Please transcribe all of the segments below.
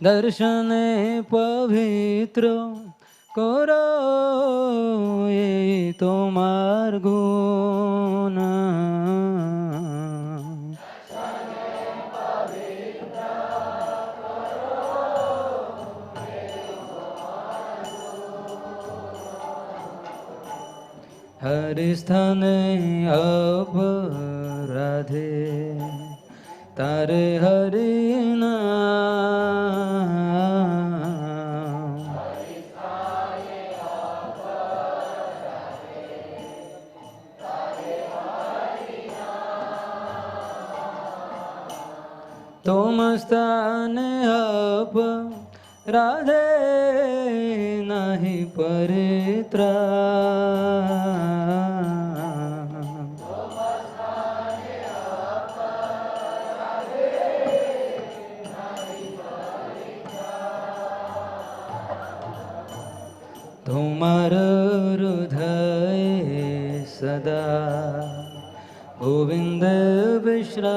दर्शने पवित्र करो ये तुम्हार गुण। हरि स्थाने अपराधे तारे हरि नाम। तुम स्थाने अपराधे नहीं परित्राण। तुम्हार हृदय सदा गोविंद विश्राम।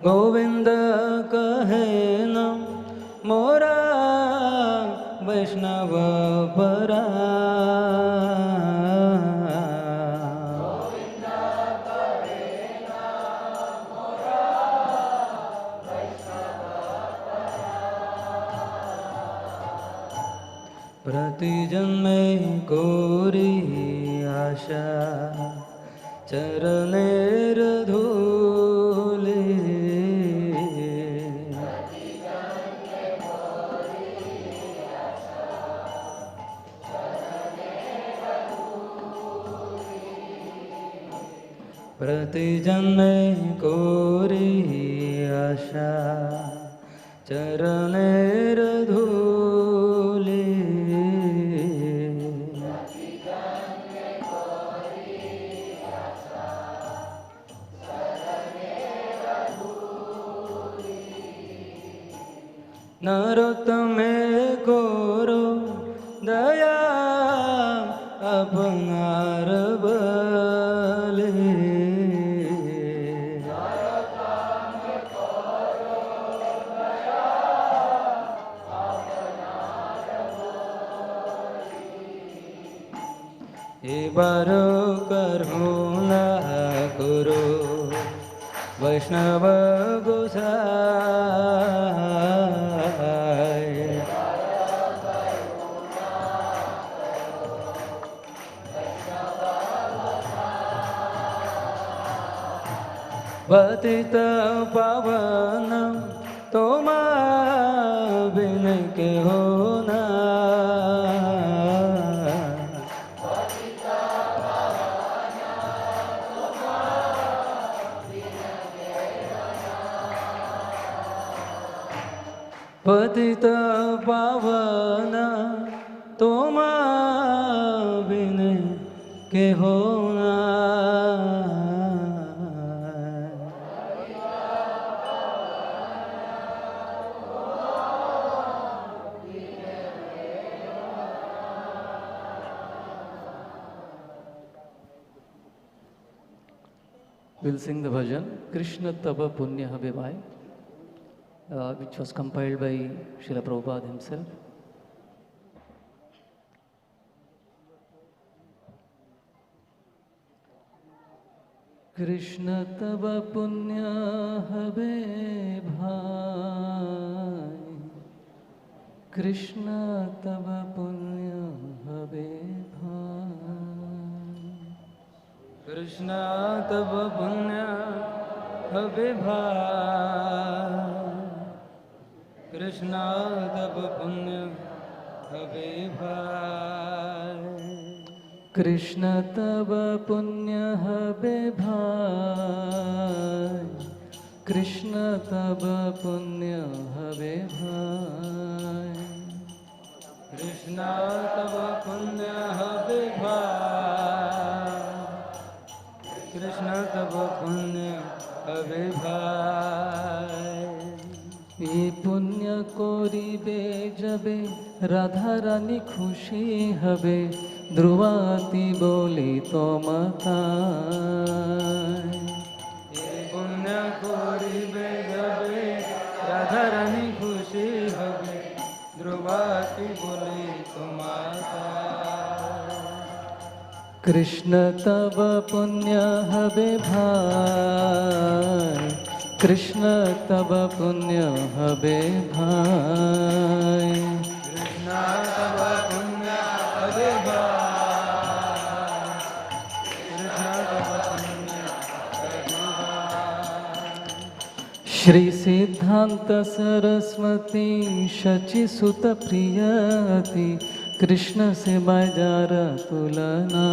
गोविंद कहे न मोरा वैष्णव परा। प्रति जन्मे कोरी आशा चरणेर धूले। प्रति जन्मे कोरी आशा चरणेर धूले। नरोत्तमे कोरो दया अपनार बले। एबार करुणा करो वैष्णव गोसाई। पतित पावन तोमा बिन के होना। पतित पावन तोमा बिन के होना। We'll sing the bhajan Krishna Tava Punya Habibhai, which was compiled by Srila Prabhupada himself. Krishna Tava Punya Habibhai, Krishna Tava Punya Habibhai, Krishna Tava Punya Habibhai, Krishna Tava Punya Habibhai, Krishna Tava Punya Habibhai, Krishna Tava Punya Habibhai, Krishna Tava Punya Habibhai, Krishna Tava Punya Habibhai, এই পুণ্য করিবে যাবে, রাধা রানী খুশি হবে, ধ্রুবাতি বলি তোমাতায়। এই পুণ্য করিবে যাবে, রাধা রানী খুশি হবে, ধ্রুবাতি বলি তোমাতায়। কৃষ্ণ তব পুণ্য হবে ভাই, কৃষ্ণ তব পুণ্য হবে ভাই। কৃষ্ণ তব পুণ্য হবে ভাই, কৃষ্ণ তব পুণ্য হবে ভাই। श्री सिद्धांत सरस्वती शचि सुत प्रियति, कृष्ण से बाजार तुलना।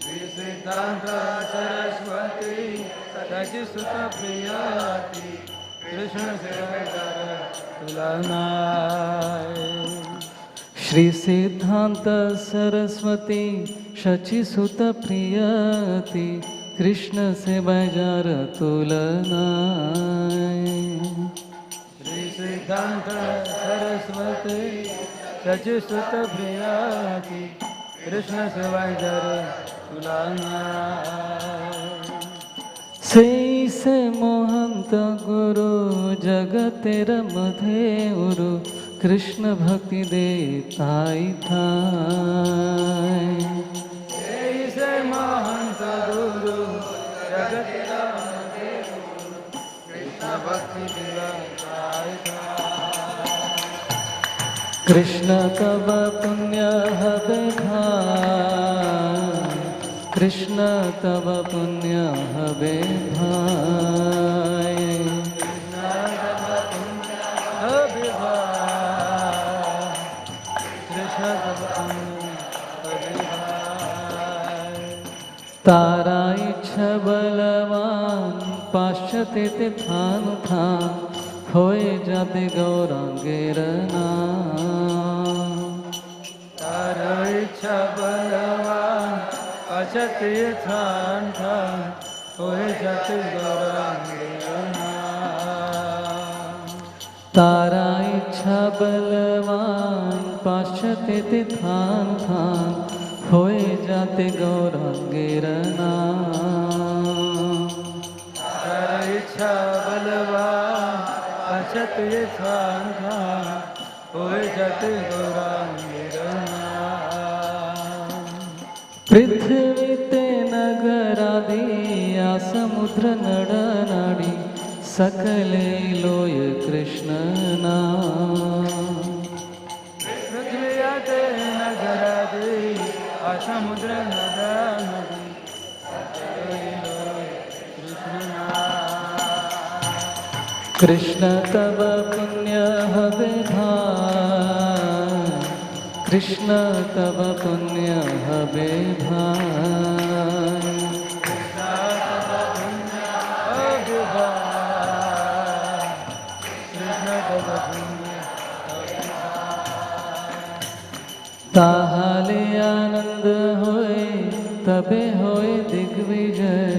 श्री सिद्धांत सरस्वती शचि सुत प्रियति, कृष्ण से बाजार तुलना। श्री सिद्धांत सरस्वती शचि सुत प्रियति, कृष्ण से बाजार तुलना। श्री सिद्धांत सरस्वती शचि सुत प्रियति, कृष्ण से बाजार तुलना। से मोहंत गुरु जगतेर मधे उरु, कृष्ण भक्ति दे ताई थाय। से महंत गुरु जगतेर मधे उरु, कृष्ण भक्ति दिलाय थाय। कृष्ण तब पुण्य हबे भाई, कृष्ण तब पुण्य हबे भाई। कृष्ण तब पुण्य हबे भाई, कृष्ण तब पुण्य हबे भाई। तारा इच्छा बलवान पाश्चात्य ते थान थान, होए जाते गौरांगेर नाम। तारा इच्छा बलवान पाश्चात्य थान थान, होए जाते गौरांगेर नाम। तारा इच्छा बलवान पाश्चात्य ते थान थान, होए जाते गौरांगेर नाम। तारा इच्छा बलवान पाश्चात्य थान थान, होए जाते गौरांगेर नाम। पृथ्वी ते नगरादि आ समुद्र नड नाडी, सकले लोय कृष्ण नाम। पृथ्वी आते नगरादि आ समुद्र नदा नदी, सकले लोय कृष्ण नाम। कृष्ण तब पुण्य हबे भाई, कृष्ण तब पुण्य हबे भाई। कृष्ण तब पुण्य हबे भाई, कृष्ण तब पुण्य हबे भाई। ताहाले आनंद होए तबे होए दिग्विजय,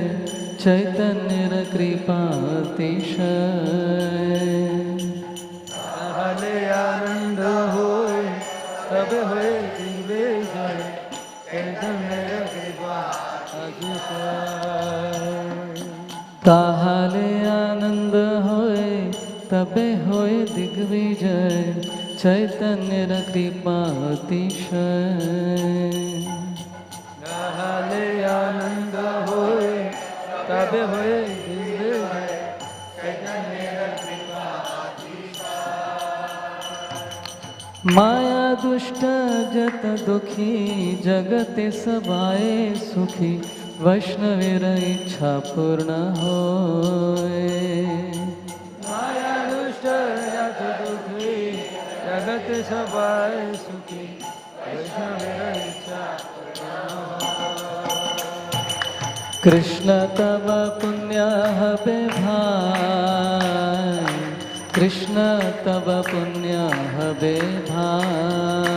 चैतन्य कृपा अतिशय। ताहाले आनंद होए तबे होए दिग्विजय, चैतन्य कृपा अतिशय। ताहाले आनंद होए तबे होए दिग्विजय, चैतन्य कृपा अतिशय। ताहाले आनंद होए तबे होए दिग्विजय, चैतन्य कृपा अतिशय। माया दुष्ट जत दुखी, जगते सबाए सुखी, वैष्णवेर इच्छा पूर्ण होए। माया दुष्ट जत दुखी, जगत सबाए सुखी, वैष्णवेर इच्छा पूर्ण होए। कृष्ण तब पुण्य हबे भाई, कृष्ण तब पुण्य हबे भाई।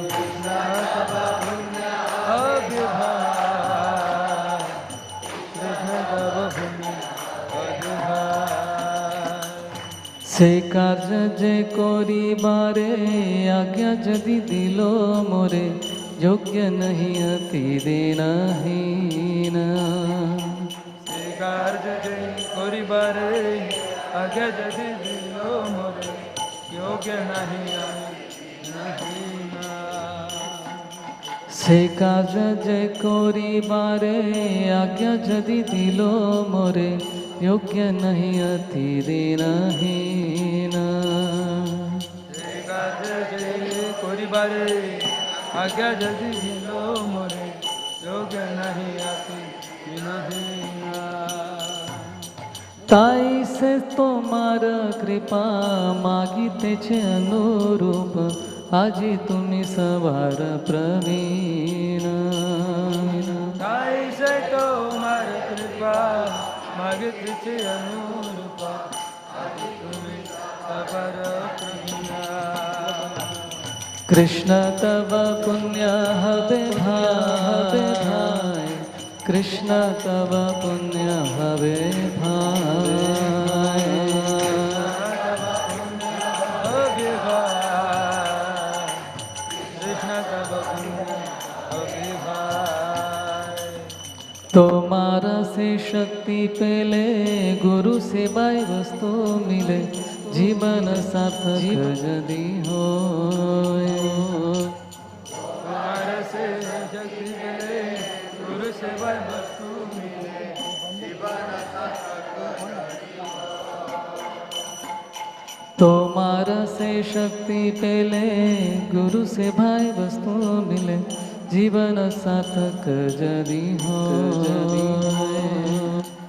कृष्ण तब पुण्य हबे भाई, कृष्ण तब पुण्य हबे भाई। से कार्य जे करिबारे आज्ञा जदि दिलो मोरे योग्य नहीं अति दीनहीन से कार्य जे करिबारे आज्ञा जदि दिलो मोरे योग्य नहीं से कार्य जे करिबारे आज्ञा जदि दिलो मोरे योग्य नहीं अति दीनहीन से कार्य जे करिबारे आज्ञा जदि दिलो मोरे योग्य नहीं अति दीनहीन ताई से तोमार कृपा मागितेछे अनुरूप आजी तुमी सवार प्रवीण ताई से तोमार कृपा मागितेछे अनुरूप आजी तुमी सवार प्रवीण कृष्ण तव पुण्य हवे भाई कृष्ण तव पुण्य हवे भाई तोमारा से शक्ति पेले गुरु से बाई वस्तु मिले जीवन सार्थक यदि हो तुम्हारे से शक्ति मिले गुरु से बाई वस्तु मिले जीवन सार्थक तोमारा से शक्ति पेले गुरु से भाई वस्तु मिले जीवन सार्थक यदि हो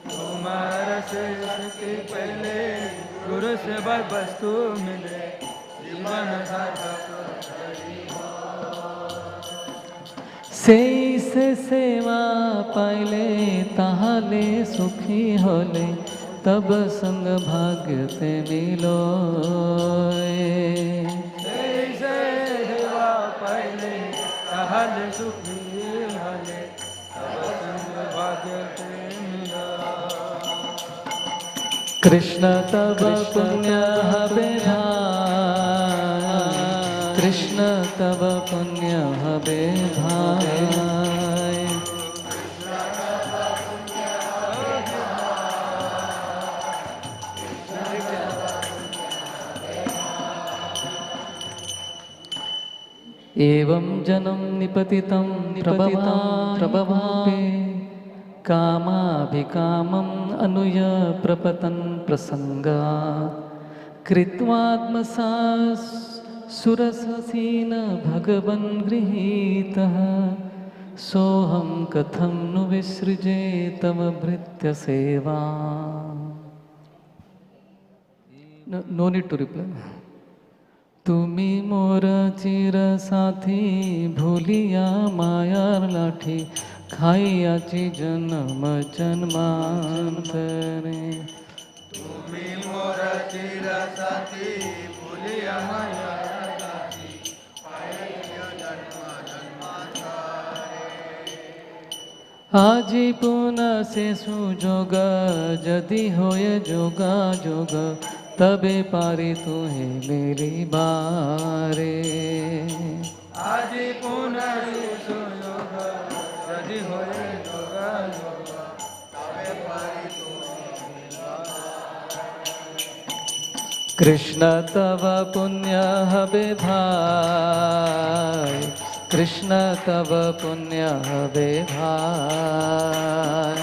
तुम्हारे से शक्ति पहले गुरु से भाई वस्तु मिले जीवन सार्थक यदि हो से सेवा पाइले ताहाले सुखी होले तब संग भाग्य ते मिलो सेवा पाइले ताहाले सुखी होले तब संग भाग्य ते मिलो कृष्ण तब पुण्य हवे भाई कृष्ण तब पुण्य हवे भाई एवं जनं निपतितं प्रभवापे कामाभिकामम् अनुय प्रपतन् प्रसंगा कृत्वात्मसा सुरससीन भगवन् गृहीतः सोऽहं कथं नु विसृजे तव भृत्य सेवा No need to reply. তুমি মোর চির সাথী ভুলিয়া মায়ার লাঠি খাইয়াছি জন্ম জন্মান্তরে তুমি মোর চির সাথী ভুলিয়া মায়ার লাঠি খাইয়াছি জন্ম জন্মান্তরে আজি পুনঃ সে সুযোগ যদি হয়ে যোগা যোগ तबे पारी तुहे मेरी बारे आज पुनर्सुयोग यदि होए योगा योगा तबे पारी तुहे कृष्ण तव पुण्य हवे भाई कृष्ण तव पुण्य हवे भाई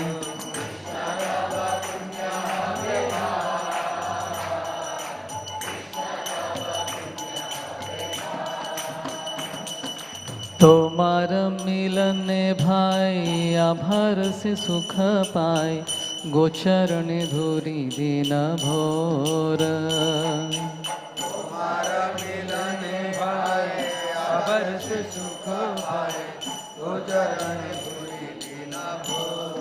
तोमार मिलन भाई आभार से सुख पाए गोचरण धूरी दिन भोर तोमार मिलन भाई आभार से सुख पाए गोचरण धूरी दिन भोर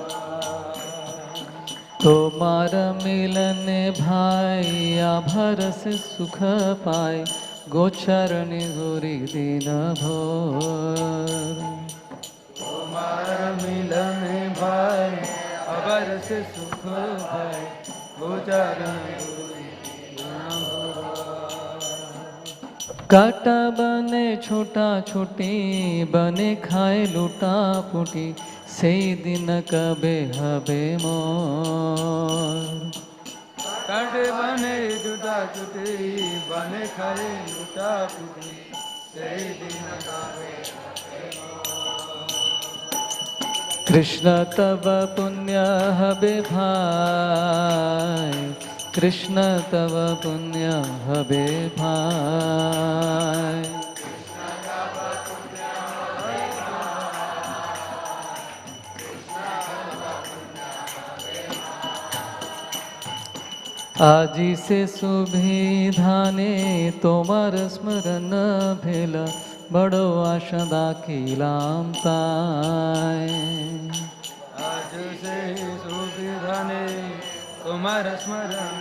तोमार मिलन भाई आभार से सुख पाए गोचरण धूरी दिन भोर तोमार मिलन भाई आभार से सुख पाए गोचरण धूरी दिन भोर काटा बने छोटा छोटी बने खाए लुटा पुटी सेई दिन कबे हबे मोर काटे बने जुटा जुटी बने खाए लुटा पुटी सही दिन कावे कृष्ण तब पुण्य हबे भाई कृष्ण तब पुण्य हबे भाई आजी से सुविधाने तोमार स्मरण भेल बड़ो आशा दाखिलाम ताय आज से सुविधाने तुम्हारा स्मरण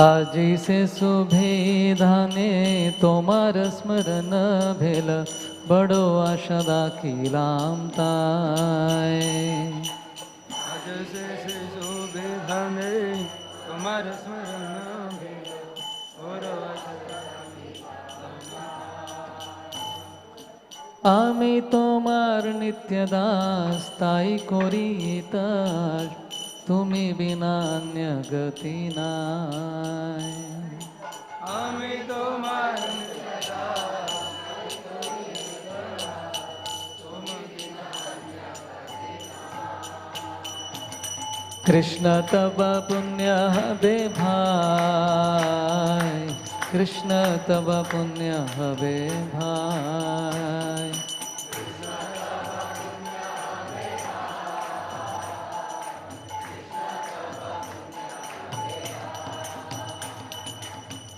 आजी से सुविधाने तोमार स्मरण भेल बड़ो आशा दाखिलाम ताय आज से सुविधाने तुम्हारा स्मरण और आमी तोमार नित्य दास ताई करित तुमी बिना अन्य गति नाय आमी तुम्हार कृष्ण तब पुण्य हबे भाई कृष्ण तब पुण्य हबे भाई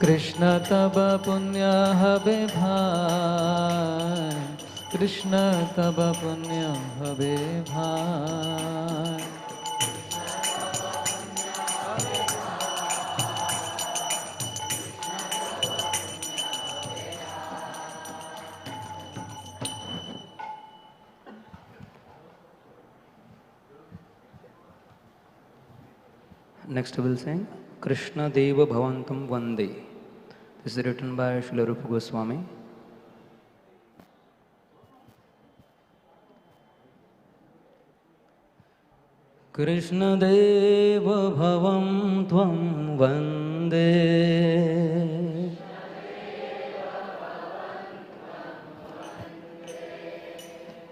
कृष्ण तब पुण्य हबे भाई कृष्ण तब पुण्य हबे भाई Next we will sing Krishna Deva Bhavantam Vande. This is written by Srila Rupa Goswami. Krishna Deva Bhavam Tvam Vande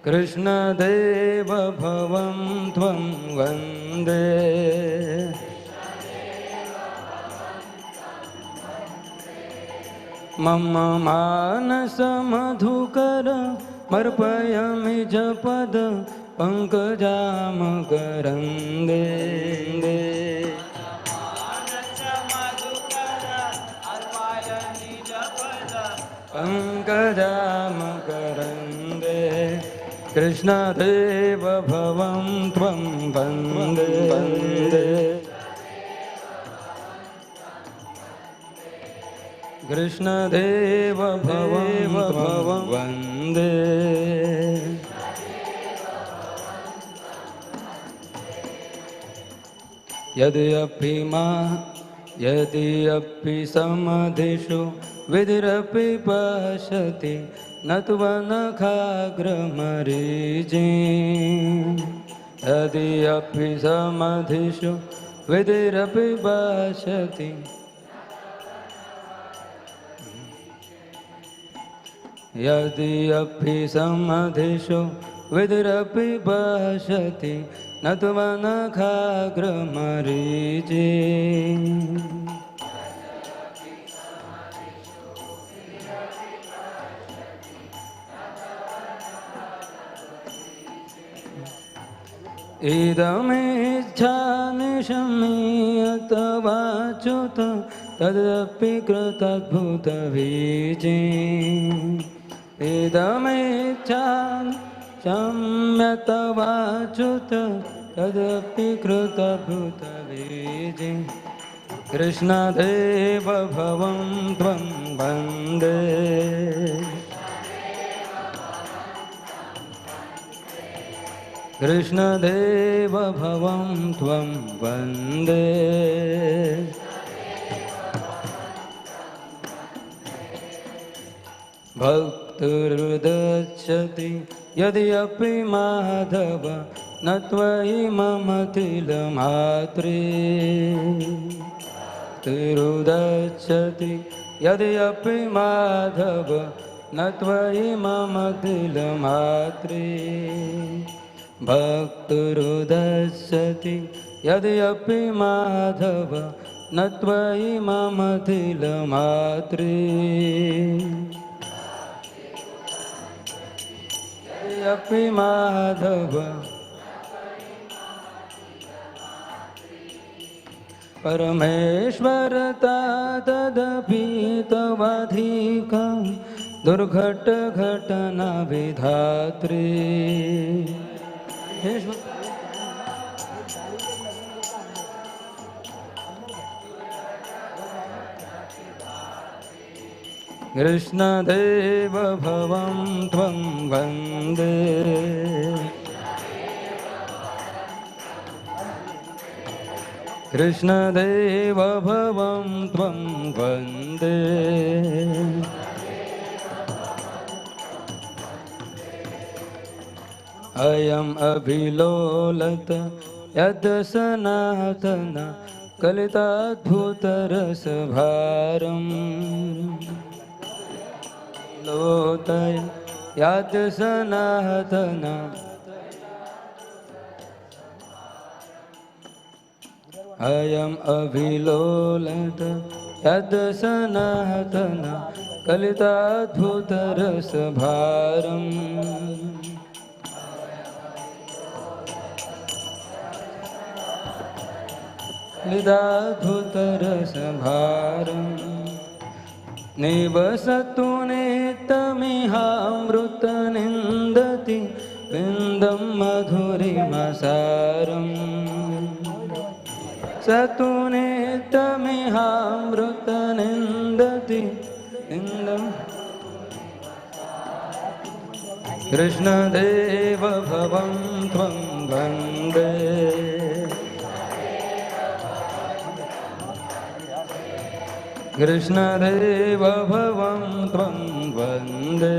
Krishna Deva Bhavam Tvam Vande मम मानस मधुकर मर्पयमि जपद पंकजाम करंदे पंकजाम करंदे कृष्ण देव भवं त्वं वन्दे कृष्ण देव भवं वन्दे यद्यपि समधिषु विधिरपि पश्यति न त्वनखाग्रमरीचि यद्यपि समधिषु विधिरपि पश्यति यद्यपि समधिषु विधिरपि पश्यति न त्वनखाग्रमरीचि इदमिच्छामि शमीयत वाच्युत तदपि कृतद्भुतबीजि इदमिच्छामि शम्यत वाच्युत तदपि कृतद्भुतबीजि कृष्णदेव भवं त्वं वन्दे कृष्णदेव भवं त्वं वन्दे भक्तिर्गच्छति यद्यपि माधव न त्वयि मम तिलमात्रे भक्तिर्गच्छति यद्यपि माधव न त्वयि मम तिलमात्रे भक्तिर्गच्छति यद्यपि माधव न त्वयि मम तिलमात्रे यद्यपि माधव परमेश्वरता तदपि तवाधिकं दुर्घटघटना विधात्री कृष्णदेव भवं त्वं वन्दे कृष्णदेव भवं त्वं वन्दे अयम् अभिलोलत यद् सनातन कलिताद्भुतरसभारम् लोतय यद् सनातन अयम् अभिलोलत यद् सनातन कलिताद्भुतरसभारम् कलिताद्भुतरसभारम् निवसतु नित्यमिहामृतनिन्दति विन्दं मधुरिमसारम् सतु नित्यमिहामृतनिन्दति इन्दम् कृष्णदेव भवं त्वं वन्दे कृष्णदेव भवं त्वं वन्दे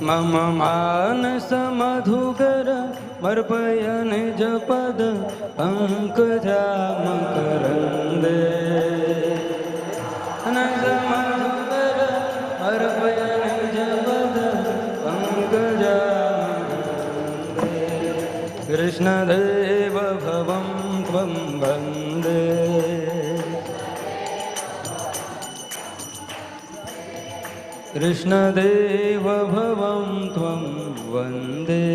मम मानसमधुकर मर्पय निजपद पङ्कजामकरन्दे नजमधुकर मर्पय निजपद पङ्कजामकरन्दे कृष्णदेव भवं त्वं वन्दे कृष्णदेव भवं त्वं वन्दे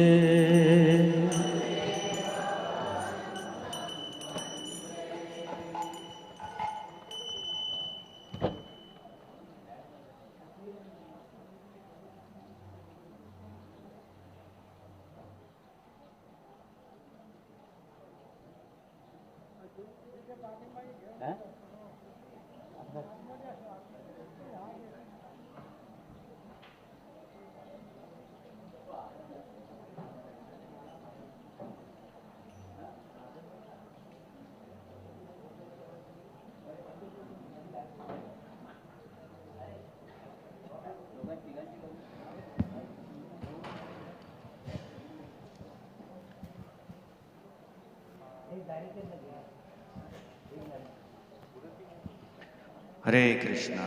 हरे कृष्णा।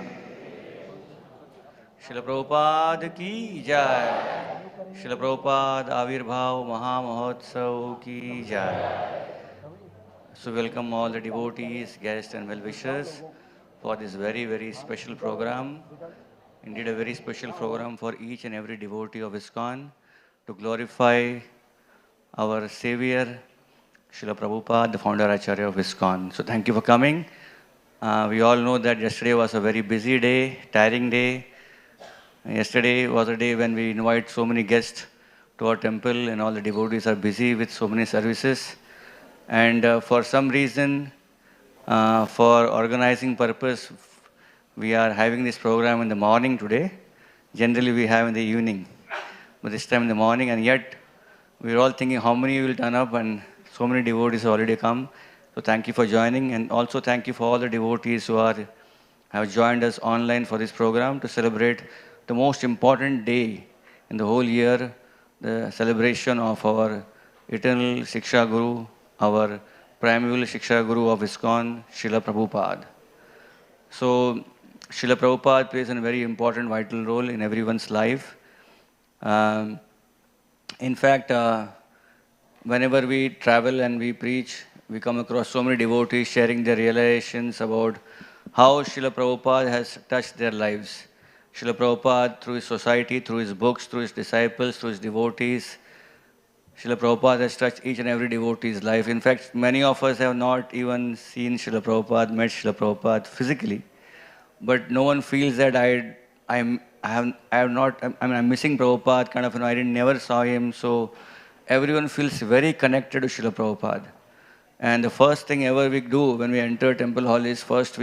श्रील प्रभुपाद की जय। श्रील प्रभुपाद आविर्भाव महामहोत्सव की जय। So welcome all the devotees, guests and well-wishers for this very special program. Indeed a very special program for each and every devotee of ISKCON to glorify our Savior, Srila Prabhupada, the founder Acharya of ISKCON. So thank you for coming. We all know that yesterday was a very busy day, tiring day. Yesterday was a day when we invite so many guests to our temple and all the devotees are busy with so many services. And for some reason, for organizing purpose, we are having this program in the morning today. generally we have in the evening. But this time in the morning, and yet we're all thinking how many will turn up, and so many devotees have already come. So thank you for joining, and also thank you for all the devotees who have joined us online for this program to celebrate the most important day in the whole year, the celebration of our eternal Shiksha Guru, our primeval Shiksha Guru of ISKCON, Srila Prabhupada. So Srila Prabhupada plays a very important, vital role in everyone's life. In fact, whenever we travel and we preach, we come across so many devotees sharing their realizations about how Srila Prabhupada has touched their lives. Srila Prabhupada, through his society, through his books, through his disciples, through his devotees, Srila Prabhupada has touched each and every devotee's life. In fact, many of us have not even seen Srila Prabhupada, met Srila Prabhupada physically, but no one feels that I'm missing Prabhupada, kind of, I never saw him, so everyone feels very connected to Srila Prabhupada. And the first thing ever we do when we enter temple hall is first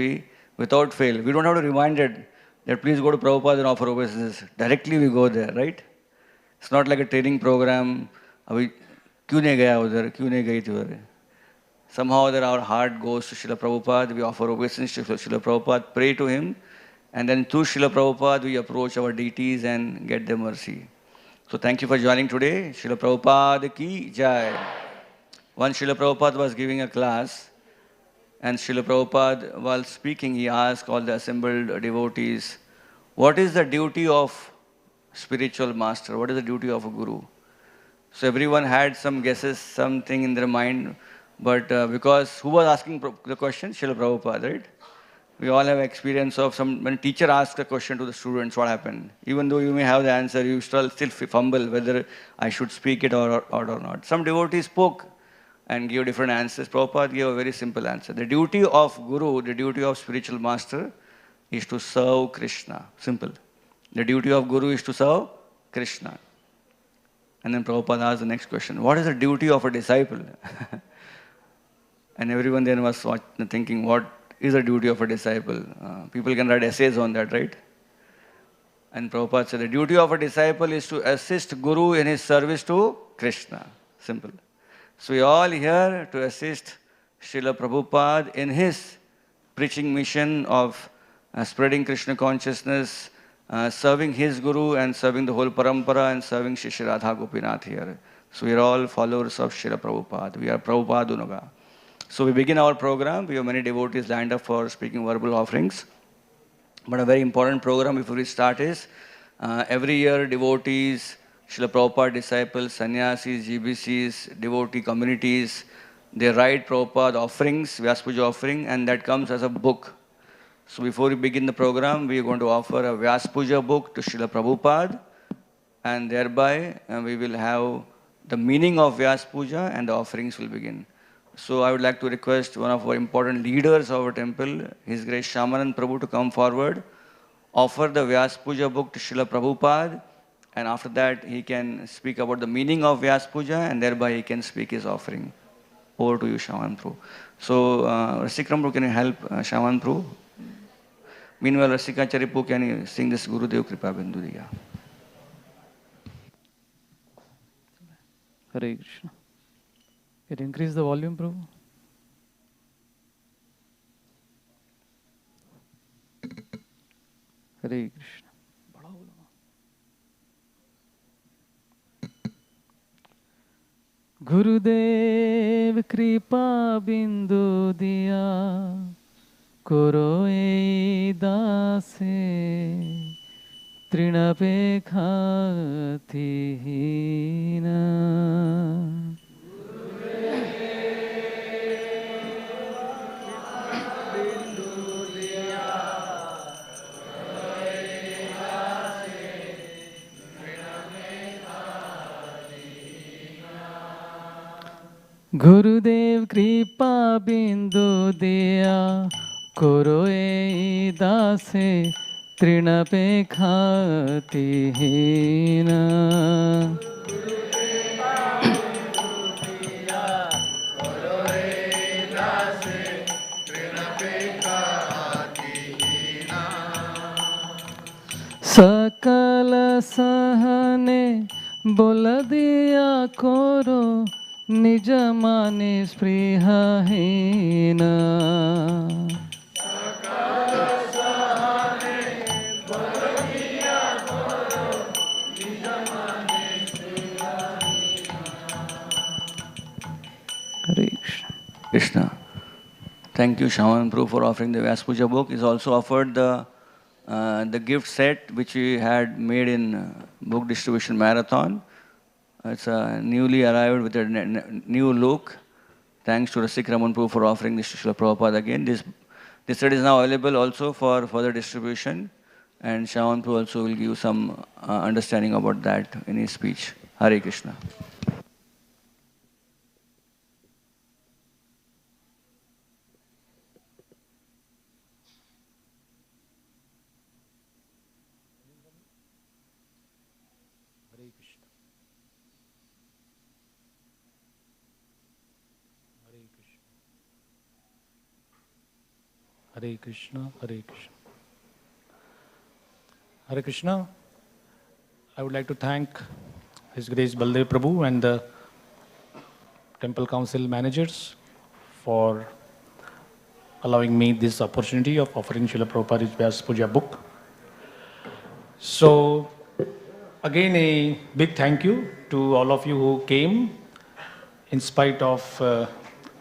without fail, we don't have to remind it that please go to Prabhupada and offer obeisances. Directly we go there, right? It's not like a training program. Abhi, kyun nahi gaya udhar? Kyun nahi gayi udhar? Somehow that our heart goes to Srila Prabhupada, we offer obeisance to Srila Prabhupada, pray to him, and then through Srila Prabhupada we approach our deities and get their mercy. So thank you for joining today. Srila Prabhupada ki jai. Once Srila Prabhupada was giving a class, and Srila Prabhupada, while speaking, he asked all the assembled devotees, what is the duty of spiritual master? What is the duty of a guru? So everyone had some guesses, something in their mind, but because who was asking the question? Srila Prabhupada, right? We all have experience of when teacher asks a question to the students, what happened? Even though you may have the answer, you still fumble whether I should speak it or not. Some devotees spoke and gave different answers. Prabhupada gave a very simple answer. The duty of guru, the duty of spiritual master is to serve Krishna. Simple. The duty of guru is to serve Krishna. And then Prabhupada asked the next question, what is the duty of a disciple? And everyone then was thinking, what is the duty of a disciple? People can write essays on that, right? And Prabhupada said, the duty of a disciple is to assist Guru in his service to Krishna. Simple. So we are all here to assist Srila Prabhupada in his preaching mission of spreading Krishna consciousness, serving his Guru and serving the whole parampara and serving Shri Radha Gopinath here. So we are all followers of Srila Prabhupada. We are Prabhupadunaga. So we begin our program. We have many devotees lined up for speaking verbal offerings. But a very important program before we start is, every year devotees, Srila Prabhupada disciples, sannyasis, GBCs, devotee communities, they write Prabhupada offerings, Vyas Puja offering, and that comes as a book. So before we begin the program, we are going to offer a Vyas Puja book to Srila Prabhupada, and thereby we will have the meaning of Vyas Puja and the offerings will begin. So I would like to request one of our important leaders of our temple, His Grace Shyamanand Prabhu, to come forward, offer the Vyas Puja book to Srila Prabhupada, and after that he can speak about the meaning of Vyas Puja and thereby he can speak his offering. Over to you, Shyamanand Prabhu. So Rasikram Prabhu, can you help Shyamanand Prabhu? Meanwhile, Rasika Charipu, can you sing this Gurudev Kripa Binduriya? Hare Krishna. Can you increase the volume, Prabhu? Hare Krishna. Gurudev Kripa Bindu Diya Koro ei dase Trinapekha Tihina. Gurudev Kripa Bindu Diya Koro ei dase Trinapekha Tihina. सकल सहने बोल दिया करो निज माने स्पृहहीन Hare Krishna. Krishna. Thank you, Shaman Prabhu, for offering the Vyas Puja book. He's also offered the gift set which we had made in book distribution marathon. It's newly arrived with a new look. Thanks to Rasik Raman Prabhu for offering this to Srila Prabhupada again. This set is now available also for further distribution, and Shaman Prabhu also will give some understanding about that in his speech. Hare Krishna. Hare Krishna, Hare Krishna. Hare Krishna. I would like to thank His Grace Baldev Prabhu and the Temple Council managers for allowing me this opportunity of offering Srila Prabhupada's Vyas Puja book. So, again a big thank you to all of you who came in spite of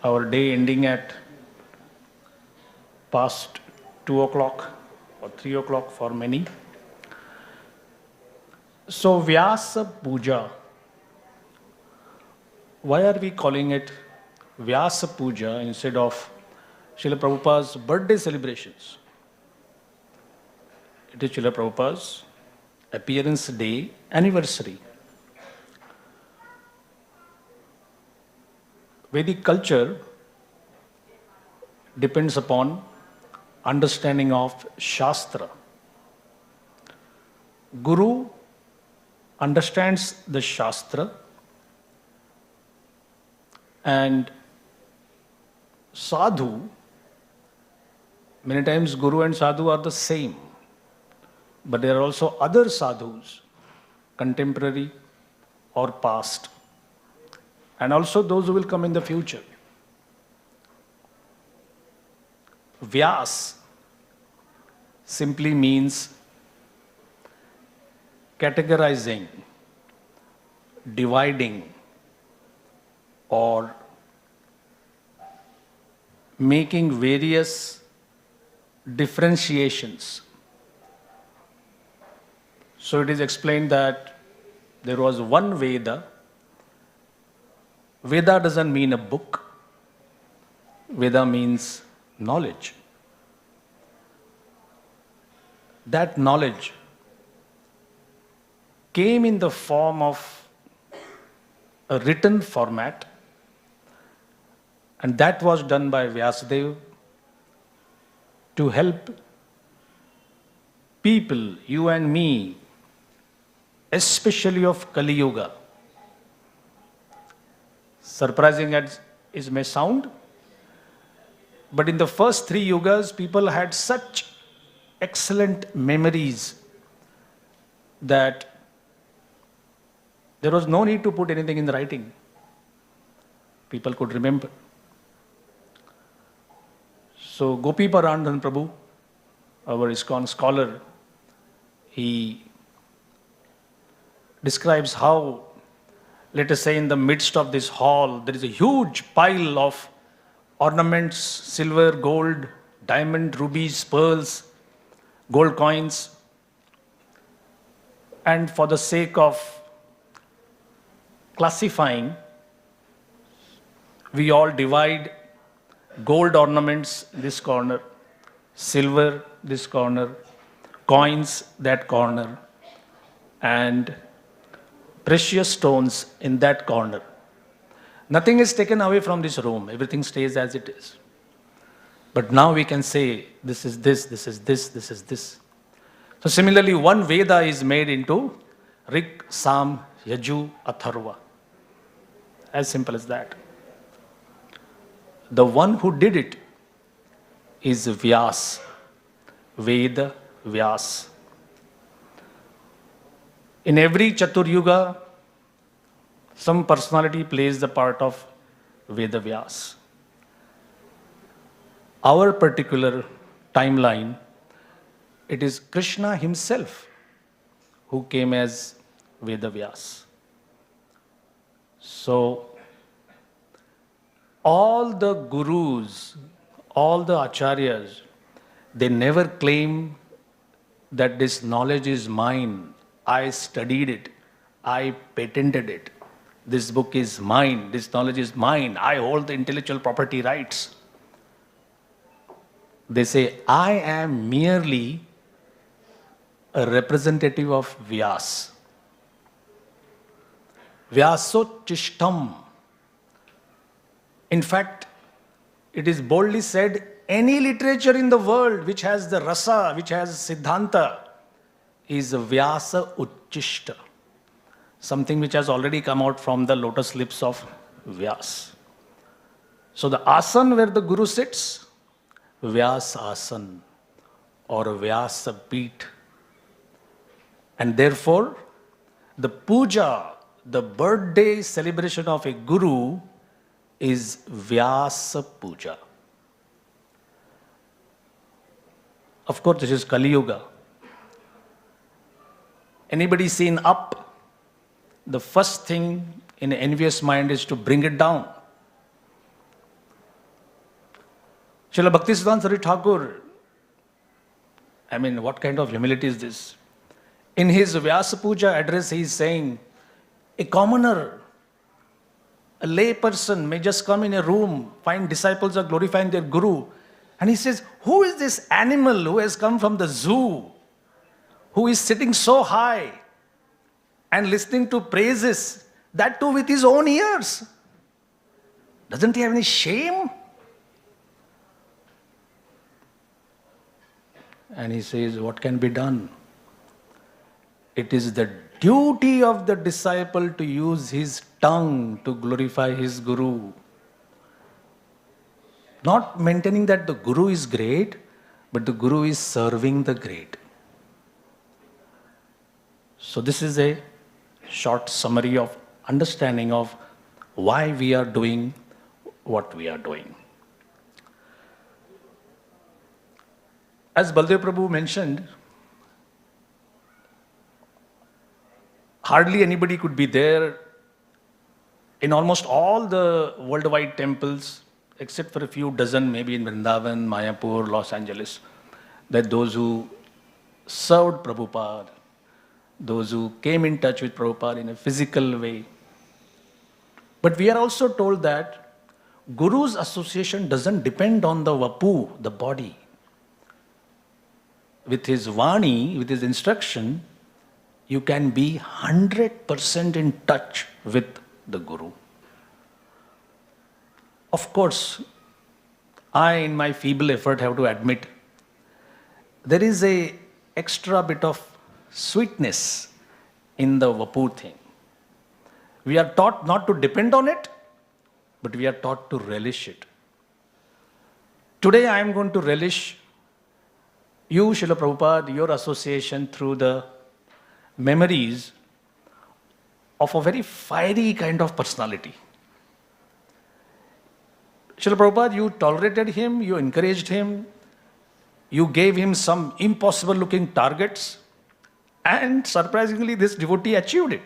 our day ending at past 2 o'clock or 3 o'clock for many. So Vyas Puja, why are we calling it Vyas Puja instead of Srila Prabhupada's birthday celebrations? It is Srila Prabhupada's appearance day anniversary. Vedic culture depends upon understanding of Shastra. Guru understands the Shastra and Sadhu, many times Guru and Sadhu are the same, but there are also other Sadhus, contemporary or past, and also those who will come in the future. Vyas simply means categorizing, dividing, or making various differentiations. So it is explained that there was one Veda. Veda doesn't mean a book. Veda means knowledge. That knowledge came in the form of a written format, and that was done by Vyasadeva to help people, you and me, especially of Kali Yuga. Surprising as it may sound, but in the first 3 yugas, people had such excellent memories that there was no need to put anything in the writing. People could remember. So Gopi Parandhan Prabhu, our ISKCON scholar, he describes how, let us say, in the midst of this hall, there is a huge pile of ornaments, silver, gold, diamond, rubies, pearls, gold coins. And for the sake of classifying, we all divide gold ornaments this corner, silver this corner, coins that corner, and precious stones in that corner. Nothing is taken away from this room. Everything stays as it is. But now we can say, this is this, this is this, this is this. So similarly, one Veda is made into Rig, Sam, Yaju, Atharva. As simple as that. The one who did it is Vyas. Veda Vyas. In every Chaturyuga, some personality plays the part of Veda Vyas. Our particular timeline, it is Krishna himself who came as Veda Vyas. So, all the gurus, all the acharyas, they never claim that this knowledge is mine. I studied it. I patented it. This book is mine. This knowledge is mine. I hold the intellectual property rights. They say, I am merely a representative of Vyas. Vyasochistam. In fact, it is boldly said, any literature in the world which has the rasa, which has siddhanta, is Vyasa Uchishta. Something which has already come out from the lotus lips of Vyas. So the asan where the Guru sits, Vyas asan or Vyasa Peeth. And therefore, the puja, the birthday celebration of a Guru is Vyasa Puja. Of course, this is Kali Yuga. Anybody seen up, the first thing in an envious mind is to bring it down. Srila Bhaktisiddhanta Saraswati Thakur, I mean, what kind of humility is this? In his Vyasa Puja address, he is saying, a commoner, a lay person may just come in a room, find disciples are glorifying their Guru, and he says, who is this animal who has come from the zoo, who is sitting so high and listening to praises, that too with his own ears? Doesn't he have any shame? And he says, what can be done? It is the duty of the disciple to use his tongue to glorify his Guru. Not maintaining that the Guru is great, but the Guru is serving the great. So this is a short summary of understanding of why we are doing what we are doing. As Baldev Prabhu mentioned, hardly anybody could be there in almost all the worldwide temples, except for a few dozen, maybe in Vrindavan, Mayapur, Los Angeles, that those who served Prabhupada, those who came in touch with Prabhupada in a physical way. But we are also told that Guru's association doesn't depend on the vapu, the body. With his vani, with his instruction, you can be 100% in touch with the Guru. Of course, I, in my feeble effort, have to admit, there is a extra bit of sweetness in the vapu thing. We are taught not to depend on it, but we are taught to relish it. Today I am going to relish you, Srila Prabhupada, your association through the memories of a very fiery kind of personality. Srila Prabhupada, you tolerated him, you encouraged him, you gave him some impossible looking targets, and surprisingly this devotee achieved it.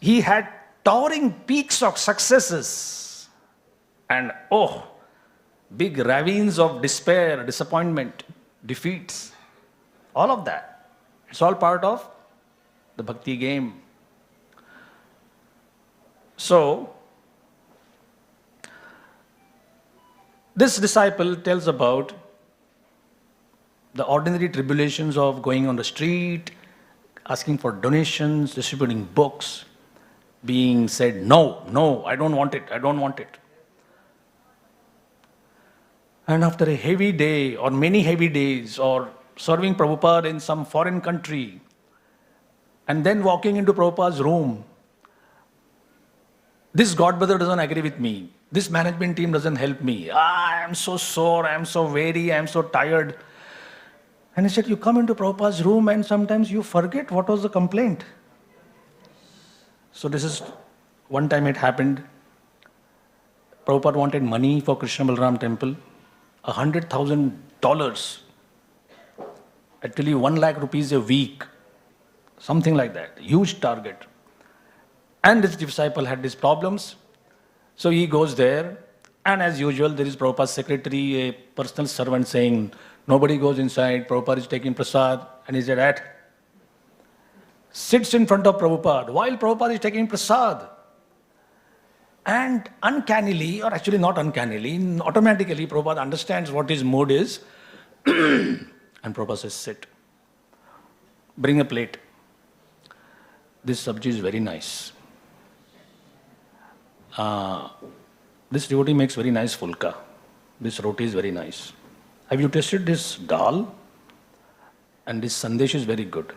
He had towering peaks of successes and big ravines of despair, disappointment, defeats, all of that. It's all part of the bhakti game. So, this disciple tells about the ordinary tribulations of going on the street, asking for donations, distributing books, being said, no, I don't want it. And after a heavy day or many heavy days or serving Prabhupada in some foreign country and then walking into Prabhupada's room, this godbrother doesn't agree with me. This management team doesn't help me. I am so sore, I am so weary, I am so tired. And he said, you come into Prabhupada's room and sometimes you forget what was the complaint. So this is, one time it happened, Prabhupada wanted money for Krishna Balaram temple, $100,000, actually 1 lakh rupees a week, something like that, huge target. And this disciple had these problems, so he goes there, and as usual, there is Prabhupada's secretary, a personal servant saying, nobody goes inside, Prabhupada is taking prasad, and he said, sits in front of Prabhupada while Prabhupada is taking prasad. And uncannily, or actually not uncannily, automatically Prabhupada understands what his mood is, and Prabhupada says, sit. Bring a plate. This sabji is very nice. This devotee makes very nice fulka. This roti is very nice. Have you tasted this dal? And this sandesh is very good.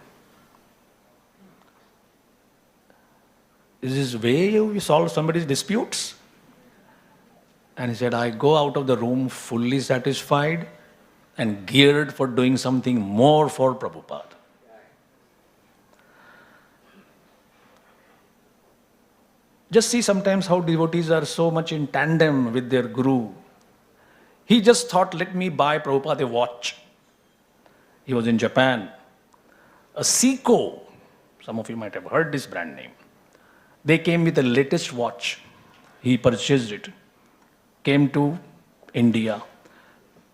Is this way you solve somebody's disputes? And he said, I go out of the room fully satisfied and geared for doing something more for Prabhupada. Just see sometimes how devotees are so much in tandem with their guru. He just thought, let me buy Prabhupada a watch. He was in Japan. A Seiko, some of you might have heard this brand name. They came with the latest watch. He purchased it, came to India,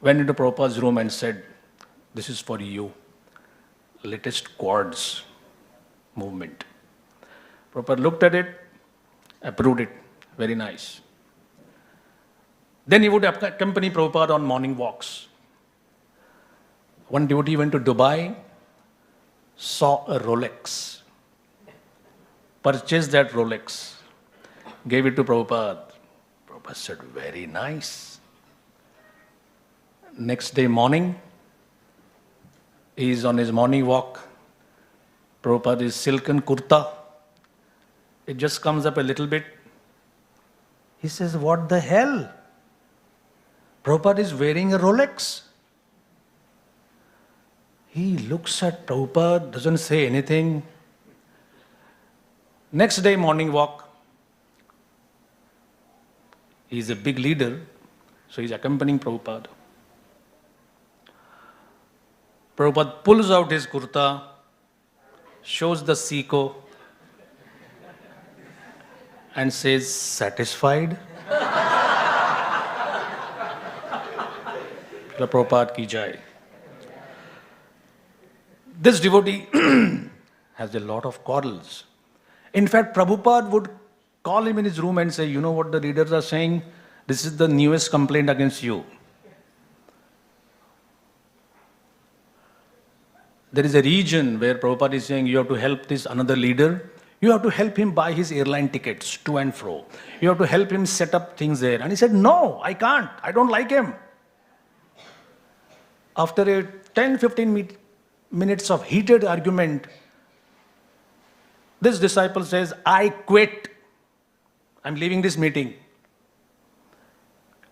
went into Prabhupada's room and said, this is for you, latest quartz movement. Prabhupada looked at it, approved it, very nice. Then he would accompany Prabhupada on morning walks. One devotee went to Dubai, saw a Rolex, purchased that Rolex, gave it to Prabhupada. Prabhupada said, very nice. Next day morning, he is on his morning walk. Prabhupada is silken kurta. It just comes up a little bit. He says, what the hell? Prabhupada is wearing a Rolex. He looks at Prabhupada, doesn't say anything. Next day morning walk. He is a big leader, so he's accompanying Prabhupada. Prabhupada pulls out his kurta, shows the Seiko, and says, satisfied? Prabhupada ki jai. This devotee has a lot of quarrels. In fact, Prabhupada would call him in his room and say, you know what the leaders are saying? This is the newest complaint against you. There is a region where Prabhupada is saying, you have to help this another leader. You have to help him buy his airline tickets to and fro. You have to help him set up things there. And he said, no, I can't. I don't like him. After a 10-15 minutes of heated argument, this disciple says, I quit. I'm leaving this meeting.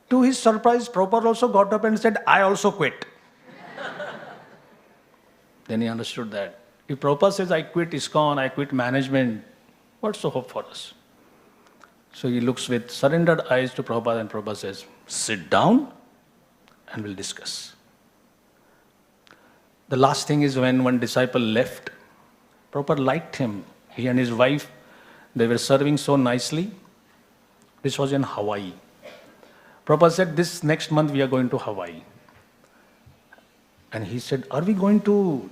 To his surprise, Prabhupada also got up and said, I also quit. Then he understood that. If Prabhupada says, I quit ISKCON, I quit management, what's the hope for us? So he looks with surrendered eyes to Prabhupada and Prabhupada says, sit down and we'll discuss. The last thing is when one disciple left, Prabhupada liked him. He and his wife, they were serving so nicely. This was in Hawaii. Prabhupada said, this next month we are going to Hawaii. And he said, are we going to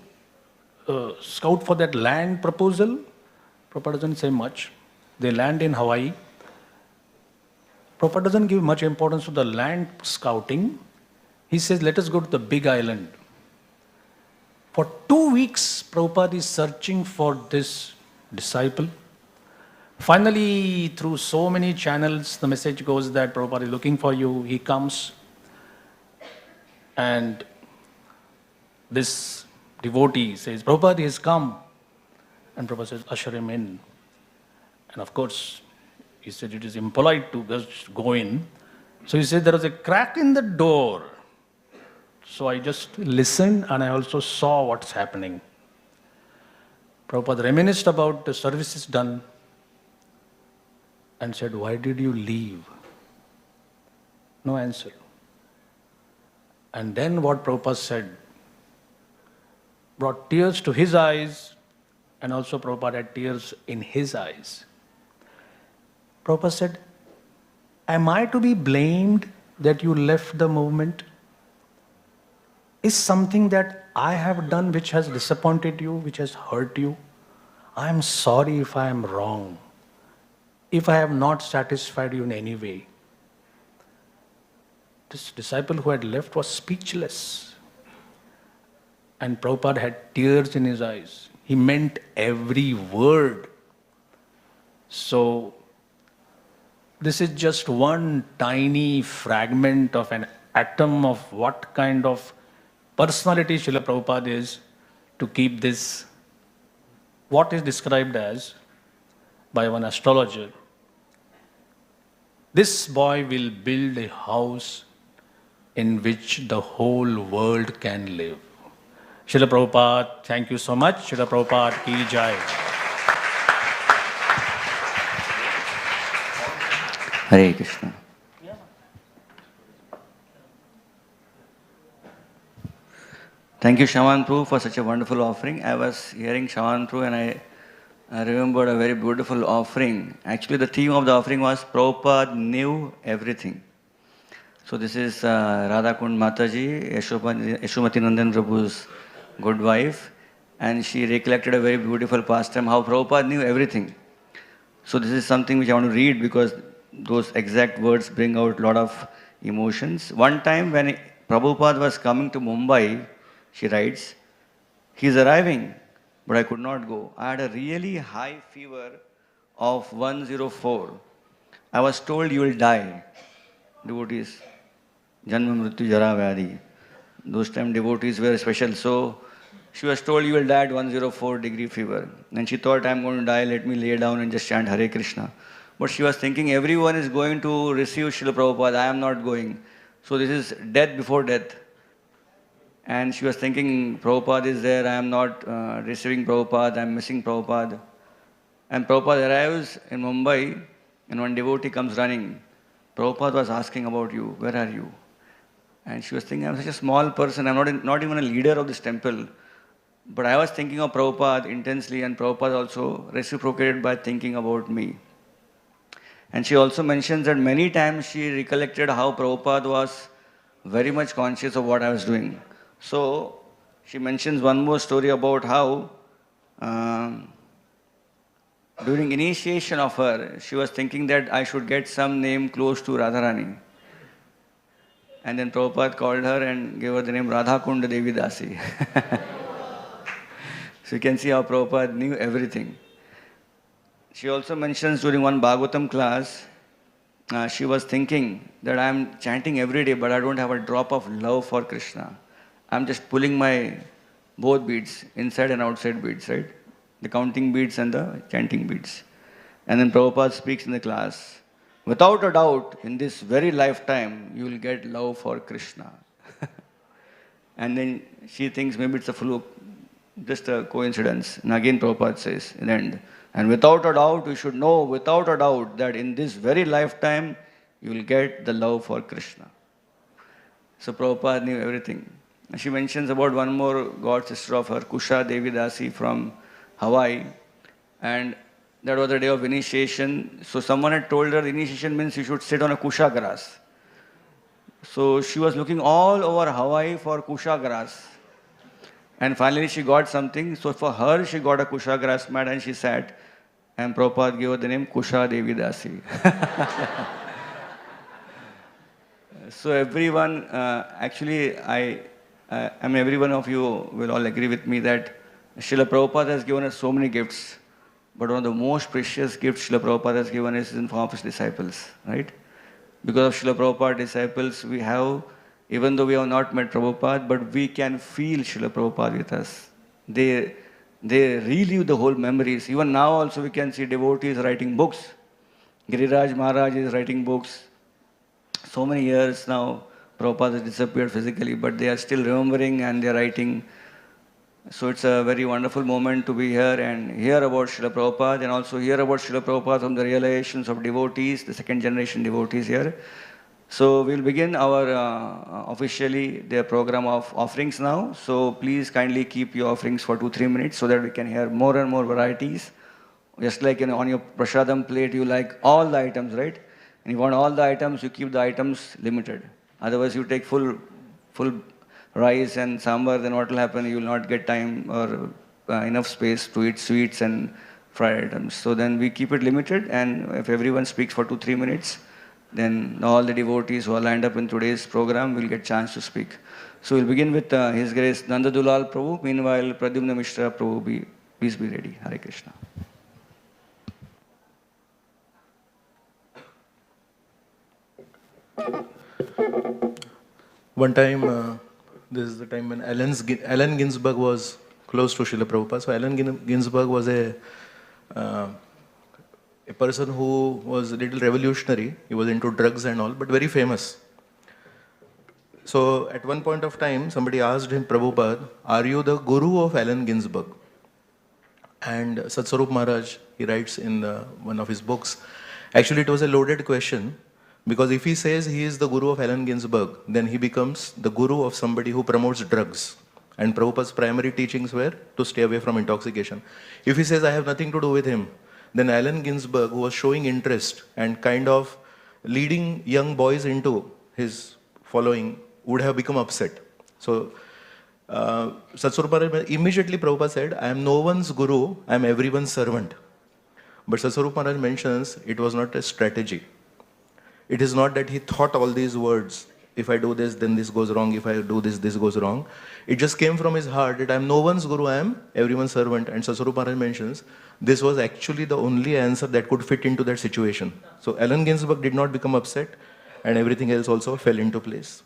scout for that land proposal? Prabhupada doesn't say much. They land in Hawaii. Prabhupada doesn't give much importance to the land scouting. He says, let us go to the big island. For 2 weeks, Prabhupada is searching for this disciple. Finally, through so many channels, the message goes that Prabhupada is looking for you. He comes. And this devotee says, Prabhupada has come. And Prabhupada says, usher him in. And of course, he said it is impolite to just go in. So he said there was a crack in the door. So I just listened and I also saw what's happening. Prabhupada reminisced about the services done and said, "Why did you leave?" No answer. And then what Prabhupada said brought tears to his eyes, and also Prabhupada had tears in his eyes. Prabhupada said, "Am I to be blamed that you left the movement? Is something that I have done which has disappointed you, which has hurt you? I am sorry if I am wrong, if I have not satisfied you in any way." This disciple who had left was speechless. And Prabhupada had tears in his eyes. He meant every word. So, this is just one tiny fragment of an atom of what kind of personality Srila Prabhupada is to keep this, what is described as, by one astrologer, this boy will build a house in which the whole world can live. Srila Prabhupada, thank you so much. Srila Prabhupada ki jai. Hare Krishna. Thank you, Shaman Prabhu, for such a wonderful offering. I was hearing Shaman Prabhu and I remembered a very beautiful offering. Actually, the theme of the offering was Prabhupada knew everything. So this is Radha Kund Mataji, Yashomati Nandan Prabhu's good wife, and she recollected a very beautiful pastime, how Prabhupada knew everything. So this is something which I want to read because those exact words bring out a lot of emotions. One time when Prabhupada was coming to Mumbai, she writes, "He's arriving, but I could not go. I had a really high fever of 104. I was told you will die." Devotees, Janma Mrityu Jara Vyadi. Those time devotees were special. So she was told you will die at 104-degree fever. And she thought, I'm going to die, let me lay down and just chant Hare Krishna. But she was thinking, everyone is going to receive Srila Prabhupada, I am not going. So this is death before death. And she was thinking, Prabhupada is there, I am not receiving Prabhupada, I am missing Prabhupada. And Prabhupada arrives in Mumbai, and one devotee comes running. Prabhupada was asking about you, where are you? And she was thinking, I'm such a small person, I'm not even a leader of this temple. But I was thinking of Prabhupada intensely, and Prabhupada also reciprocated by thinking about me. And she also mentions that many times she recollected how Prabhupada was very much conscious of what I was doing. So she mentions one more story about how during initiation of her, she was thinking that I should get some name close to Radharani. And then Prabhupada called her and gave her the name Radha Kunda Devi Dasi. So you can see how Prabhupada knew everything. She also mentions during one Bhagavatam class, she was thinking that I am chanting every day, but I don't have a drop of love for Krishna. I'm just pulling my both beads, inside and outside beads, right? The counting beads and the chanting beads. And then Prabhupada speaks in the class, without a doubt, in this very lifetime, you will get love for Krishna. And then she thinks maybe it's a fluke, just a coincidence. And again Prabhupada says in the end, and without a doubt, you should know without a doubt that in this very lifetime, you will get the love for Krishna. So Prabhupada knew everything. And she mentions about one more god sister of her, Kusha Devi Dasi from Hawaii. And that was the day of initiation. So someone had told her initiation means you should sit on a kusha grass. So she was looking all over Hawaii for kusha grass. And finally she got something. So for her, she got a kusha grass mat and she sat. And Prabhupada gave her the name Kusha Devi Dasi. So everyone, actually, I mean, every one of you will all agree with me that Srila Prabhupada has given us so many gifts. But one of the most precious gifts Srila Prabhupada has given us is in form of his disciples, right? Because of Srila Prabhupada disciples, we have, even though we have not met Prabhupada, but we can feel Srila Prabhupada with us. They relive the whole memories. Even now also we can see devotees writing books. Giriraj Maharaj is writing books. So many years now, Prabhupada has disappeared physically, but they are still remembering and they are writing. So it's a very wonderful moment to be here and hear about Srila Prabhupada and also hear about Srila Prabhupada from the realizations of devotees, the second generation devotees here. So we'll begin our officially the program of offerings now. So please kindly keep your offerings for 2-3 minutes so that we can hear more and more varieties. Just like on your prasadam plate, you like all the items, right? And you want all the items, you keep the items limited. Otherwise, you take full rice and sambar, then what will happen? You will not get time or enough space to eat sweets and fried items. So then we keep it limited, and if everyone speaks for 2-3 minutes, then all the devotees who are lined up in today's program will get chance to speak. So we'll begin with His Grace Nanda Dulal Prabhu. Meanwhile, Pradyumna Mishra Prabhu, please be ready. Hare Krishna. One time, this is the time when Allen Ginsberg was close to Srila Prabhupada. So Allen Ginsberg was a person who was a little revolutionary. He was into drugs and all, but very famous. So at one point of time, somebody asked him, Prabhupada, are you the guru of Allen Ginsberg? And Satswarup Maharaj, he writes in one of his books, actually it was a loaded question, because if he says he is the guru of Allen Ginsberg, then he becomes the guru of somebody who promotes drugs. And Prabhupada's primary teachings were to stay away from intoxication. If he says I have nothing to do with him, then Allen Ginsberg, who was showing interest and kind of leading young boys into his following, would have become upset. So Satswarup immediately Prabhupada said, I am no one's guru, I am everyone's servant. But Satswarup Maharaj mentions it was not a strategy. It is not that he thought all these words, if I do this, then this goes wrong, if I do this, this goes wrong. It just came from his heart that I am no one's guru, I am everyone's servant. And Satswarup Maharaj mentions, this was actually the only answer that could fit into that situation. So Allen Ginsberg did not become upset, and everything else also fell into place.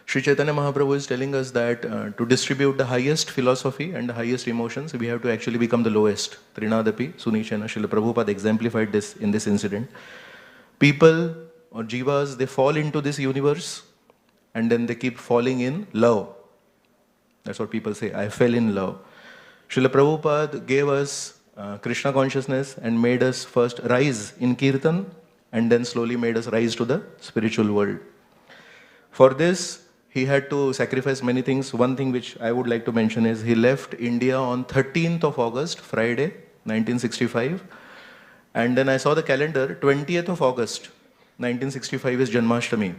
Sri Chaitanya Mahaprabhu is telling us that to distribute the highest philosophy and the highest emotions, we have to actually become the lowest. Trinadapi, Sunichana, Srila Prabhupada exemplified this in this incident. People or jivas, they fall into this universe and then they keep falling in love. That's what people say, I fell in love. Srila Prabhupada gave us Krishna consciousness and made us first rise in kirtan and then slowly made us rise to the spiritual world. For this, he had to sacrifice many things. One thing which I would like to mention is he left India on 13th of August, Friday, 1965. And then I saw the calendar, 20th of August, 1965 is Janmashtami.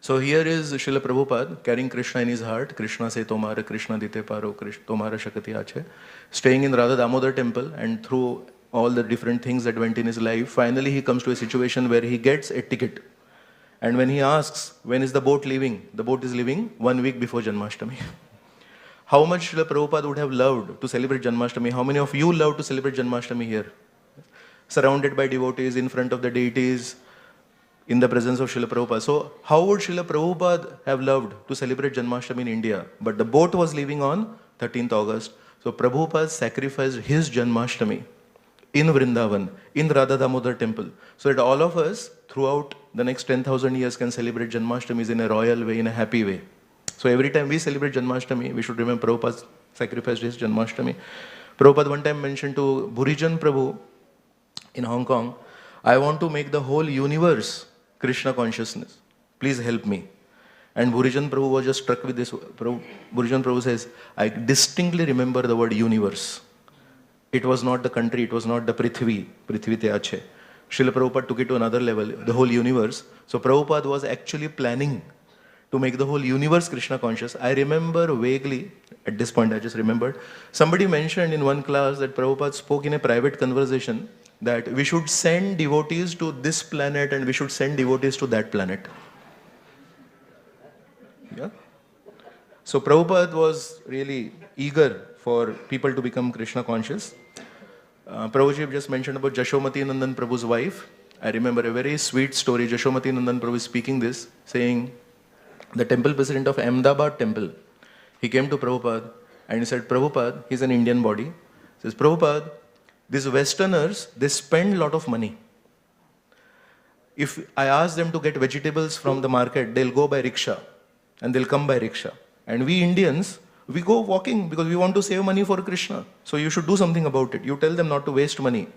So here is Srila Prabhupada carrying Krishna in his heart. Krishna se tomara, Krishna dite paro, tomara shakati ache. Staying in Radha Damodar temple, and through all the different things that went in his life, finally he comes to a situation where he gets a ticket. And when he asks, when is the boat leaving? The boat is leaving 1 week before Janmashtami. How much Srila Prabhupada would have loved to celebrate Janmashtami? How many of you love to celebrate Janmashtami here? Surrounded by devotees, in front of the deities, in the presence of Srila Prabhupada. So how would Srila Prabhupada have loved to celebrate Janmashtami in India? But the boat was leaving on 13th August. So Prabhupada sacrificed his Janmashtami in Vrindavan, in Radha Damodar temple, so that all of us throughout the next 10,000 years can celebrate Janmashtamis in a royal way, in a happy way. So every time we celebrate Janmashtami, we should remember Prabhupada sacrificed his Janmashtami. Prabhupada one time mentioned to Bhurijan Prabhu in Hong Kong, I want to make the whole universe Krishna consciousness. Please help me. And Bhurijan Prabhu was just struck with this. Bhurijan Prabhu says, I distinctly remember the word universe. It was not the country, it was not the Prithvi te ache. Srila Prabhupada took it to another level, the whole universe. So Prabhupada was actually planning to make the whole universe Krishna conscious. I remember vaguely, at this point I just remembered, somebody mentioned in one class that Prabhupada spoke in a private conversation that we should send devotees to this planet and we should send devotees to that planet. Yeah. So Prabhupada was really eager for people to become Krishna conscious. Prabhuji just mentioned about Jashomati Nandan Prabhu's wife. I remember a very sweet story. Jashomati Nandan Prabhu is speaking this, saying, the temple president of Ahmedabad temple, he came to Prabhupada and he said, Prabhupada, he's an Indian body. He says, Prabhupada, these Westerners, they spend a lot of money. If I ask them to get vegetables from the market, they'll go by rickshaw and they'll come by rickshaw. And we Indians, we go walking because we want to save money for Krishna. So you should do something about it. You tell them not to waste money.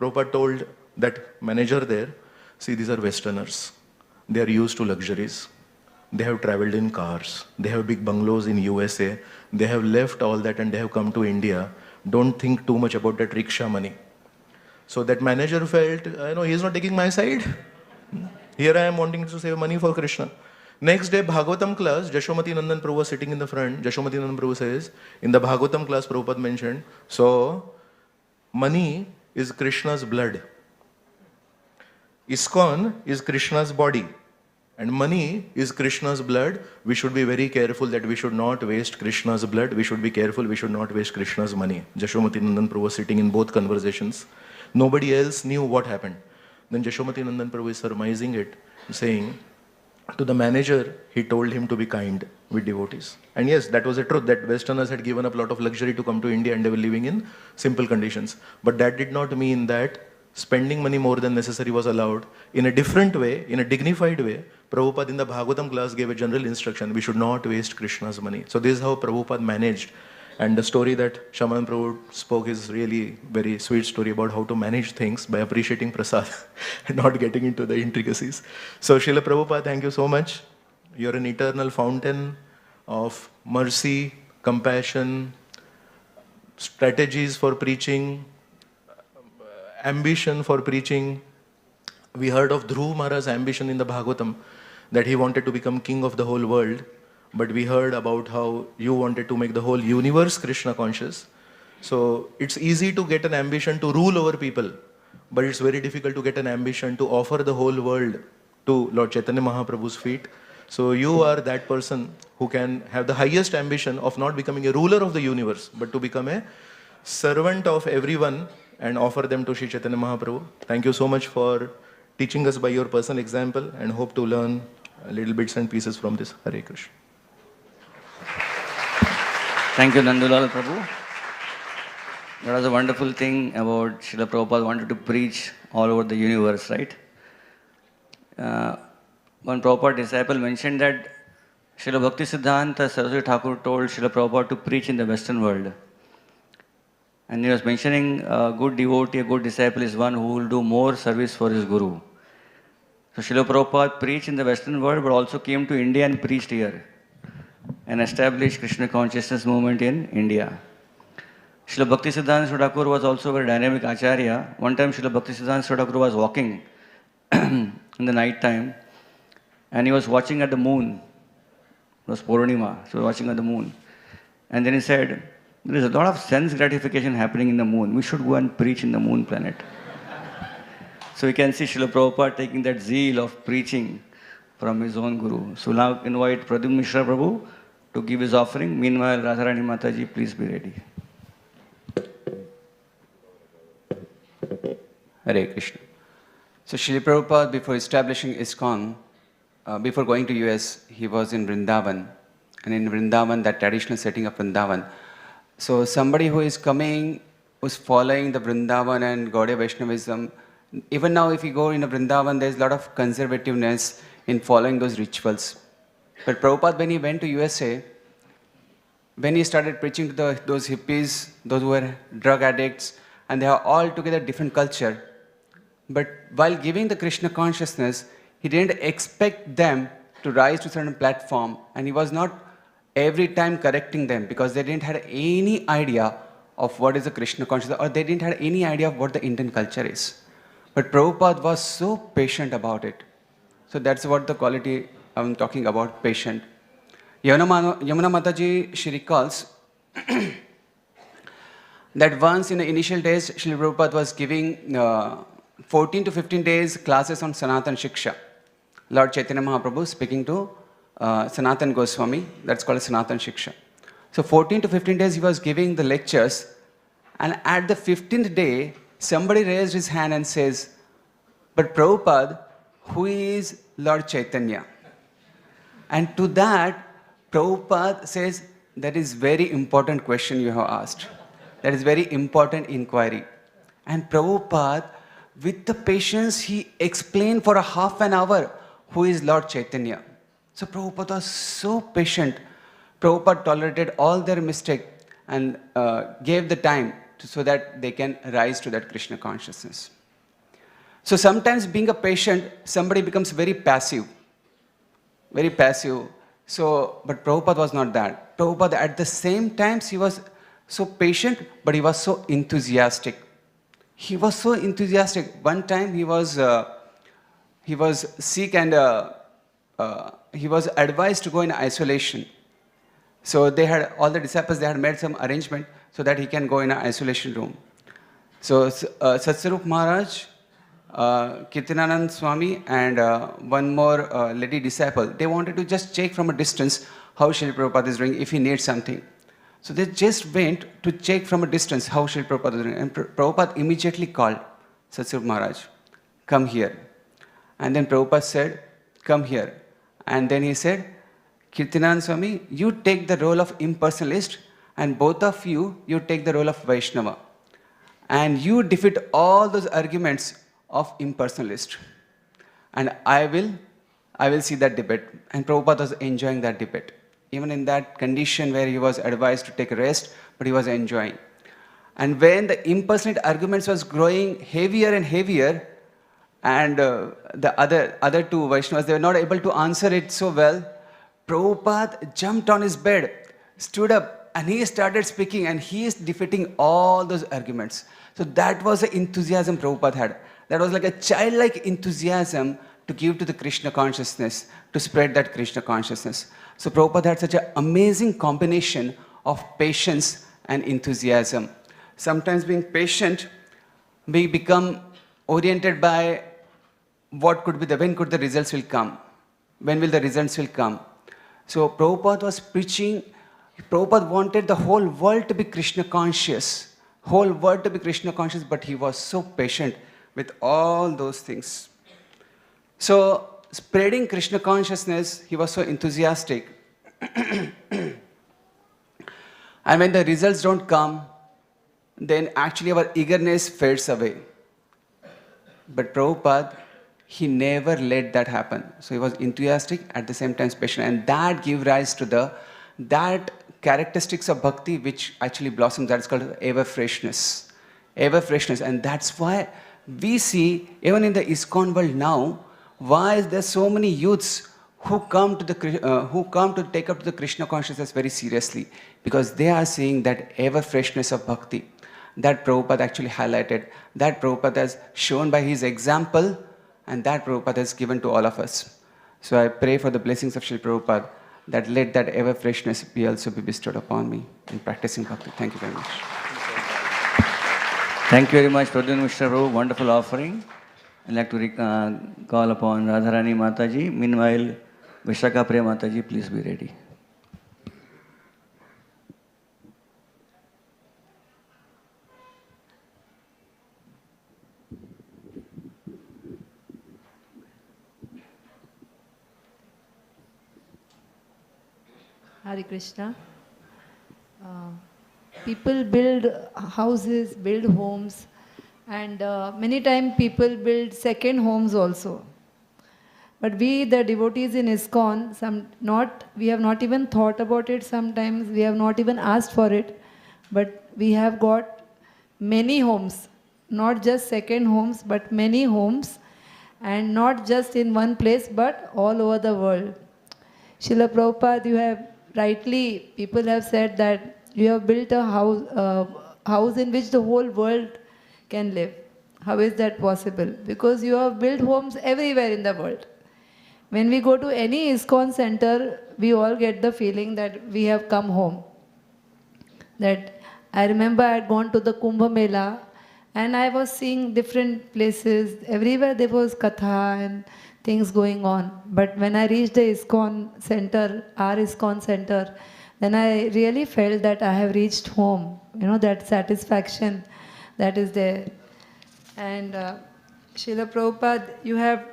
Prabhupada told that manager there, see, these are Westerners. They are used to luxuries. They have traveled in cars. They have big bungalows in USA. They have left all that and they have come to India. Don't think too much about that rickshaw money. So that manager felt, he is not taking my side. Here I am wanting to save money for Krishna. Next day, Bhagavatam class, Jashamati Nandan Prabhu was sitting in the front. Jashamati Nandan Prabhu says, in the Bhagavatam class, Prabhupada mentioned, so money is Krishna's blood. ISKCON is Krishna's body. And money is Krishna's blood. We should be very careful that we should not waste Krishna's blood. We should be careful, we should not waste Krishna's money. Jashamati Nandan Prabhu was sitting in both conversations. Nobody else knew what happened. Then Jashamati Nandan Prabhu is surmising it, saying, to the manager, he told him to be kind with devotees. And yes, that was the truth, that Westerners had given up a lot of luxury to come to India and they were living in simple conditions. But that did not mean that spending money more than necessary was allowed. In a different way, in a dignified way, Prabhupada in the Bhagavatam class gave a general instruction, we should not waste Krishna's money. So this is how Prabhupada managed. And the story that Shaman Prabhu spoke is really very sweet story about how to manage things by appreciating prasad and not getting into the intricacies. So Srila Prabhupada, thank you so much. You're an eternal fountain of mercy, compassion, strategies for preaching, ambition for preaching. We heard of Dhruv Maharaj's ambition in the Bhagavatam, that he wanted to become king of the whole world. But we heard about how you wanted to make the whole universe Krishna conscious. So it's easy to get an ambition to rule over people, but it's very difficult to get an ambition to offer the whole world to Lord Chaitanya Mahaprabhu's feet. So you are that person who can have the highest ambition of not becoming a ruler of the universe, but to become a servant of everyone and offer them to Sri Chaitanya Mahaprabhu. Thank you so much for teaching us by your personal example, and hope to learn little bits and pieces from this. Hare Krishna. Thank you, Nandulal Prabhu. That was a wonderful thing about Srila Prabhupada wanted to preach all over the universe, right? One Prabhupada disciple mentioned that Srila Bhakti Siddhanta Saraswati Thakur told Srila Prabhupada to preach in the Western world. And he was mentioning a good devotee, a good disciple is one who will do more service for his Guru. So Srila Prabhupada preached in the Western world, but also came to India and preached here and established Krishna consciousness movement in India. Srila Bhakti Siddhanta Saraswati Thakur was also a very dynamic acharya. One time Srila Bhakti Siddhanta Saraswati Thakur was walking in the night time and he was watching at the moon. It was Purnima, so he was watching at the moon. And then he said, there is a lot of sense gratification happening in the moon. We should go and preach in the moon planet. So we can see Srila Prabhupada taking that zeal of preaching from his own Guru. So now invite Pradyumna Mishra Prabhu to give his offering. Meanwhile, Radharani Mataji, please be ready. Hare Krishna. So Srila Prabhupada, before establishing ISKCON, before going to US, he was in Vrindavan. And in Vrindavan, that traditional setting of Vrindavan. So somebody who is coming, who's following the Vrindavan and Gaudiya Vaishnavism, even now if you go in a Vrindavan, there's a lot of conservativeness in following those rituals. But Prabhupada, when he went to USA, when he started preaching to those hippies, those who were drug addicts, and they are all together different culture, but while giving the Krishna consciousness, he didn't expect them to rise to a certain platform, and he was not every time correcting them because they didn't have any idea of what is the Krishna consciousness, or they didn't have any idea of what the Indian culture is. But Prabhupada was so patient about it. So that's what the quality I'm talking about, patient. Yamuna Mataji, she recalls that once in the initial days, Srila Prabhupada was giving 14 to 15 days classes on Sanatan Shiksha. Lord Chaitanya Mahaprabhu speaking to Sanatan Goswami, that's called Sanatan Shiksha. So 14 to 15 days he was giving the lectures, and at the 15th day, somebody raised his hand and says, but Prabhupada, who is Lord Chaitanya? And to that, Prabhupada says, that is very important question you have asked. That is very important inquiry. And Prabhupada with the patience, he explained for a half an hour who is Lord Chaitanya. So Prabhupada was so patient. Prabhupada tolerated all their mistake and gave the time so that they can rise to that Krishna consciousness. So sometimes being a patient, somebody becomes very passive. Very passive. So, but Prabhupada was not that. Prabhupada at the same time, he was so patient, but he was so enthusiastic. He was so enthusiastic. One time he was sick and he was advised to go in isolation. So they had, all the disciples, they had made some arrangement so that he can go in an isolation room. So Satsvarup Maharaj, Kirtananand Swami and one more lady disciple, they wanted to just check from a distance how Srila Prabhupada is doing, if he needs something. So they just went to check from a distance how Srila Prabhupada is doing. And Prabhupada immediately called Satsvarup Maharaj, come here. And then Prabhupada said, come here. And then he said, Kirtananand Swami, you take the role of impersonalist and both of you, you take the role of Vaishnava. And you defeat all those arguments of impersonalist. And I will see that debate. And Prabhupada was enjoying that debate. Even in that condition where he was advised to take a rest, but he was enjoying. And when the impersonate arguments was growing heavier and heavier, and the other two Vaishnavas, they were not able to answer it so well, Prabhupada jumped on his bed, stood up, and he started speaking, and he is defeating all those arguments. So that was the enthusiasm Prabhupada had. That was like a childlike enthusiasm to give to the Krishna consciousness, to spread that Krishna consciousness. So Prabhupada had such an amazing combination of patience and enthusiasm. Sometimes being patient, we become oriented by what could be when could the results will come? When will the results will come? So Prabhupada was preaching, Prabhupada wanted the whole world to be Krishna conscious. Whole world to be Krishna conscious, but he was so patient with all those things. So spreading Krishna consciousness, he was so enthusiastic. And when the results don't come, then actually our eagerness fades away. But Prabhupada, he never let that happen. So he was enthusiastic, at the same time patient. And that gave rise to that characteristics of bhakti which actually blossoms. That is called ever freshness. Ever freshness. And that's why we see, even in the ISKCON world now, why is there so many youths who come to take up to the Krishna consciousness very seriously? Because they are seeing that ever freshness of bhakti that Prabhupada actually highlighted, that Prabhupada has shown by his example, and that Prabhupada has given to all of us. So I pray for the blessings of Srila Prabhupada, that let that ever freshness be also be bestowed upon me in practicing bhakti. Thank you very much. Thank you very much, Pradhan Mishra Prabhu. Wonderful offering. I'd like to call upon Radharani Mataji. Meanwhile, Vishaka Priya Mataji, please be ready. Hare Krishna. People build houses, build homes, and many times people build second homes also. But we, the devotees in ISKCON, we have not even thought about it sometimes, we have not even asked for it, but we have got many homes, not just second homes, but many homes, and not just in one place, but all over the world. Srila Prabhupada, you have rightly, people have said that you have built a house in which the whole world can live. How is that possible? Because you have built homes everywhere in the world. When we go to any ISKCON center, we all get the feeling that we have come home. That I remember I had gone to the Kumbh Mela and I was seeing different places. Everywhere there was katha and things going on. But when I reached the ISKCON center, our ISKCON center, then I really felt that I have reached home. You know, that satisfaction that is there. And Srila Prabhupada, you have,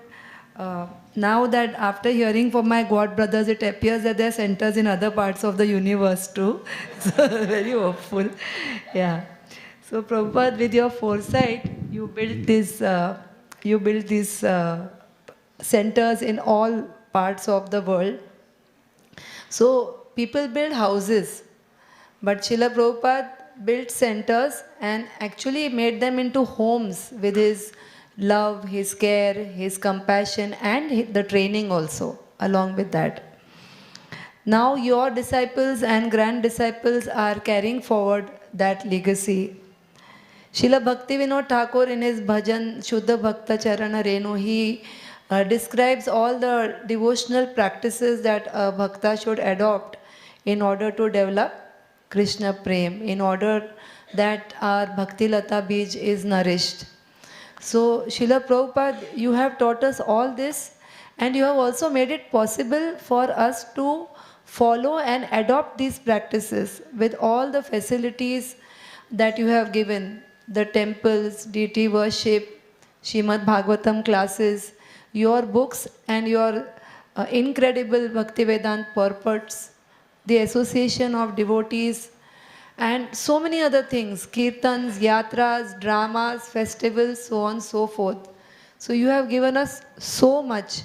now that after hearing from my God brothers, it appears that there are centers in other parts of the universe too. So very hopeful. Yeah. So Prabhupada, with your foresight, you built these centers in all parts of the world. So people build houses, but Srila Prabhupada built centers and actually made them into homes with his love, his care, his compassion, and the training also along with that. Now your disciples and grand disciples are carrying forward that legacy. Srila Bhaktivinoda Thakur in his bhajan Shuddha Bhakta Charana Renu, he describes all the devotional practices that a bhakta should adopt in order to develop Krishna Prem, in order that our Bhakti Lata Bij is nourished. So Srila Prabhupada, you have taught us all this, and you have also made it possible for us to follow and adopt these practices with all the facilities that you have given, the temples, deity worship, Srimad Bhagavatam classes, your books and your incredible Bhaktivedanta purports, the association of devotees, and so many other things, kirtans, yatras, dramas, festivals, so on and so forth. So you have given us so much.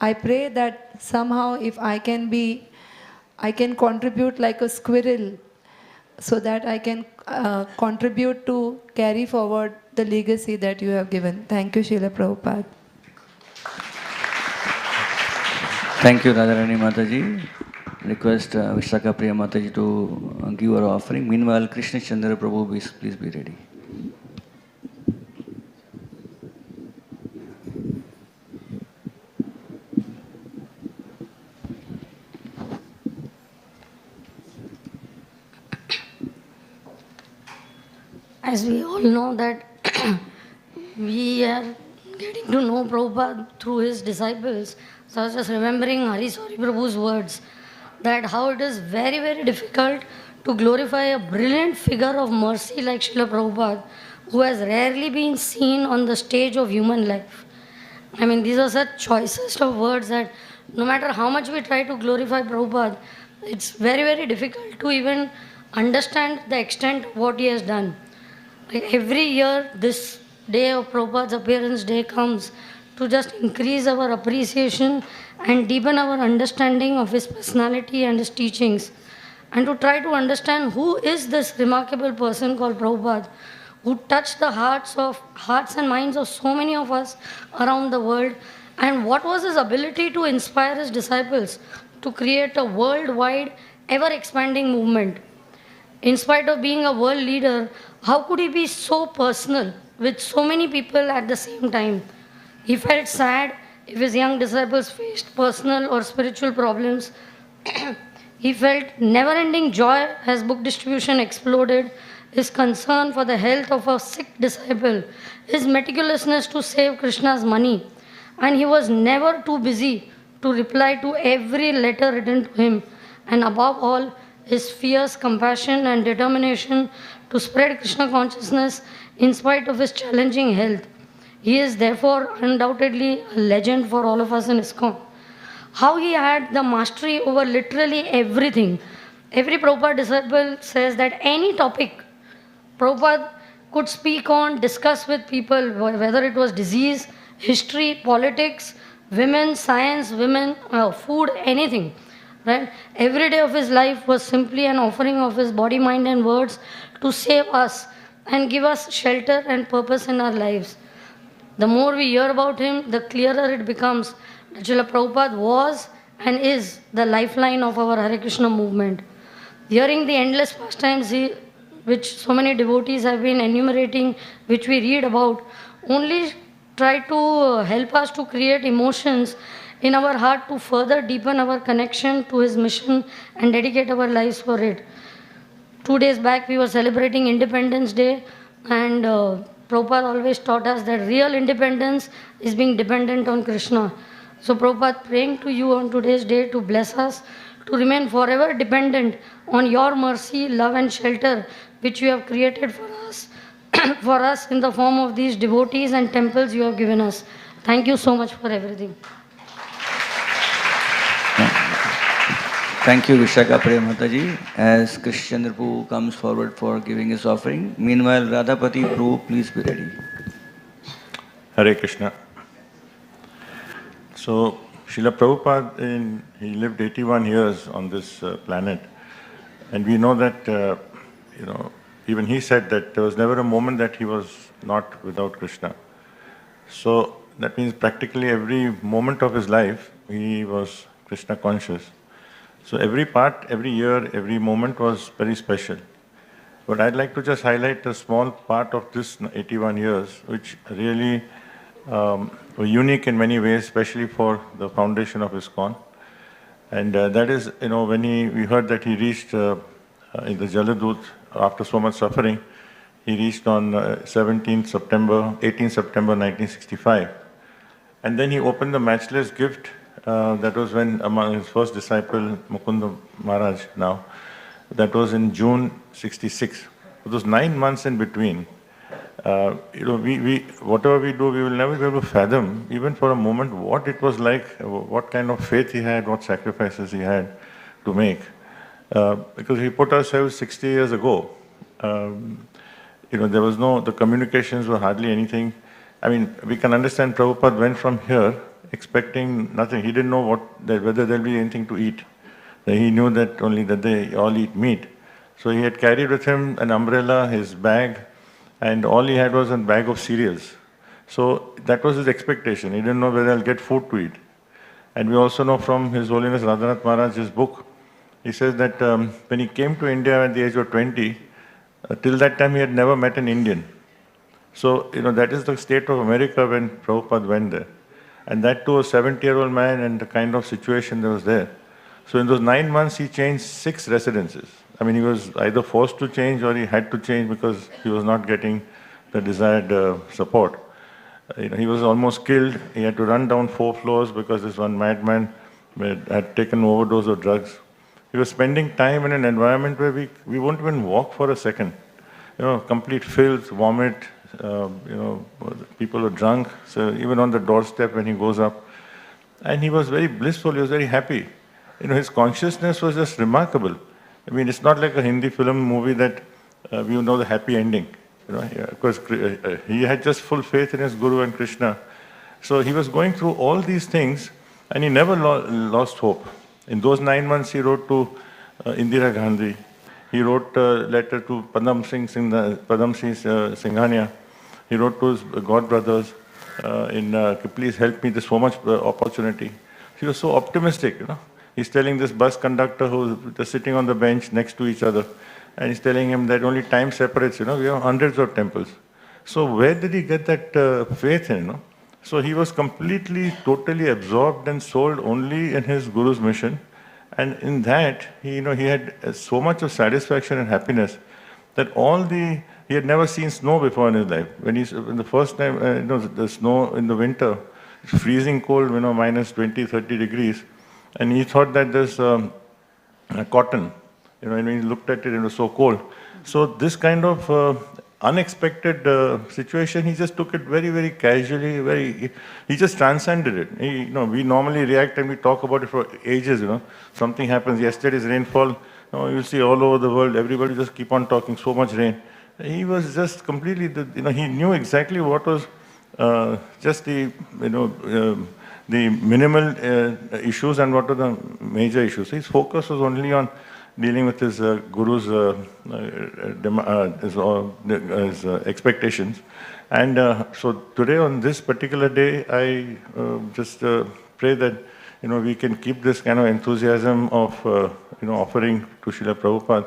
I pray that somehow if I can contribute like a squirrel, so that I can contribute to carry forward the legacy that you have given. Thank you, Srila Prabhupada. Thank you, Radharani Mataji. Request Vishaka Priya Mataji to give her offering. Meanwhile, Krishna Chandra Prabhu, please be ready. As we all know that we are getting to know Prabhupada through his disciples. So I was just remembering Hari Sori Prabhu's words that how it is very, very difficult to glorify a brilliant figure of mercy like Srila Prabhupada, who has rarely been seen on the stage of human life. I mean, these are such choicest of words that no matter how much we try to glorify Prabhupada, it's very, very difficult to even understand the extent of what he has done. Like every year, this day of Prabhupada's appearance day comes to just increase our appreciation and deepen our understanding of his personality and his teachings, and to try to understand who is this remarkable person called Prabhupada, who touched the hearts and minds of so many of us around the world, and what was his ability to inspire his disciples to create a worldwide, ever-expanding movement. In spite of being a world leader, how could he be so personal with so many people at the same time? He felt sad if his young disciples faced personal or spiritual problems. He felt never-ending joy as book distribution exploded, his concern for the health of a sick disciple, his meticulousness to save Krishna's money, and he was never too busy to reply to every letter written to him, and above all, his fierce compassion and determination to spread Krishna consciousness in spite of his challenging health. He is therefore undoubtedly a legend for all of us in ISKCON. How he had the mastery over literally everything. Every Prabhupada disciple says that any topic Prabhupada could speak on, discuss with people, whether it was disease, history, politics, women, science, food, anything. Right? Every day of his life was simply an offering of his body, mind and words to save us and give us shelter and purpose in our lives. The more we hear about him, the clearer it becomes that Srila Prabhupada was and is the lifeline of our Hare Krishna movement. Hearing the endless pastimes which so many devotees have been enumerating, which we read about, only try to help us to create emotions in our heart to further deepen our connection to his mission and dedicate our lives for it. 2 days back we were celebrating Independence Day, and Prabhupada always taught us that real independence is being dependent on Krishna. So Prabhupada, praying to you on today's day to bless us, to remain forever dependent on your mercy, love and shelter which you have created for us, for us in the form of these devotees and temples you have given us. Thank you so much for everything. Thank you, Vishaka Priya Mataji. As Krishna Chandra Prabhu comes forward for giving his offering, meanwhile, Radhapati Prabhu, please be ready. Hare Krishna. So, Srila Prabhupada, he lived 81 years on this planet. And we know that, even he said that there was never a moment that he was not without Krishna. So, that means practically every moment of his life, he was Krishna conscious. So, every part, every year, every moment was very special. But I'd like to just highlight a small part of this 81 years, which really were unique in many ways, especially for the foundation of ISKCON. And that is, when we heard that he reached in the Jaladut after so much suffering, he reached on 18th September 1965. And then he opened the matchless gift. That was when among his first disciple, Mukunda Maharaj now, that was in June 66. For those 9 months in between, we whatever we do, we will never be able to fathom, even for a moment, what it was like, what kind of faith he had, what sacrifices he had to make. Because he put ourselves 60 years ago. There was the communications were hardly anything. I mean, we can understand Prabhupada went from here expecting nothing. He didn't know whether there'll be anything to eat. He knew that only that they all eat meat. So he had carried with him an umbrella, his bag, and all he had was a bag of cereals. So that was his expectation. He didn't know whether he'll get food to eat. And we also know from His Holiness Radhanath Maharaj's book, he says that when he came to India at the age of 20, till that time he had never met an Indian. So, that is the state of America when Prabhupada went there. And that too, a 70-year-old man and the kind of situation that was there. So in those 9 months, he changed 6 residences. I mean, he was either forced to change or he had to change because he was not getting the desired support. He was almost killed. He had to run down 4 floors because this one madman had taken overdose of drugs. He was spending time in an environment where we won't even walk for a second. Complete filth, vomit, people were drunk. So even on the doorstep when he goes up. And he was very blissful, he was very happy. His consciousness was just remarkable. I mean, it's not like a Hindi film movie that we know the happy ending. Because he had just full faith in his Guru and Krishna. So he was going through all these things and he never lost hope. In those 9 months, he wrote to Indira Gandhi. He wrote a letter to Padam Singh Singhania. He wrote to his god brothers please help me, there's so much opportunity. He was so optimistic, He's telling this bus conductor who's just sitting on the bench next to each other, and he's telling him that only time separates, we have hundreds of temples. So where did he get that faith in, So he was completely, totally absorbed and sold only in his Guru's mission. And in that, he had so much of satisfaction and happiness that he had never seen snow before in his life. When the first time, the snow in the winter, it's freezing cold, minus 20, 30 degrees. And he thought that there's cotton. When he looked at it, it was so cold. So this kind of unexpected situation, he just took it very, very casually. He just transcended it. We normally react and we talk about it for ages. Something happens. Yesterday's rainfall. You'll see all over the world. Everybody just keep on talking. So much rain. He was just completely. He knew exactly what was just the minimal issues and what were the major issues. His focus was only on dealing with his Guru's his expectations. And so today, on this particular day, I just pray that we can keep this kind of enthusiasm of offering to Srila Prabhupada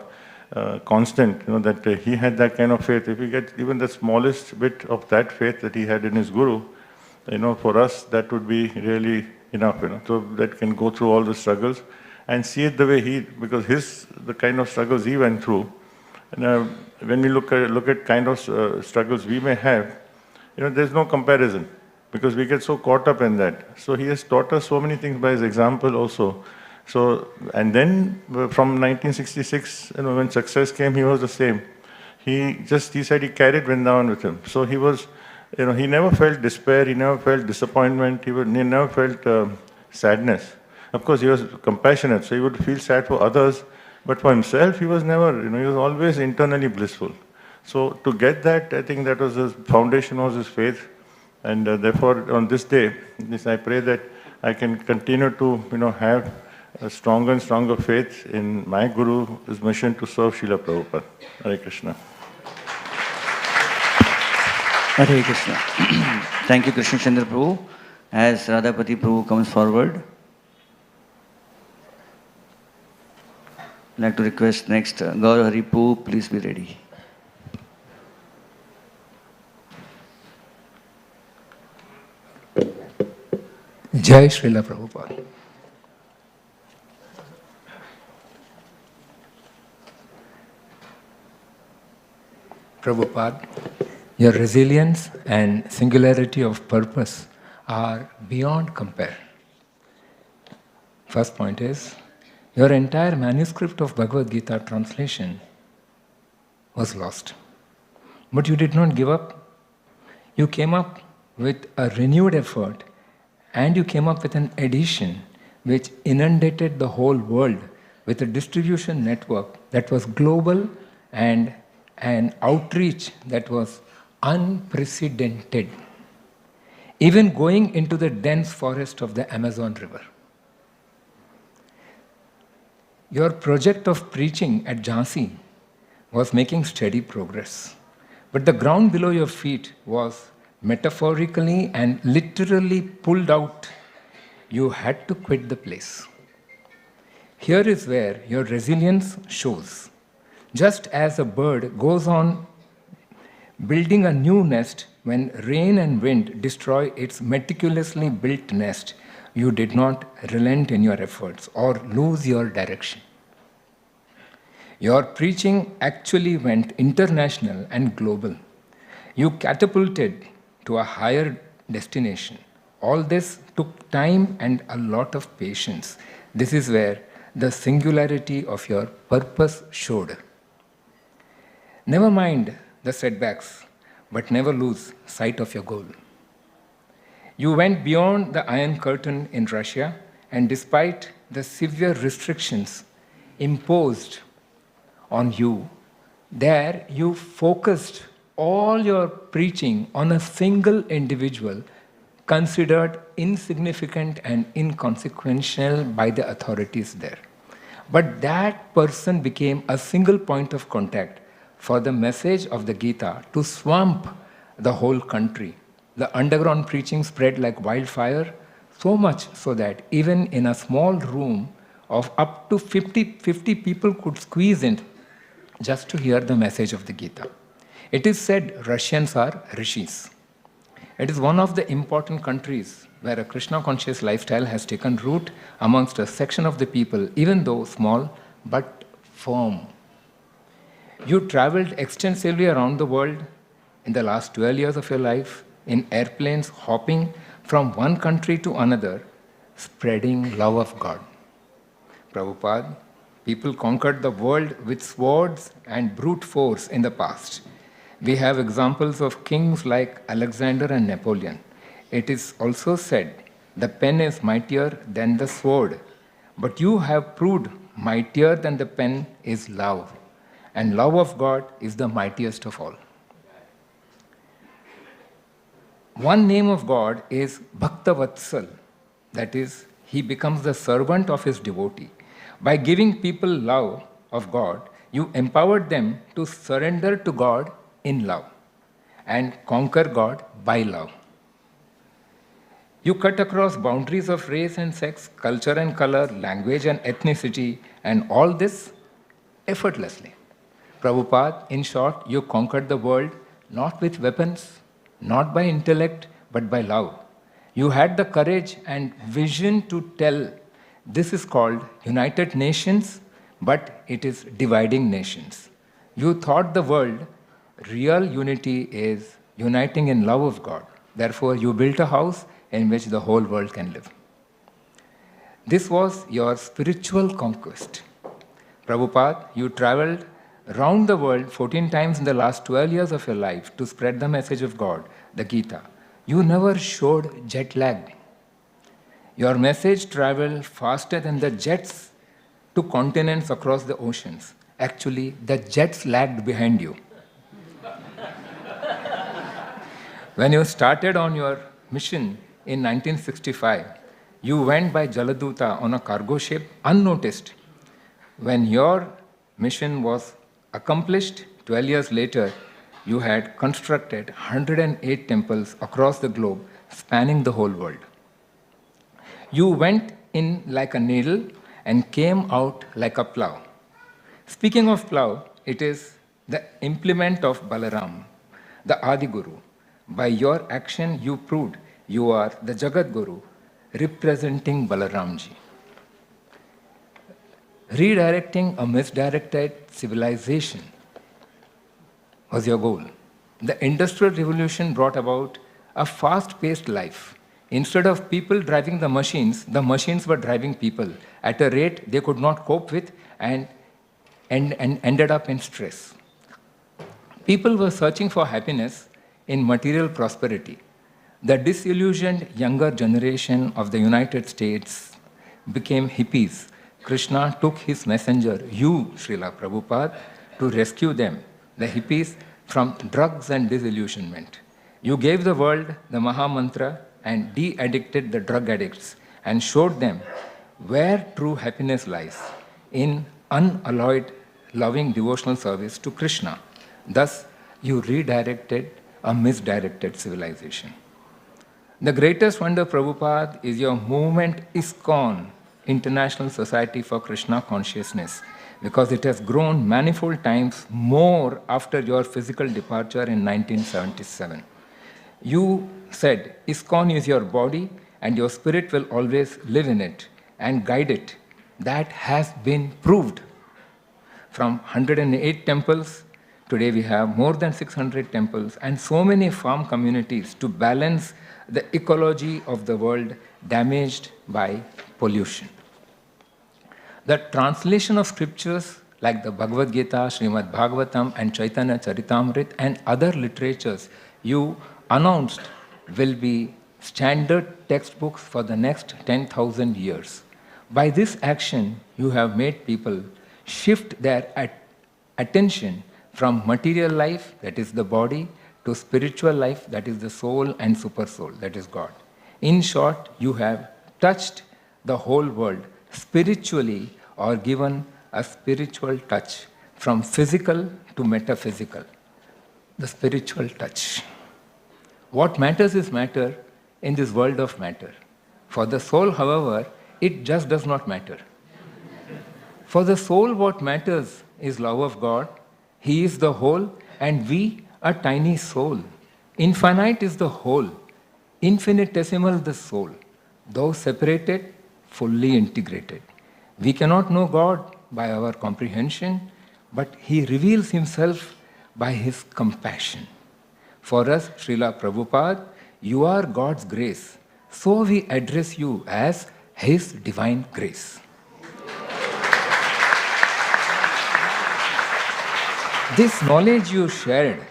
constant. That he had that kind of faith. If we get even the smallest bit of that faith that he had in his Guru, for us that would be really enough. So that can go through all the struggles and see it the way because the kind of struggles he went through. And when we look at kind of struggles we may have, there's no comparison because we get so caught up in that. So he has taught us so many things by his example also. So, and then from 1966, when success came, he was the same. He said he carried Vrindavan with him. So he was, he never felt despair, he never felt disappointment, he never felt sadness. Of course, he was compassionate, so he would feel sad for others, but for himself, he was never, he was always internally blissful. So to get that, I think that was his foundation, was his faith. And therefore, on this day, I pray that I can continue to, have a stronger and stronger faith in my Guru's mission to serve Srila Prabhupada. Hare Krishna. Hare Krishna. Thank you, Krishna Chandra Prabhu. As Radhapati Prabhu comes forward, I'd like to request next Gaur Hari Poo, please be ready. Jai Srila Prabhupada. Prabhupada, your resilience and singularity of purpose are beyond compare. First point is, your entire manuscript of Bhagavad Gita translation was lost. But you did not give up. You came up with a renewed effort, and you came up with an edition which inundated the whole world with a distribution network that was global and an outreach that was unprecedented, even going into the dense forest of the Amazon River. Your project of preaching at Jhansi was making steady progress, but the ground below your feet was metaphorically and literally pulled out. You had to quit the place. Here is where your resilience shows. Just as a bird goes on building a new nest when rain and wind destroy its meticulously built nest, you did not relent in your efforts or lose your direction. Your preaching actually went international and global. You catapulted to a higher destination. All this took time and a lot of patience. This is where the singularity of your purpose showed. Never mind the setbacks, but never lose sight of your goal. You went beyond the Iron Curtain in Russia, and despite the severe restrictions imposed on you, there you focused all your preaching on a single individual considered insignificant and inconsequential by the authorities there. But that person became a single point of contact for the message of the Gita to swamp the whole country. The underground preaching spread like wildfire, so much so that even in a small room of up to 50 people could squeeze in just to hear the message of the Gita. It is said Russians are rishis. It is one of the important countries where a Krishna-conscious lifestyle has taken root amongst a section of the people, even though small but firm. You traveled extensively around the world in the last 12 years of your life, in airplanes, hopping from one country to another, spreading love of God. Prabhupada, people conquered the world with swords and brute force in the past. We have examples of kings like Alexander and Napoleon. It is also said, the pen is mightier than the sword, but you have proved mightier than the pen is love, and love of God is the mightiest of all. One name of God is Bhakta Vatsal, that is, he becomes the servant of his devotee. By giving people love of God, you empowered them to surrender to God in love and conquer God by love. You cut across boundaries of race and sex, culture and color, language and ethnicity, and all this effortlessly. Prabhupada, in short, you conquered the world not with weapons, not by intellect, but by love. You had the courage and vision to tell this is called United Nations, but it is dividing nations. You thought the world, real unity is uniting in love of God. Therefore, you built a house in which the whole world can live. This was your spiritual conquest. Prabhupada, you traveled around the world 14 times in the last 12 years of your life to spread the message of God, the Gita. You never showed jet lag. Your message traveled faster than the jets to continents across the oceans. Actually, the jets lagged behind you. When you started on your mission in 1965, you went by Jaladuta on a cargo ship unnoticed. When your mission was accomplished, 12 years later, you had constructed 108 temples across the globe, spanning the whole world. You went in like a needle and came out like a plow. Speaking of plow, it is the implement of Balaram, the Adi Guru. By your action, you proved you are the Jagat Guru, representing Balaramji. Redirecting a misdirected civilization was your goal. The Industrial Revolution brought about a fast-paced life. Instead of people driving the machines were driving people at a rate they could not cope with and ended up in stress. People were searching for happiness in material prosperity. The disillusioned younger generation of the United States became hippies. Krishna took his messenger, you, Srila Prabhupada, to rescue them, the hippies, from drugs and disillusionment. You gave the world the Maha Mantra and de-addicted the drug addicts and showed them where true happiness lies, in unalloyed, loving devotional service to Krishna. Thus, you redirected a misdirected civilization. The greatest wonder, Prabhupada, is your movement ISKCON, International Society for Krishna Consciousness, because it has grown manifold times more after your physical departure in 1977. You said, ISKCON is your body and your spirit will always live in it and guide it. That has been proved. From 108 temples, today we have more than 600 temples and so many farm communities to balance the ecology of the world damaged by pollution. The translation of scriptures like the Bhagavad Gita, Srimad Bhagavatam and Chaitanya Charitamrita and other literatures you announced will be standard textbooks for the next 10,000 years. By this action, you have made people shift their attention from material life, that is the body, to spiritual life, that is the soul and super soul, that is God. In short, you have touched the whole world spiritually or given a spiritual touch from physical to metaphysical, the spiritual touch. What matters is matter in this world of matter. For the soul, however, it just does not matter. For the soul, what matters is love of God. He is the whole and we a tiny soul. Infinite is the whole, infinitesimal the soul. Though separated, fully integrated. We cannot know God by our comprehension, but He reveals Himself by His compassion. For us, Srila Prabhupada, you are God's grace. So we address you as His divine grace. This knowledge you shared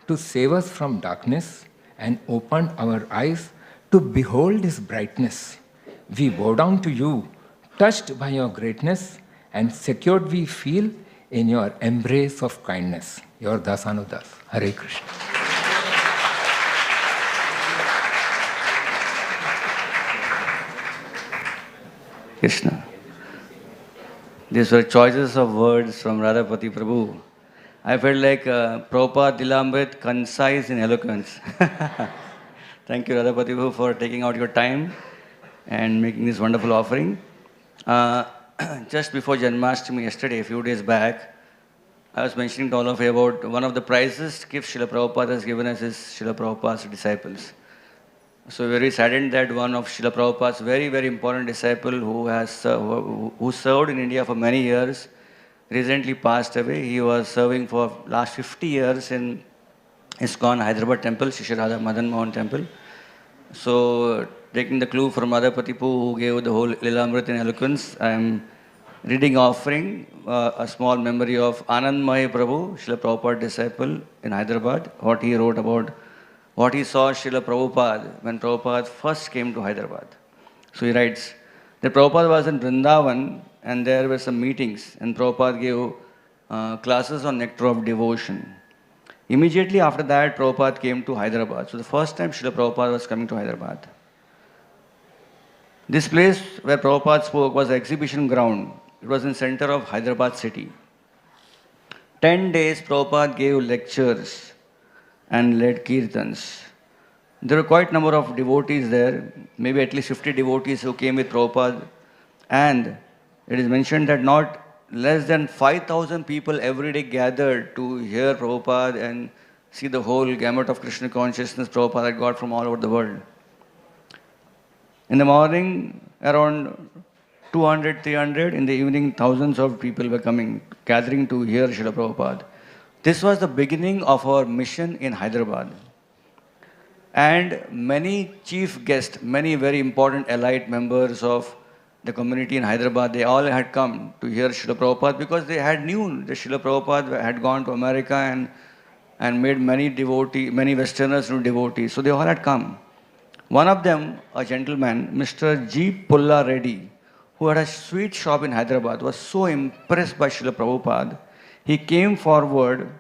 to save us from darkness and opened our eyes to behold His brightness. We bow down to you, touched by your greatness, and secured we feel in your embrace of kindness. Your Dasanudas. Hare Krishna. Krishna. These were choices of words from Radhapati Prabhu. I felt like Prabhupada Dilamrit, concise in eloquence. Thank you, Radhapati Prabhu, for taking out your time and making this wonderful offering. Just before Janmashtami yesterday, a few days back, I was mentioning to all of you about one of the prizes gifts Srila Prabhupada has given us is Srila Prabhupada's disciples. So very saddened that one of Srila Prabhupada's very, very important disciple who served in India for many years recently passed away. He was serving for last 50 years in ISKCON Hyderabad temple, Shri Radha Madan Mohan temple. So taking the clue from Radhapati Prabhu who gave the whole Lilamrit in eloquence, I am reading offering a small memory of Anandmaya Prabhu, Srila Prabhupada disciple in Hyderabad, what he wrote about what he saw Srila Prabhupada when Prabhupada first came to Hyderabad. So he writes that Prabhupada was in Vrindavan and there were some meetings and Prabhupada gave classes on nectar of devotion. Immediately after that, Prabhupada came to Hyderabad. So the first time Srila Prabhupada was coming to Hyderabad. This place where Prabhupada spoke was the exhibition ground. It was in the center of Hyderabad city. 10 days Prabhupada gave lectures and led kirtans. There were quite a number of devotees there, maybe at least 50 devotees who came with Prabhupada. And it is mentioned that not less than 5,000 people every day gathered to hear Prabhupada and see the whole gamut of Krishna consciousness Prabhupada had got from all over the world. In the morning, around 200, 300. In the evening, thousands of people were coming, gathering to hear Srila Prabhupada. This was the beginning of our mission in Hyderabad. And many chief guests, many very important elite members of the community in Hyderabad, they all had come to hear Srila Prabhupada because they had knew that Srila Prabhupada had gone to America and made many Westerners into devotees. So they all had come. One of them, a gentleman, Mr. G. Pulla Reddy, who had a sweet shop in Hyderabad, was so impressed by Srila Prabhupada, he came forward.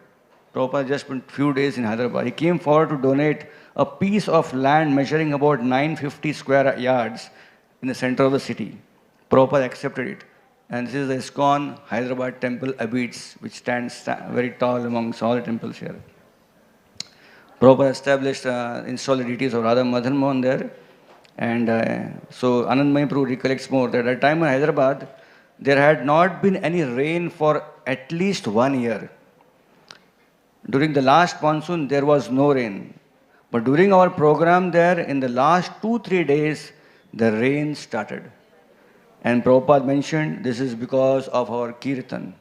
Prabhupada just spent a few days in Hyderabad. He came forward to donate a piece of land measuring about 950 square yards in the center of the city. Prabhupada accepted it. And this is the ISKCON Hyderabad temple abides, which stands very tall amongst all the temples here. Prabhupada established, installed the deities of Radha Madan Mohan there. And so Anandamayi Prabhu recollects more that at a time in Hyderabad, there had not been any rain for at least 1 year. During the last monsoon, there was no rain. But during our program there, in the last 2-3 days, the rain started. And Prabhupada mentioned this is because of our kirtan.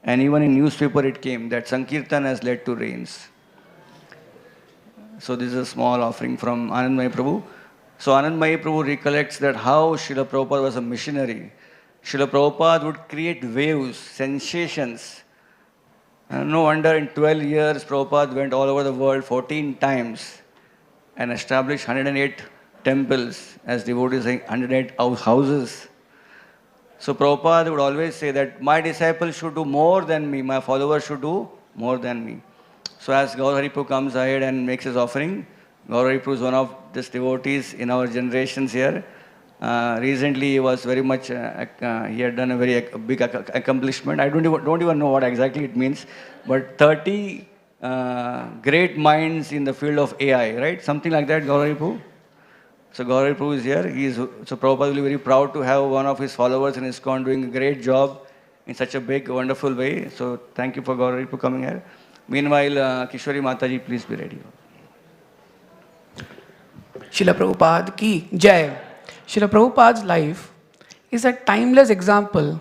And even in newspaper it came that Sankirtan has led to rains. So this is a small offering from Anandamayi Prabhu. So Anandamayi Prabhu recollects that how Srila Prabhupada was a missionary. Srila Prabhupada would create waves, sensations. And no wonder in 12 years Prabhupada went all over the world 14 times and established 108 temples, as devotees saying 108 houses. So Prabhupada would always say that my disciples should do more than me, my followers should do more than me. So as Gaur Haripu comes ahead and makes his offering, Gaur Haripu is one of these devotees in our generations here. Recently he was very much, he had done a very big accomplishment. I don't even know what exactly it means, but 30 great minds in the field of AI, right? Something like that, Gaur Haripu. So Gaur Haripu is here. So Prabhupada will be very proud to have one of his followers in ISKCON doing a great job in such a big, wonderful way. So thank you for Gaur Haripu coming here. Meanwhile, Kishori Mataji, please be ready. Srila Prabhupada ki Jai. Srila Prabhupada's life is a timeless example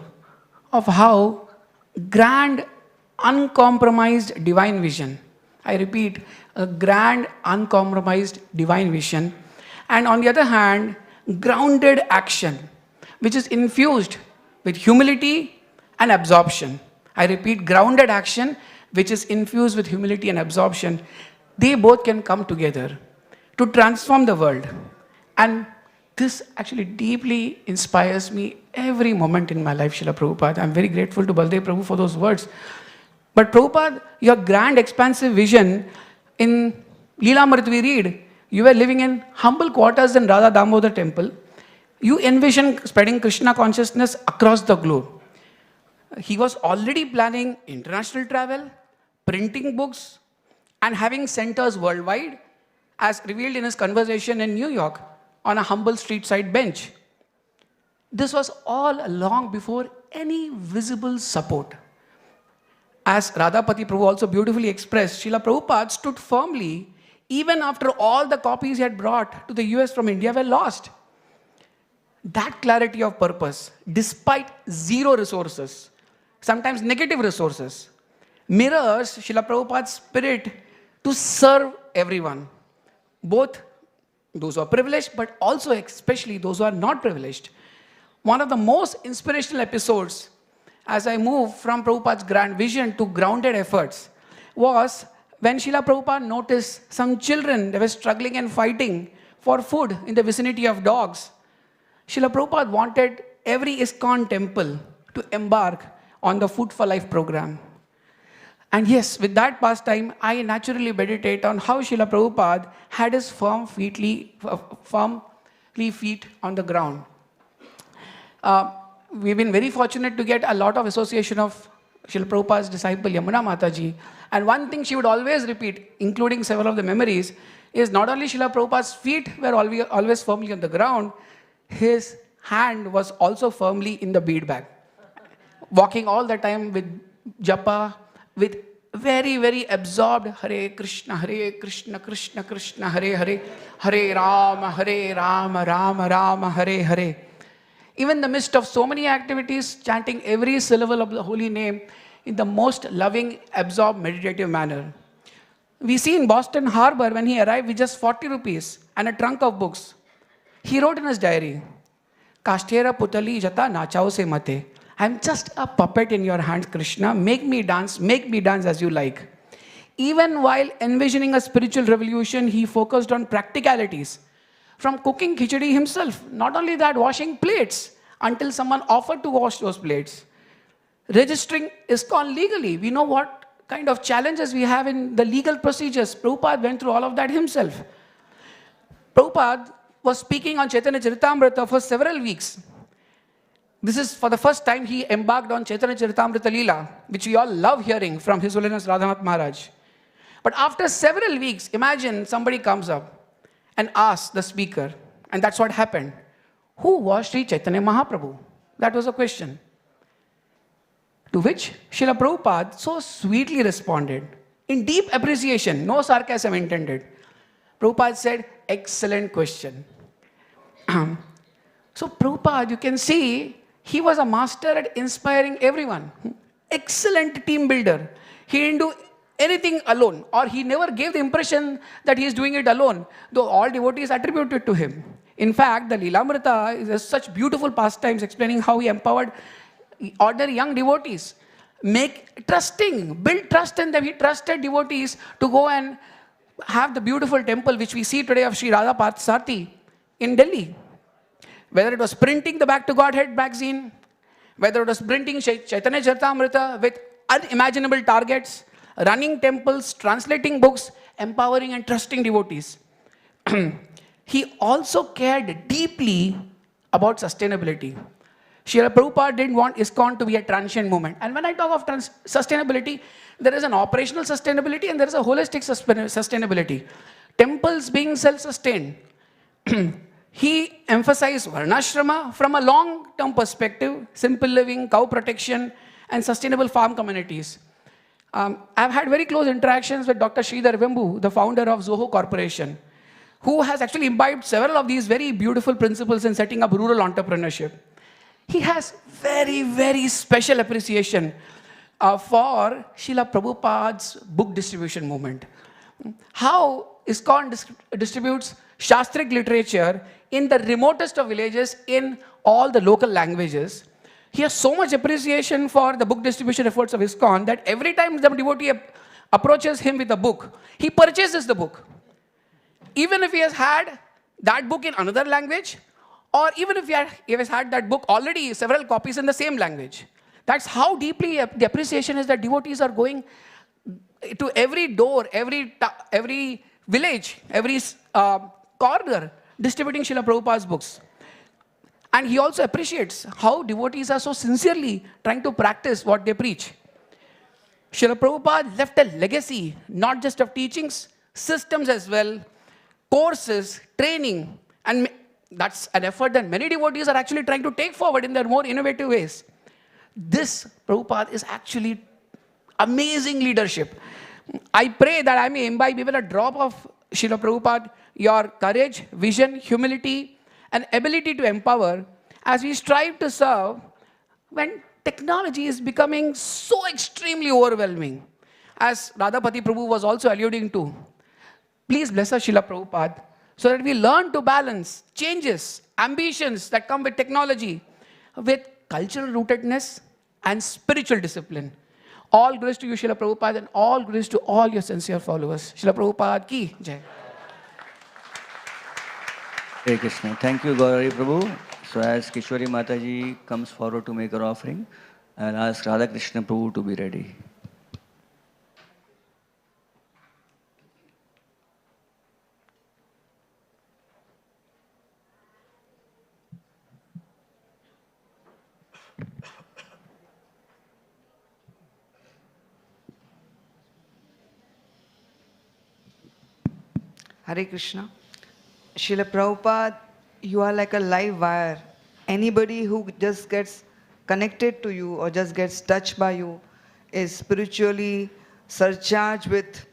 of how grand, uncompromised divine vision. I repeat, a grand, uncompromised divine vision. And on the other hand, grounded action, which is infused with humility and absorption. I repeat, grounded action, which is infused with humility and absorption. They both can come together to transform the world. And this actually deeply inspires me every moment in my life, Srila Prabhupada. I'm very grateful to Baldev Prabhu for those words. But Prabhupada, your grand expansive vision, in Leelamrit we read, you were living in humble quarters in Radha Damodar temple. You envision spreading Krishna consciousness across the globe. He was already planning international travel, printing books, and having centers worldwide, as revealed in his conversation in New York on a humble street side bench. This was all long before any visible support. As Radhapati Prabhu also beautifully expressed, Srila Prabhupada stood firmly even after all the copies he had brought to the US from India were lost. That clarity of purpose, despite zero resources, sometimes negative resources, mirrors Srila Prabhupada's spirit to serve everyone, both those who are privileged, but also especially those who are not privileged. One of the most inspirational episodes as I moved from Prabhupada's grand vision to grounded efforts was when Srila Prabhupada noticed some children, they were struggling and fighting for food in the vicinity of dogs. Srila Prabhupada wanted every ISKCON temple to embark on the Food for Life program. And yes, with that pastime, I naturally meditate on how Srila Prabhupada had his firmly feet on the ground. We've been very fortunate to get a lot of association of Srila Prabhupada's disciple Yamuna Mataji. And one thing she would always repeat, including several of the memories, is not only Srila Prabhupada's feet were always firmly on the ground, his hand was also firmly in the bead bag. Walking all the time with japa, with very, very absorbed Hare Krishna, Krishna Krishna, Hare Hare, Hare Rama, Rama Rama, Hare Hare. Even in the midst of so many activities, chanting every syllable of the holy name in the most loving, absorbed, meditative manner. We see in Boston Harbor when he arrived with just 40 rupees and a trunk of books. He wrote in his diary, Kashtera Putali Jata Nachao Se Mate. I'm just a puppet in your hands, Krishna. Make me dance as you like. Even while envisioning a spiritual revolution, he focused on practicalities. From cooking khichdi himself, not only that, washing plates until someone offered to wash those plates. Registering ISKCON legally. We know what kind of challenges we have in the legal procedures. Prabhupada went through all of that himself. Prabhupada was speaking on Chaitanya Charitamrita for several weeks. This is for the first time he embarked on Chaitanya Charitamrita Leela, which we all love hearing from His Holiness Radhanath Maharaj. But after several weeks, imagine somebody comes up and asks the speaker, and that's what happened. Who was Sri Chaitanya Mahaprabhu? That was a question. To which Srila Prabhupada so sweetly responded, in deep appreciation, no sarcasm intended. Prabhupada said, excellent question. So Prabhupada, you can see, he was a master at inspiring everyone. Excellent team builder. He didn't do anything alone, or he never gave the impression that he is doing it alone, though all devotees attributed to him. In fact, the Leelamrita is such beautiful pastimes explaining how he empowered ordinary young devotees. Build trust in them. He trusted devotees to go and have the beautiful temple which we see today of Sri Radha Parthasarthi in Delhi. Whether it was printing the Back to Godhead magazine, whether it was printing Chaitanya Charitamrita with unimaginable targets, running temples, translating books, empowering and trusting devotees. He also cared deeply about sustainability. Srila Prabhupada didn't want ISKCON to be a transient movement. And when I talk of sustainability, there is an operational sustainability and there is a holistic sustainability. Temples being self-sustained. He emphasized Varnashrama from a long-term perspective, simple living, cow protection, and sustainable farm communities. I've had very close interactions with Dr. Sridhar Vembu, the founder of Zoho Corporation, who has actually imbibed several of these very beautiful principles in setting up rural entrepreneurship. He has very, very special appreciation for Srila Prabhupada's book distribution movement. How ISKCON distributes Shastric literature in the remotest of villages in all the local languages. He has so much appreciation for the book distribution efforts of ISKCON that every time the devotee approaches him with a book, he purchases the book. Even if he has had that book in another language, or even if he has had that book already several copies in the same language. That's how deeply the appreciation is that devotees are going to every door, every village, every corner, distributing Srila Prabhupada's books. And he also appreciates how devotees are so sincerely trying to practice what they preach. Srila Prabhupada left a legacy, not just of teachings, systems as well, courses, training, and that's an effort that many devotees are actually trying to take forward in their more innovative ways. This Prabhupada is actually amazing leadership. I pray that I may imbibe even a drop of Srila Prabhupada, your courage, vision, humility, and ability to empower as we strive to serve when technology is becoming so extremely overwhelming. As Radhapati Prabhu was also alluding to, please bless us, Srila Prabhupada, so that we learn to balance changes, ambitions that come with technology, with cultural rootedness and spiritual discipline. All grace to you, Srila Prabhupada, and all grace to all your sincere followers. Srila Prabhupada ki jai. Hare Krishna. Thank you, Gauri Prabhu. So as Kishori Mataji comes forward to make her offering, I'll ask Radha Krishna Prabhu to be ready. Hare Krishna. Srila Prabhupada, you are like a live wire. Anybody who just gets connected to you or just gets touched by you is spiritually surcharged with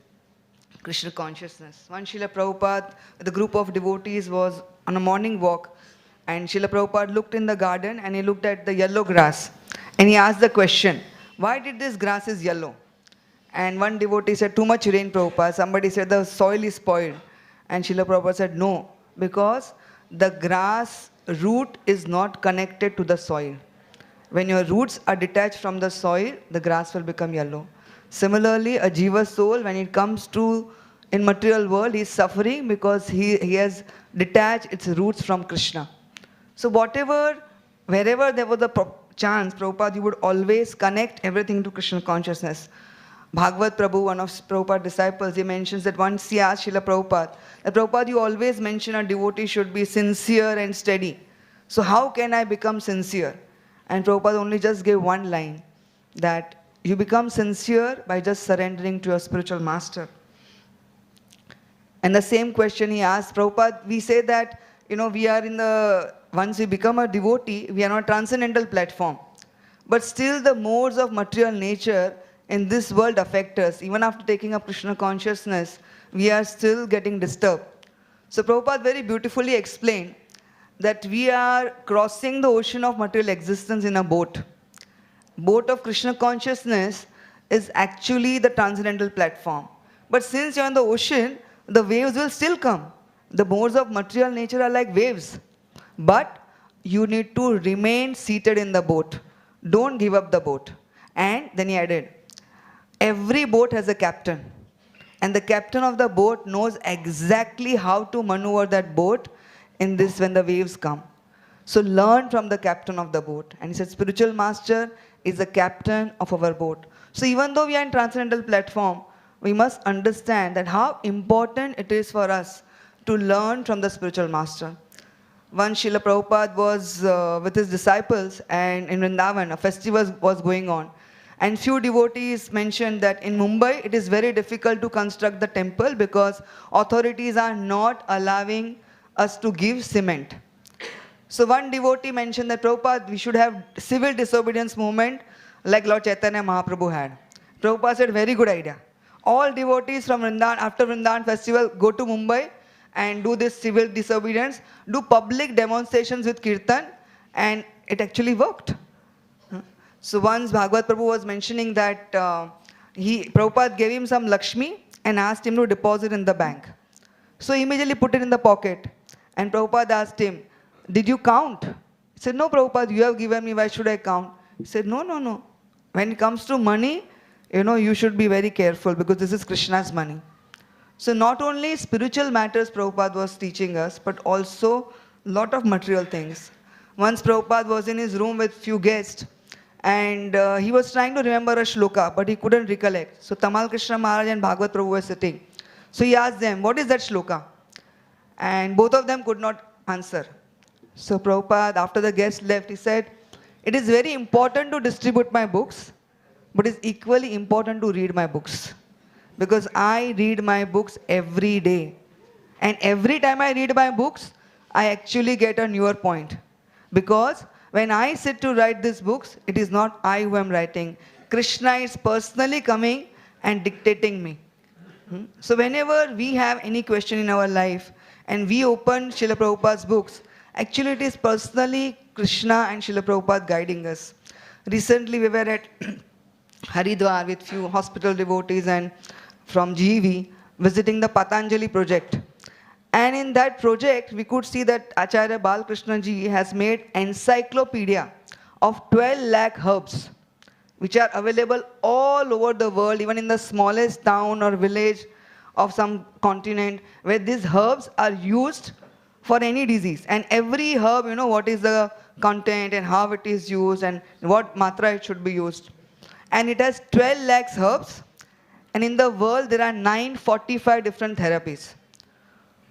Krishna consciousness. Once Srila Prabhupada, the group of devotees was on a morning walk, and Srila Prabhupada looked in the garden and he looked at the yellow grass and he asked the question, why did this grass is yellow? And one devotee said, too much rain, Prabhupada. Somebody said, the soil is spoiled. And Srila Prabhupada said, no, because the grass root is not connected to the soil. When your roots are detached from the soil, the grass will become yellow. Similarly, a jiva soul, when it comes to in material world, he is suffering because he has detached its roots from Krishna. So wherever there was a chance, Prabhupada, you would always connect everything to Krishna consciousness. Bhagavad Prabhu, one of Prabhupada's disciples, he mentions that once he asked Srila Prabhupada, that Prabhupada, you always mention a devotee should be sincere and steady. So how can I become sincere? And Prabhupada only just gave one line, that you become sincere by just surrendering to your spiritual master. And the same question he asked Prabhupada, we say that, we are once we become a devotee, we are on a transcendental platform. But still the modes of material nature in this world affect us. Even after taking up Krishna consciousness, we are still getting disturbed. So Prabhupada very beautifully explained that we are crossing the ocean of material existence in a boat. Boat of Krishna consciousness is actually the transcendental platform. But since you're in the ocean, the waves will still come. The modes of material nature are like waves. But you need to remain seated in the boat. Don't give up the boat. And then he added, every boat has a captain. And the captain of the boat knows exactly how to maneuver that boat in this when the waves come. So learn from the captain of the boat. And he said, spiritual master is the captain of our boat. So even though we are in transcendental platform, we must understand that how important it is for us to learn from the spiritual master. Once Srila Prabhupada was with his disciples and in Vrindavan, a festival was going on. And few devotees mentioned that in Mumbai, it is very difficult to construct the temple because authorities are not allowing us to give cement. So one devotee mentioned that Prabhupada, we should have civil disobedience movement like Lord Chaitanya Mahaprabhu had. Prabhupada said, very good idea. All devotees from Vrindavan, after Vrindavan festival, go to Mumbai and do this civil disobedience, do public demonstrations with kirtan, and it actually worked. So once Bhagavad Prabhu was mentioning that Prabhupada gave him some Lakshmi and asked him to deposit in the bank. So he immediately put it in the pocket. And Prabhupada asked him, did you count? He said, no, Prabhupada, you have given me, why should I count? He said, no. When it comes to money, you should be very careful because this is Krishna's money. So not only spiritual matters Prabhupada was teaching us, but also lot of material things. Once Prabhupada was in his room with few guests, and he was trying to remember a shloka, but he couldn't recollect. So Tamal Krishna Maharaj and Bhagavad Prabhu were sitting. So he asked them, what is that shloka? And both of them could not answer. So Prabhupada, after the guest left, he said, it is very important to distribute my books, but it's equally important to read my books. Because I read my books every day. And every time I read my books, I actually get a newer point. Because when I sit to write these books, it is not I who am writing. Krishna is personally coming and dictating me. So whenever we have any question in our life and we open Srila Prabhupada's books, actually it is personally Krishna and Srila Prabhupada guiding us. Recently we were at Haridwar with few hospital devotees and from GEV visiting the Patanjali project. And in that project, we could see that Acharya Balkrishna ji has made encyclopedia of 12 lakh herbs, which are available all over the world, even in the smallest town or village of some continent, where these herbs are used for any disease. And every herb, what is the content and how it is used and what matra it should be used. And it has 12 lakhs herbs. And in the world, there are 945 different therapies.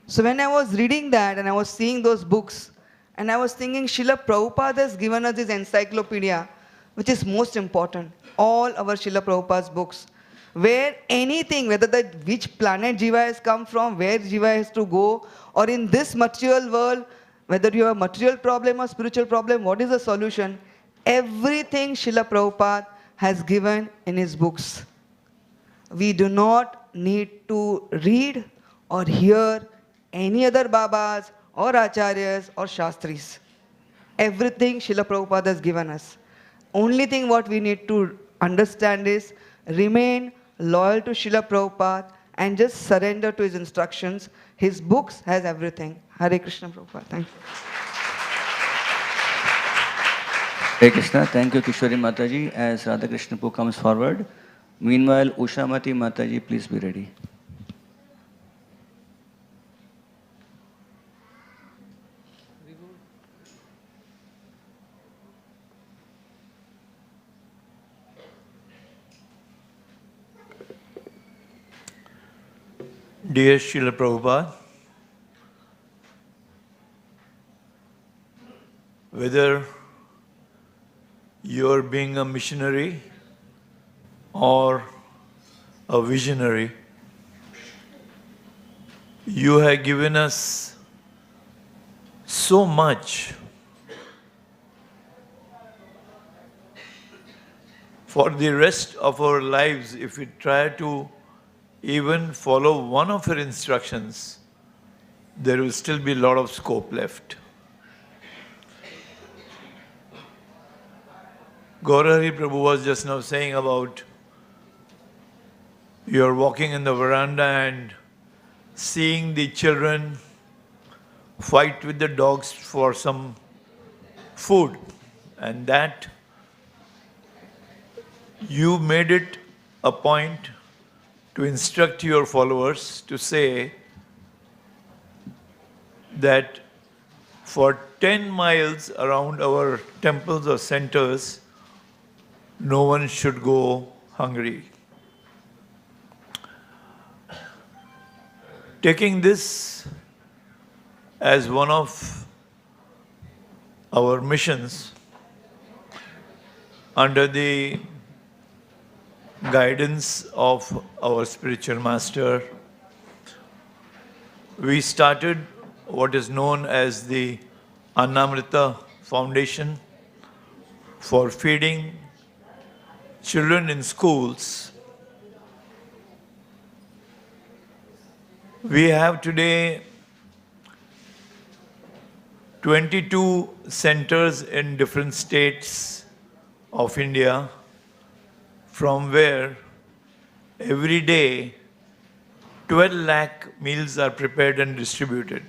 So when I was reading that and I was seeing those books, and I was thinking, Srila Prabhupada has given us this encyclopedia, which is most important. All our Srila Prabhupada's books. where anything, whether which planet Jiva has come from, where Jiva has to go, or in this material world, whether you have a material problem or spiritual problem, what is the solution? Everything Srila Prabhupada has given in his books. We do not need to read or hear any other Babas or Acharyas or Shastris. Everything Srila Prabhupada has given us. Only thing what we need to understand is remain loyal to Srila Prabhupada and just surrender to his instructions. His books has everything. Hare Krishna Prabhupada. Thank you. Hare Krishna. Thank you, Kishori Mataji. As Radha Krishna Pu comes forward. Meanwhile, Ushamati Mataji, please be ready. Dear Srila Prabhupada, whether you're being a missionary or a visionary, you have given us so much for the rest of our lives. If we try to even follow one of your instructions, there will still be a lot of scope left. Gaurahari Prabhu was just now saying about you're walking in the veranda and seeing the children fight with the dogs for some food, and that you made it a point to instruct your followers to say that for 10 miles around our temples or centers, no one should go hungry. Taking this as one of our missions under the guidance of our spiritual master, we started what is known as the Annamrita Foundation for feeding children in schools. We have today 22 centers in different states of India, from where every day 12 lakh meals are prepared and distributed.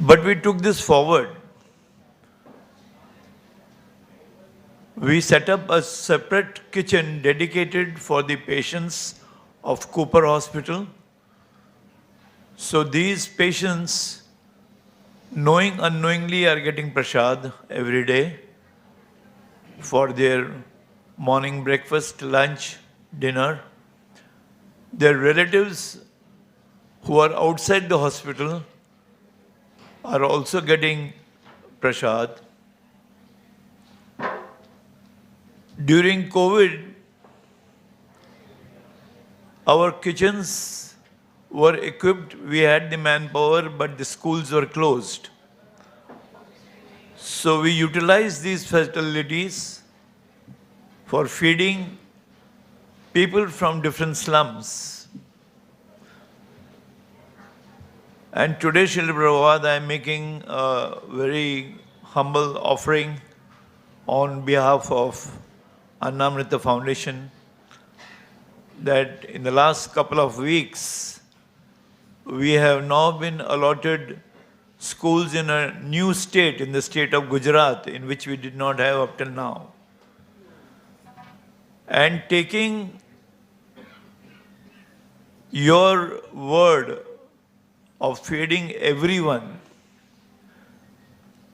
But we took this forward. We set up a separate kitchen dedicated for the patients of Cooper Hospital. So these patients, knowing unknowingly, are getting prasad every day for their morning breakfast, lunch, dinner. Their relatives who are outside the hospital are also getting prasad. During COVID, our kitchens were equipped, we had the manpower, but the schools were closed. So we utilized these facilities for feeding people from different slums. And today, Srila Prabhupada, I am making a very humble offering on behalf of Annamrita Foundation, that in the last couple of weeks, we have now been allotted schools in a new state, in the state of Gujarat, in which we did not have up till now. And taking your word of feeding everyone,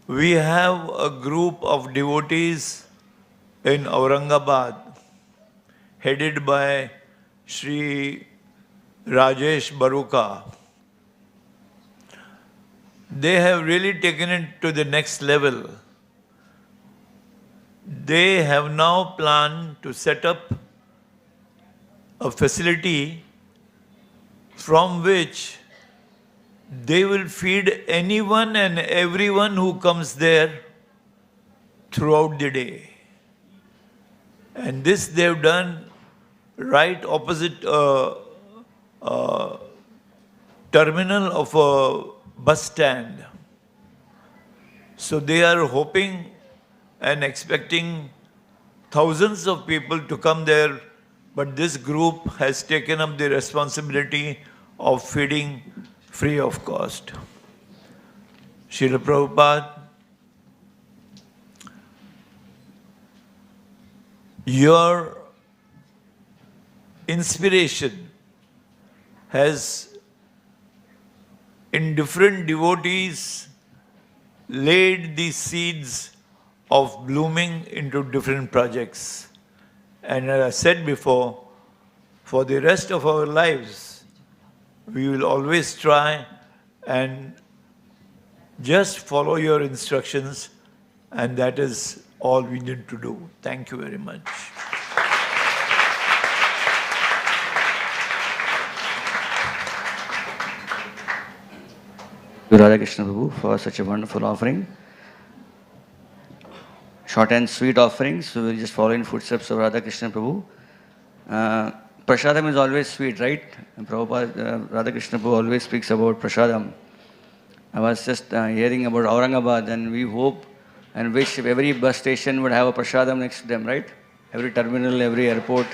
we have a group of devotees in Aurangabad, headed by Sri Rajesh Baruka. they have really taken it to the next level. They have now planned to set up a facility from which they will feed anyone and everyone who comes there throughout the day. And this they've done right opposite terminal of a bus stand. So they are hoping and expecting thousands of people to come there, but this group has taken up the responsibility of feeding free of cost. Srila Prabhupada, your inspiration has in different devotees laid the seeds of blooming into different projects. And as I said before, for the rest of our lives, we will always try and just follow your instructions, and that is all we need to do. Thank you very much. Radha Krishna Prabhu for such a wonderful offering. Short and sweet offerings, so we'll just follow in footsteps of Radha Krishna Prabhu. Prasadam is always sweet, right? And Prabhupada, Radha Krishna Prabhu always speaks about Prasadam. I was just hearing about Aurangabad, and we hope and wish every bus station would have a Prasadam next to them, right? Every terminal, every airport.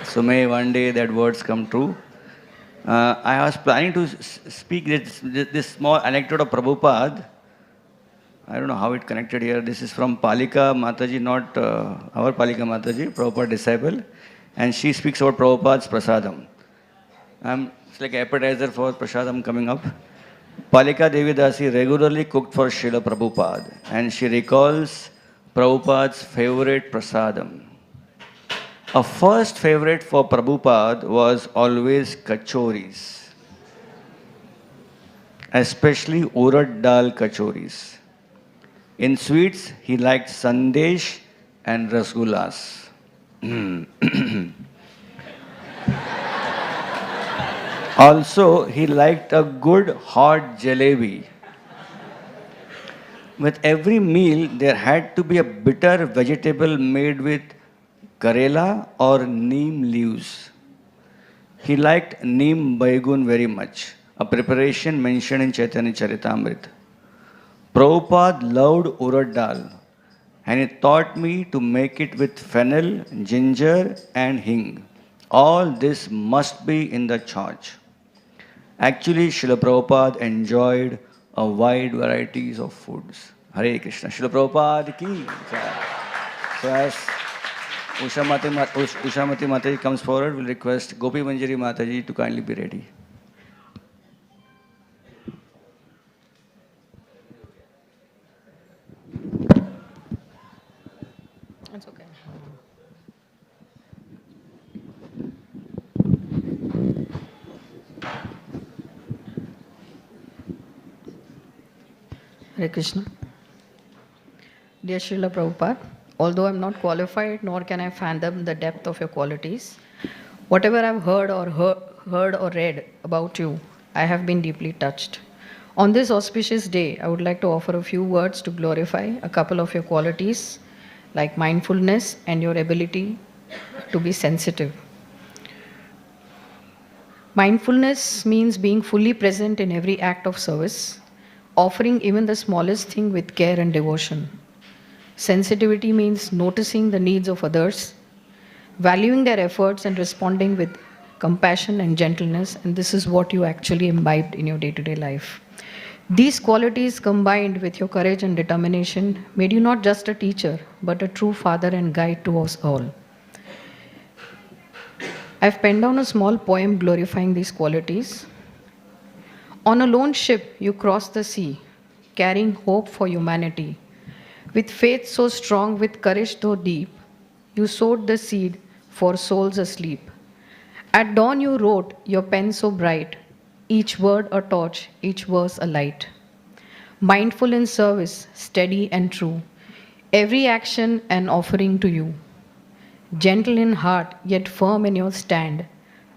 So may one day that words come true. I was planning to speak this small anecdote of Prabhupada. I don't know how it connected here. This is from Palika Mataji, not our Palika Mataji, Prabhupada disciple. And she speaks about Prabhupada's prasadam. It's like appetizer for prasadam coming up. Palika Devidasi regularly cooked for Srila Prabhupada, and she recalls Prabhupada's favorite prasadam. A first favorite for Prabhupada was always kachoris, especially urad dal kachoris. In sweets, he liked sandesh and rasgullas. Also, he liked a good hot jalebi. With every meal, there had to be a bitter vegetable made with karela or neem leaves. He liked neem baigun very much, a preparation mentioned in Chaitanya Charitamrita. Prabhupada loved urad dal, and he taught me to make it with fennel, ginger and hing. All this must be in the charge. Actually, Srila Prabhupada enjoyed a wide varieties of foods. Hare Krishna. Srila Prabhupada ki jai. So as Ushamati Mataji comes forward, we'll request Gopi Manjari Mataji to kindly be ready. It's okay. Hare Krishna. Dear Srila Prabhupada, although I am not qualified, nor can I fathom the depth of your qualities, whatever I have heard or read about you, I have been deeply touched. On this auspicious day, I would like to offer a few words to glorify a couple of your qualities, like mindfulness and your ability to be sensitive. Mindfulness means being fully present in every act of service, offering even the smallest thing with care and devotion. Sensitivity means noticing the needs of others, valuing their efforts and responding with compassion and gentleness, and this is what you actually imbibed in your day-to-day life. These qualities combined with your courage and determination made you not just a teacher, but a true father and guide to us all. I've penned down a small poem glorifying these qualities. On a lone ship, you crossed the sea, carrying hope for humanity. With faith so strong, with courage so deep, you sowed the seed for souls asleep. At dawn you wrote, your pen so bright, each word a torch, each verse a light. Mindful in service, steady and true, every action an offering to you. Gentle in heart, yet firm in your stand,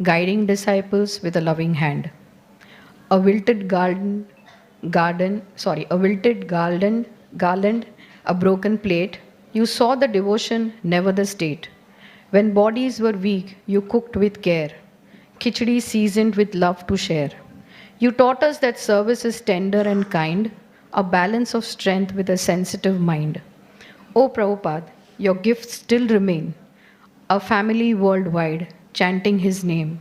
guiding disciples with a loving hand. A wilted garland, a broken plate, you saw the devotion, never the state. When bodies were weak, you cooked with care, khichdi seasoned with love to share. You taught us that service is tender and kind, a balance of strength with a sensitive mind. O Prabhupada, your gifts still remain, a family worldwide chanting his name.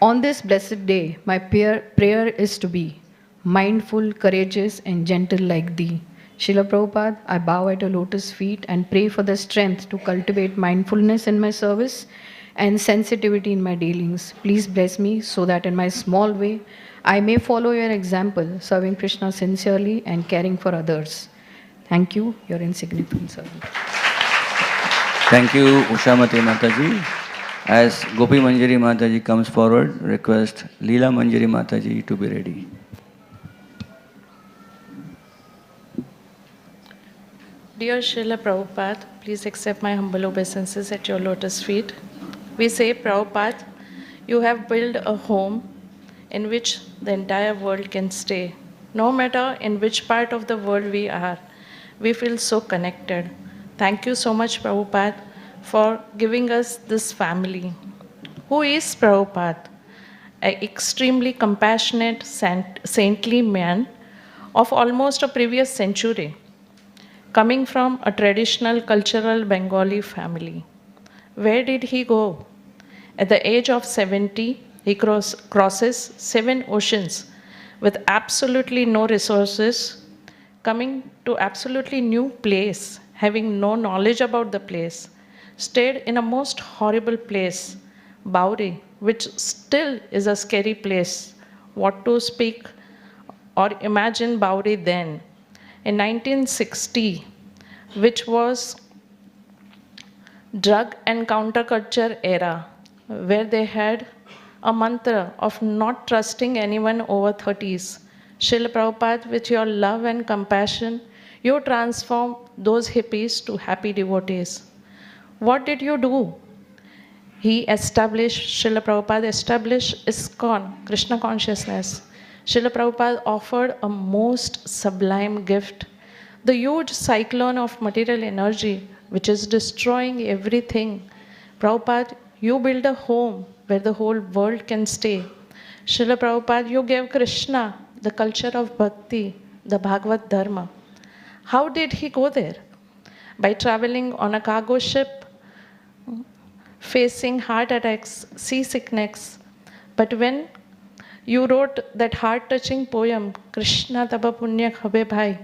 On this blessed day, my prayer is to be mindful, courageous, and gentle like thee. Srila Prabhupada, I bow at your lotus feet and pray for the strength to cultivate mindfulness in my service and sensitivity in my dealings. Please bless me so that in my small way, I may follow your example, serving Krishna sincerely and caring for others. Thank you, your insignificant servant. Thank you, Ushamati Mataji. As Gopi Manjari Mataji comes forward, request Leela Manjari Mataji to be ready. Dear Srila Prabhupada, please accept my humble obeisances at your lotus feet. We say, Prabhupada, you have built a home in which the entire world can stay. No matter in which part of the world we are, we feel so connected. Thank you so much, Prabhupada, for giving us this family. Who is Prabhupada? An extremely compassionate, saintly man of almost a previous century, coming from a traditional cultural Bengali family. Where did he go? At the age of 70, he crosses 7 oceans with absolutely no resources, coming to absolutely new place, having no knowledge about the place, stayed in a most horrible place, Bauri, which still is a scary place. What to speak or imagine Bauri then. In 1960, which was drug and counterculture era, where they had a mantra of not trusting anyone over 30s. Srila Prabhupada, with your love and compassion, you transform those hippies to happy devotees. What did you do? Srila Prabhupada established ISKCON, Krishna consciousness. Srila Prabhupada offered a most sublime gift, the huge cyclone of material energy which is destroying everything. Prabhupada, you build a home where the whole world can stay. Srila Prabhupada, you gave Krishna the culture of bhakti, the Bhagavad Dharma. How did he go there? By traveling on a cargo ship, facing heart attacks, seasickness. But when you wrote that heart-touching poem, Krishna Taba Punya Khabe Bhai,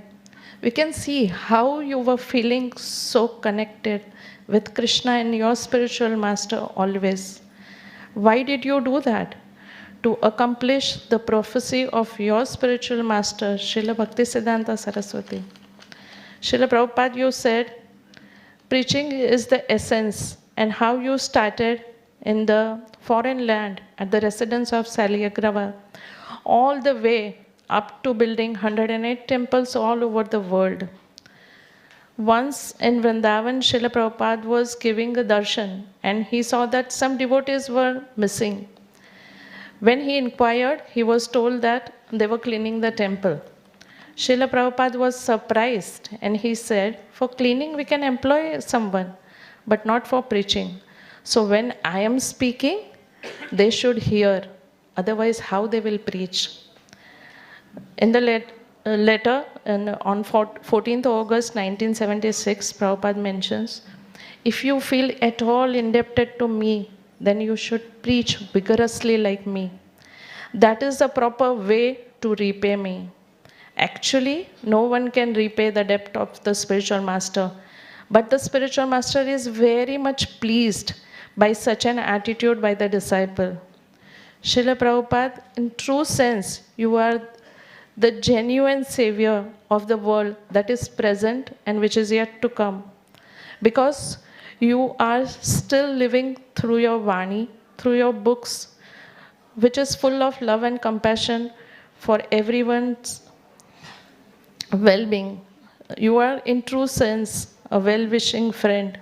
we can see how you were feeling so connected with Krishna and your spiritual master always. Why did you do that? To accomplish the prophecy of your spiritual master, Srila Bhaktisiddhanta Saraswati. Srila Prabhupada, you said, preaching is the essence, and how you started in the foreign land at the residence of Saliagrava, all the way up to building 108 temples all over the world. Once in Vrindavan, Srila Prabhupada was giving a darshan, and he saw that some devotees were missing. When he inquired, he was told that they were cleaning the temple. Srila Prabhupada was surprised, and he said, for cleaning we can employ someone, but not for preaching. So when I am speaking, they should hear, otherwise how they will preach? In the letter on 14th August 1976, Prabhupada mentions, if you feel at all indebted to me, then you should preach vigorously like me. That is the proper way to repay me. Actually, no one can repay the debt of the spiritual master, but the spiritual master is very much pleased by such an attitude by the disciple. Srila Prabhupada, in true sense, you are the genuine savior of the world that is present and which is yet to come. Because you are still living through your Vani, through your books, which is full of love and compassion for everyone's well-being. You are, in true sense, a well-wishing friend.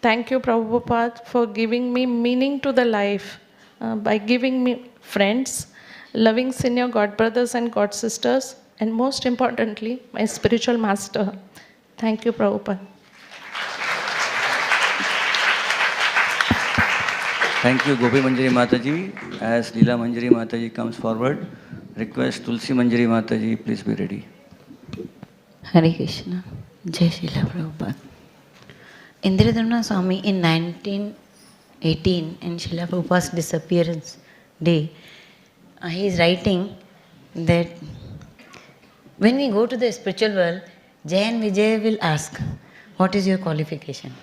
Thank you, Prabhupada, for giving me meaning to the life by giving me friends, loving senior God brothers and God sisters, and most importantly, my spiritual master. Thank you, Prabhupada. Thank you, Gopi Manjari Mataji. As Leela Manjari Mataji comes forward, request Tulsi Manjari Mataji, please be ready. Hare Krishna. Jai Srila Prabhupada. Indradharma Swami in 1918, in Srila Prabhupada's disappearance day, he is writing that when we go to the spiritual world, Jay and Vijay will ask, what is your qualification?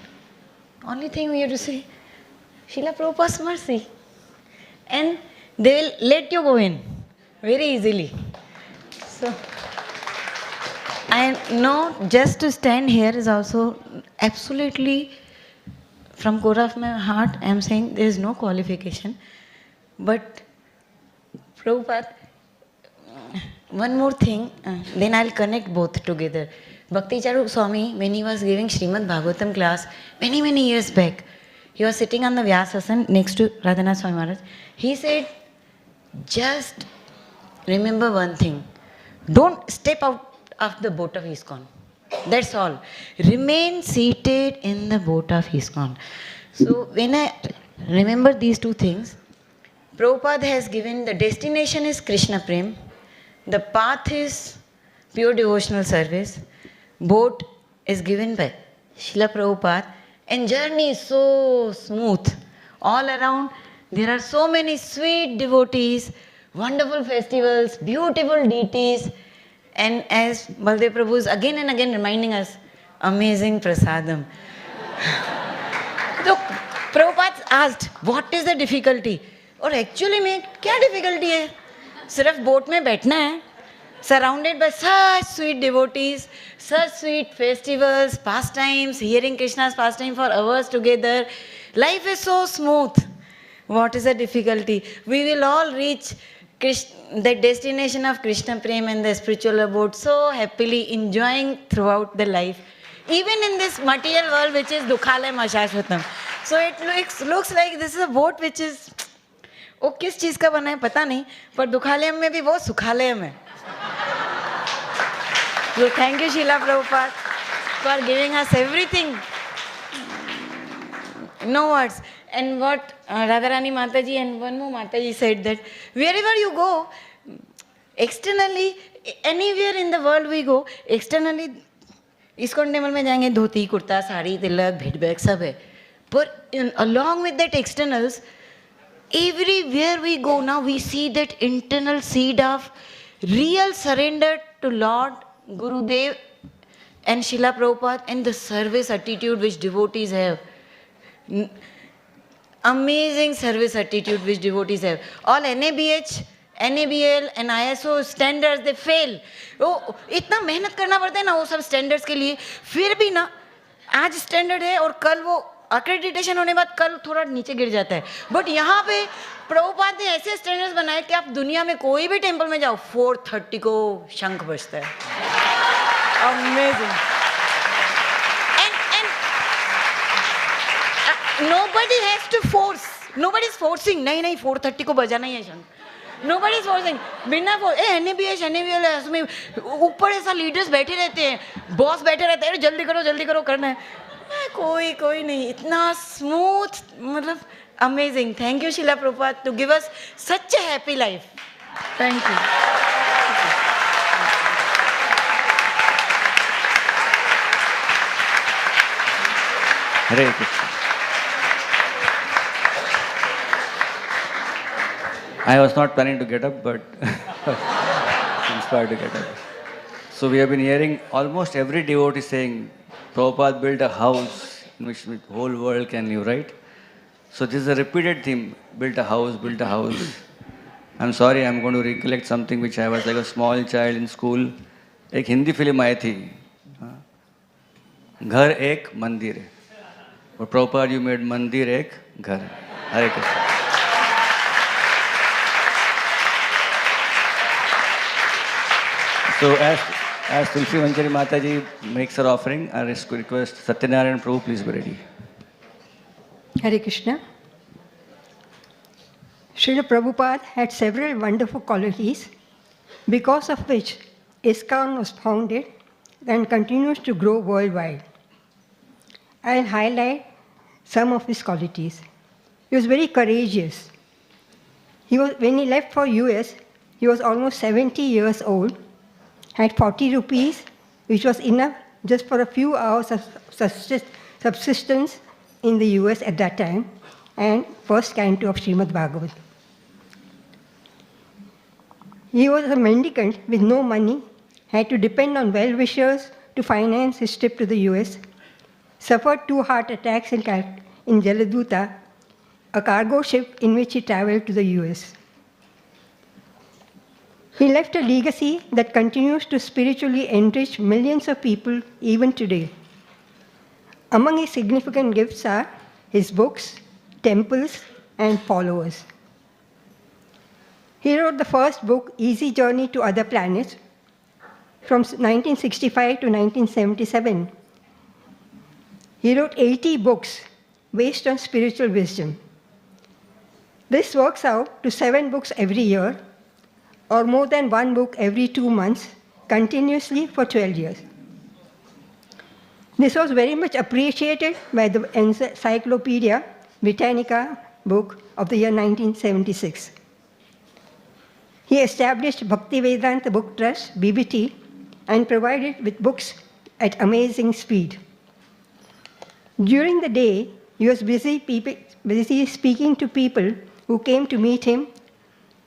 Only thing we have to say, Srila Prabhupada's mercy. And they will let you go in very easily. So, I know just to stand here is also absolutely, from core of my heart, I am saying there is no qualification. But Prabhupada, one more thing, then I'll connect both together. Bhakti Charu Swami, when he was giving Srimad Bhagavatam class many years back, he was sitting on the Vyasasana next to Radhanath Swami Maharaj. He said, just remember one thing, don't step out of the boat of ISKCON. That's all. Remain seated in the boat of ISKCON. So when I remember these two things, Prabhupada has given the destination is Krishna Prem, the path is pure devotional service, boat is given by Srila Prabhupada, and journey is so smooth. All around there are so many sweet devotees, wonderful festivals, beautiful deities, and as Baldev Prabhu is again and again reminding us, amazing prasadam. So Prabhupada asked, what is the difficulty? और actually में क्या difficulty है? सिर्फ boat में बैठना है, surrounded by such sweet devotees, such sweet festivals, pastimes, hearing Krishna's pastime for hours together. Life is so smooth. What is the difficulty? We will all reach the destination of Krishna Prem and the spiritual abode so happily, enjoying throughout the life. Even in this material world which is Dukhalayam Ashashvatam. So it looks like this is a boat which is, वो किस चीज़ का बना है पता नहीं, पर दुखालयम में भी वो सुखालयम है. So thank you Srila Prabhupada for giving us everything. No words. And what Radharani Mataji and one more Mataji said that wherever you go, externally, anywhere in the world we go, externally, ISKCON temple में जाएंगे धोती कुर्ता साड़ी तिलक भेट bag सब है, but along with that externals, everywhere we go now we see that internal seed of real surrender to Lord, Gurudev and Srila Prabhupada and the service attitude which devotees have. Amazing service attitude which devotees have. All NABH, NABL and ISO standards they fail. वो इतना मेहनत करना पड़ता है ना वो सब standards के लिए, फिर भी ना आज standard है और कल वो accreditation होने बाद कल थोड़ा नीचे गिर जाता है. But यहाँ पे प्रभुपाद ने ऐसे standards बनाए कि आप दुनिया में कोई भी टेम्पल में जाओ 4:30 को शंख बजता है. Amazing. Nobody has to force. Nobody is forcing. नहीं 4:30 को बजाना ही है शंख. Nobody is forcing. बिना NABH, NABL उसमें ऊपर ऐसा leaders बैठे रहते हैं, boss बैठे रहते हैं, जल्दी करो करना है. कोई नहीं. इतना smooth, मतलब amazing. Thank you Srila Prabhupada to give us such a happy life. Thank you. Hare Krishna. I was not planning to get up, but inspired to get up. So we have been hearing almost every devotee saying, Prabhupada built a house in which the whole world can live, right? So this is a repeated theme, built a house. I'm sorry, I'm going to recollect something which I was like a small child in school. एक Hindi film आई थी, घर एक मंदिर है. और Prabhupada, you made मंदिर एक घर. Hare Krishna. So as Tulsi Manjari Mataji makes her offering, I request Satyanarayan Prabhu, please be ready. Hare Krishna. Srila Prabhupada had several wonderful qualities because of which ISKCON was founded and continues to grow worldwide. I'll highlight some of his qualities. He was very courageous. When he left for US, he was almost 70 years old, had 40 rupees, which was enough just for a few hours of subsistence in the US at that time, and first canto of Srimad Bhagavatam. He was a mendicant with no money, had to depend on well-wishers to finance his trip to the US, suffered 2 heart attacks in Jaladuta, a cargo ship in which he traveled to the US. He left a legacy that continues to spiritually enrich millions of people even today. Among his significant gifts are his books, temples, and followers. He wrote the first book, Easy Journey to Other Planets, from 1965 to 1977. He wrote 80 books based on spiritual wisdom. This works out to 7 books every year, or more than 1 book every 2 months, continuously for 12 years. This was very much appreciated by the Encyclopedia Britannica book of the year 1976. He established Bhaktivedanta Book Trust, BBT, and provided with books at amazing speed. During the day, he was busy speaking to people who came to meet him.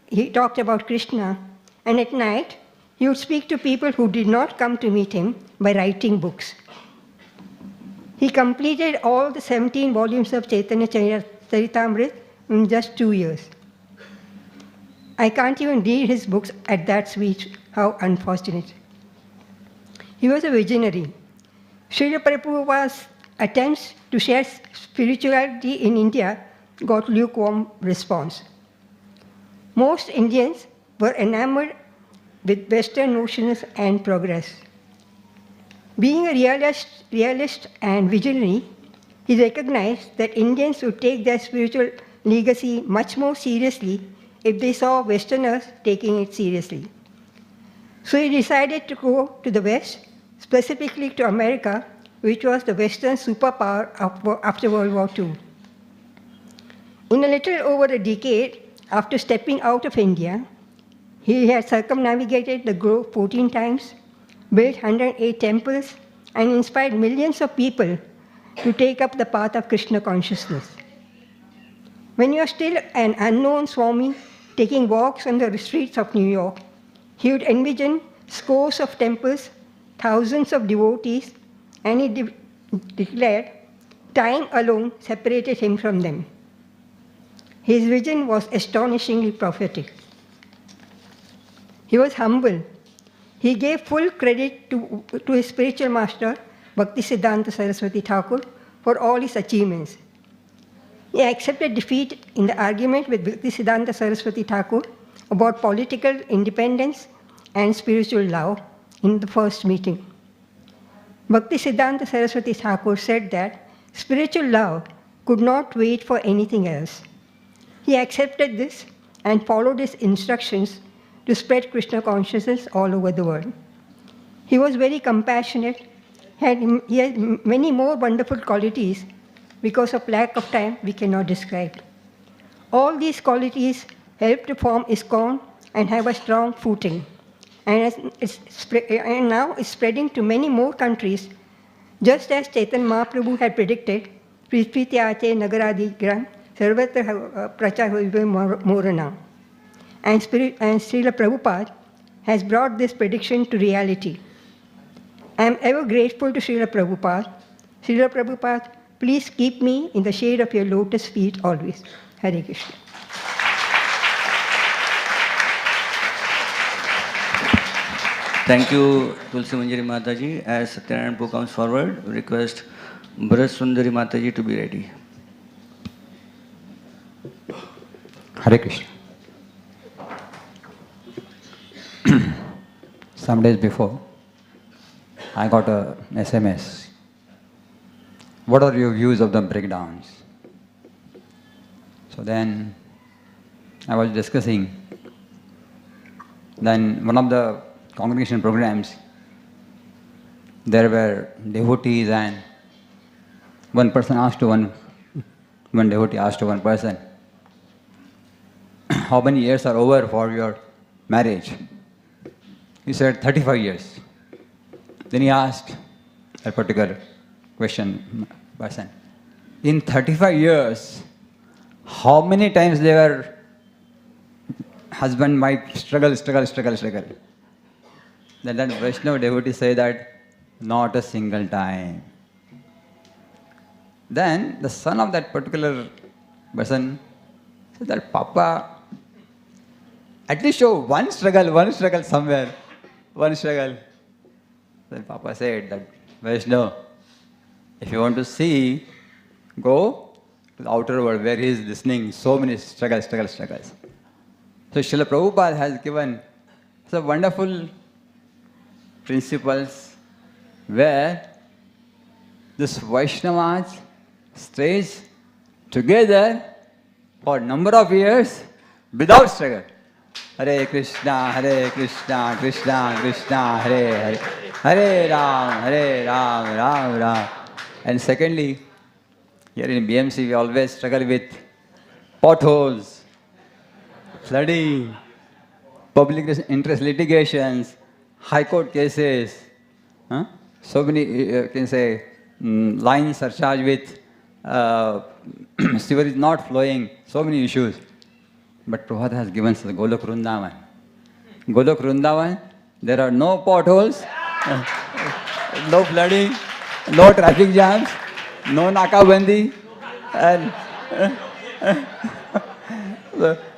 He talked about Krishna, and at night, he would speak to people who did not come to meet him by writing books. He completed all the 17 volumes of Chaitanya Charitamrita in just 2 years. I can't even read his books at that speed. How unfortunate. He was a visionary. Srila Prabhupada's attempts to share spirituality in India got lukewarm response. Most Indians were enamored with Western notions and progress. Being a realist and visionary, he recognized that Indians would take their spiritual legacy much more seriously if they saw Westerners taking it seriously. So he decided to go to the West, specifically to America, which was the Western superpower after World War II. In a little over a decade after stepping out of India, he had circumnavigated the globe 14 times, built 108 temples, and inspired millions of people to take up the path of Krishna consciousness. When you are still an unknown Swami taking walks on the streets of New York, he would envision scores of temples, thousands of devotees, and he declared, time alone separated him from them. His vision was astonishingly prophetic. He was humble. He gave full credit to his spiritual master, Bhaktisiddhanta Saraswati Thakur, for all his achievements. He accepted defeat in the argument with Bhaktisiddhanta Saraswati Thakur about political independence and spiritual love in the first meeting. Bhaktisiddhanta Saraswati Thakur said that spiritual love could not wait for anything else. He accepted this and followed his instructions to spread Krishna consciousness all over the world. He was very compassionate. He had many more wonderful qualities. Because of lack of time, we cannot describe. All these qualities help to form ISKCON and have a strong footing. And now it's spreading to many more countries, just as Chaitanya Mahaprabhu had predicted, Prithvityate Nagaradigram, Sarvatra Prachar Morana. And Srila Prabhupada has brought this prediction to reality. I am ever grateful to Srila Prabhupada. Srila Prabhupada, please keep me in the shade of your lotus feet always. Hare Krishna. Thank you, Tulsi Manjari Mataji. As Satyanarayan Prabhu comes forward, we request Bharat Sundari Mataji to be ready. Hare Krishna. some days before, I got a SMS. What are your views of the breakdowns? So then I was discussing. Then one of the congregation programs, there were devotees, and one devotee asked to one person, how many years are over for your marriage? He said 35 years. Then he asked a particular person, in 35 years, how many times they were husband might struggle. Then that Vaishnava devotee say that, not a single time. Then the son of that particular person said that, Papa, at least show one struggle somewhere, one struggle. Then Papa said that, Vaishnava, if you want to see, go to the outer world where he is listening so many struggles. So Srila Prabhupada has given some wonderful principles where this Vaishnavas stays together for a number of years without struggle. Hare Krishna, Krishna Krishna, Hare Hare, Hare Ram, Ram Ram. And secondly, here in BMC we always struggle with potholes, flooding, public interest litigations, high court cases, so many, line surcharge with sewer is not flowing, so many issues. But Prabhupada has given us the Golok Vrindavan. Golok Vrindavan, there are no potholes, no flooding, no traffic jams, no nakabandi, and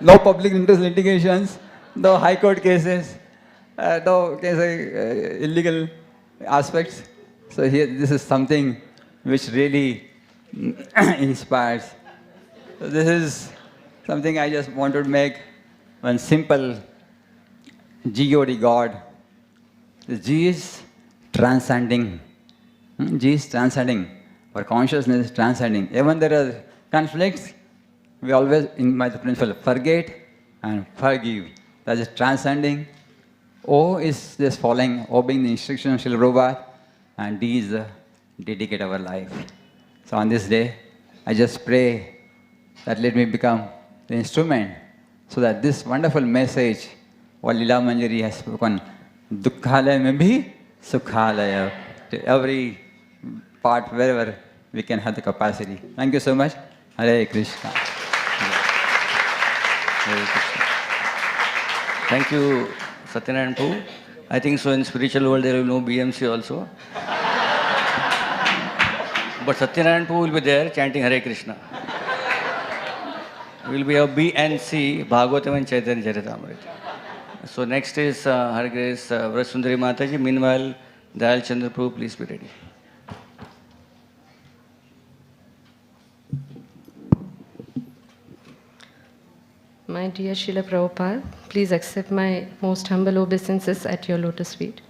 no public interest litigations, no high court cases, no illegal aspects. So here, this is something which really inspires. So this is something I just wanted to make one simple God, God. The G is transcending. G is transcending. Our consciousness is transcending. Even there are conflicts, we always, in my principle, forget and forgive. That is transcending. O is just following, obeying the instruction of Srila Prabhupada. And D is dedicate our life. So on this day, I just pray that let me become the instrument so that this wonderful message, what Lila Manjari has spoken, Dukkhalaya mein bhi Sukhalaya, to every part, wherever we can have the capacity. Thank you so much. Hare Krishna. Hare Krishna. Thank you, Satyanarayan Prabhu. I think so in spiritual world there will be no BMC also. But Satyanarayan Prabhu will be there chanting Hare Krishna. Will be a B and C, Bhagavatam and Chaitanya Charitamrita. So next is Her Grace Vrasundari Mataji. Meanwhile, Dayal Chandra Prabhu, please be ready. My dear Srila Prabhupada, please accept my most humble obeisances at your lotus feet.